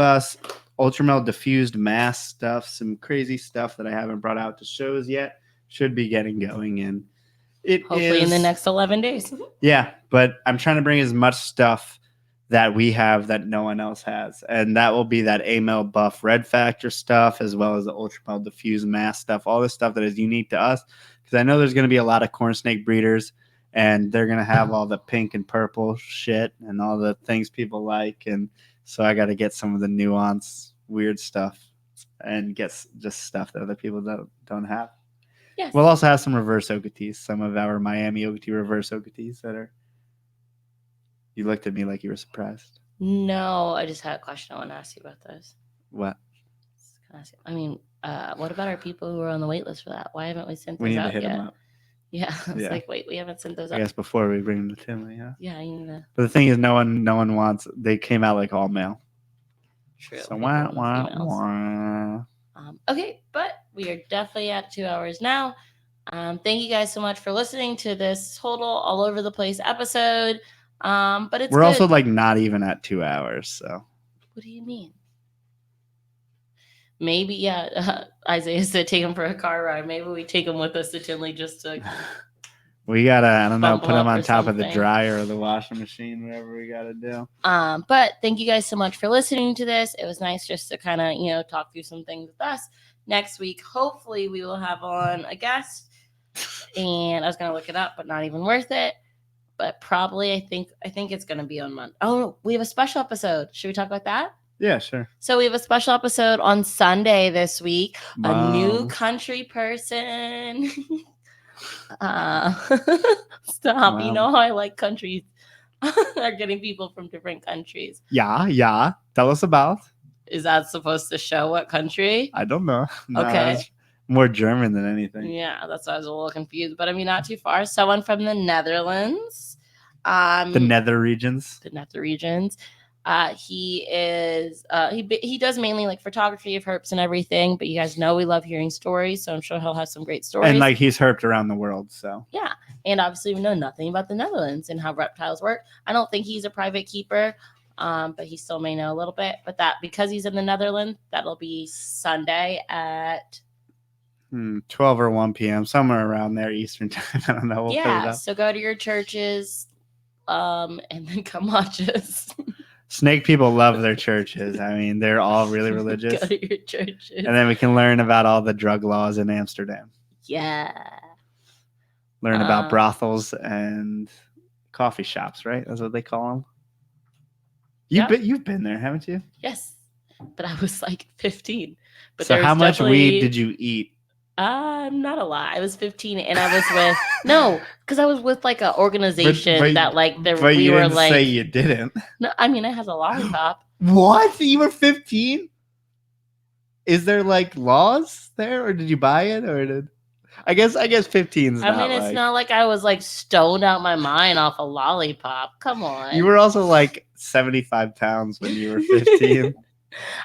ultramel diffused mass stuff, some crazy stuff that I haven't brought out to shows yet, should be getting going in. Hopefully in the next 11 days. Yeah, but I'm trying to bring as much stuff that we have that no one else has. And that will be that AML buff red factor stuff, as well as the ultramel diffused mass stuff, all this stuff that is unique to us. Because I know there's going to be a lot of corn snake breeders, and they're going to have all the pink and purple shit and all the things people like. And so I got to get some of the nuance, weird stuff, and get just stuff that other people don't have. Yes. We'll also have some reverse oketees, some of our Miami oketee reverse oketees that are. You looked at me like you were surprised. No, I just had a question I want to ask you about those. What? I mean, what about our people who are on the wait list for that? Why haven't we sent those out yet? We need to hit them up. Yeah, it's like, wait, we haven't sent those out. I guess before we bring them to Tinley, yeah. Yeah, you know. But the thing is, no one wants. They came out like all male. True. So wah. Okay, but we are definitely at 2 hours now. Thank you guys so much for listening to this total all over the place episode. But we're also like not even at 2 hours. So what do you mean? Maybe Isaiah said take him for a car ride. Maybe we take him with us to Tinley just to. We gotta, I don't know, put him on top of the dryer or the washing machine, whatever we gotta do. But thank you guys so much for listening to this. It was nice just to kind of talk through some things with us. Next week, hopefully, we will have on a guest. And I was gonna look it up, but not even worth it. But probably, I think it's gonna be on Monday. Oh, we have a special episode. Should we talk about that? Yeah, sure. So we have a special episode on Sunday this week. Wow. A new country person. Stop. Wow. You know how I like countries are getting people from different countries. Yeah. Tell us about. Is that supposed to show what country? I don't know. No, okay. More German than anything. Yeah, that's why I was a little confused. But I mean, not too far. Someone from the Netherlands. The nether regions. He is he does mainly like photography of herps and everything, but you guys know we love hearing stories, so I'm sure he'll have some great stories. And like he's herped around the world, so yeah. And obviously we know nothing about the Netherlands and how reptiles work. I don't think he's a private keeper, but he still may know a little bit. But that because he's in the Netherlands, that'll be Sunday at 12 or 1 p.m. somewhere around there Eastern time. I don't know. We'll yeah, so go to your churches, and then come watch us. Snake people love their churches. I mean, they're all really religious. Go to your churches. And then we can learn about all the drug laws in Amsterdam. Yeah. Learn about brothels and coffee shops, right? That's what they call them. You've been there, haven't you? Yes, but I was like 15. But so how much weed did you eat? Not a lot. I was 15, and I was with because I was with like an organization that like there but we you were didn't like. Say you didn't. No, I mean I had a lollipop. What? You were 15? Is there like laws there, or did you buy it, or did? I guess 15's. I mean, it's not like I was like stoned out my mind off a lollipop. Come on. You were also like 75 pounds when you were 15.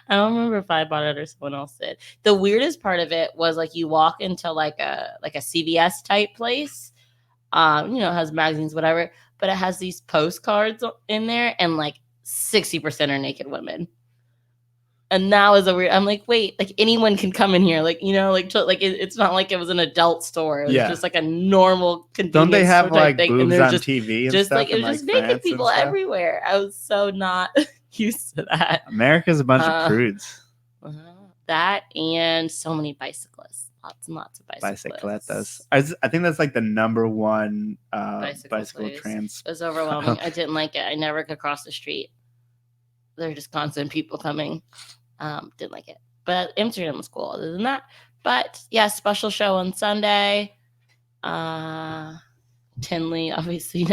I don't remember if I bought it or someone else did. The weirdest part of it was like you walk into like a CVS type place. It has magazines, whatever, but it has these postcards in there, and like 60% are naked women. And that was a weird. I'm like, wait, like anyone can come in here, like it's not like it was an adult store. It was just like a normal convenience. Don't they have store like thing. boobs and on just, TV and just stuff? Like it was just naked people everywhere. I was so not used to that. America's a bunch of prudes. That and so many bicyclists, lots and lots of bicycletas. I think that's like the number one bicycle trans. It was overwhelming. I didn't like it. I never could cross the street. There are just constant people coming. Didn't like it, but Amsterdam was cool other than that. But yeah, special show on Sunday. Tinley, obviously,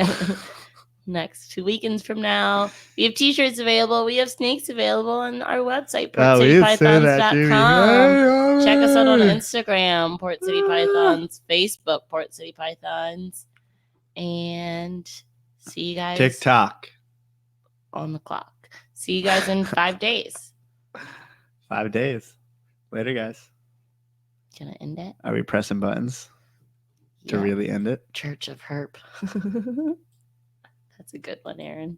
next 2 weekends from now. We have t-shirts available. We have snakes available on our website, portcitypythons.com. Check us out on Instagram, Port City Pythons, Facebook, Port City Pythons, and see you guys. TikTok on the clock. See you guys in 5 days. 5 days. Later, guys. Gonna end it? Are we pressing buttons to really end it? Church of Herp. That's a good one, Aaron.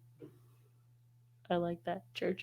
I like that. Church of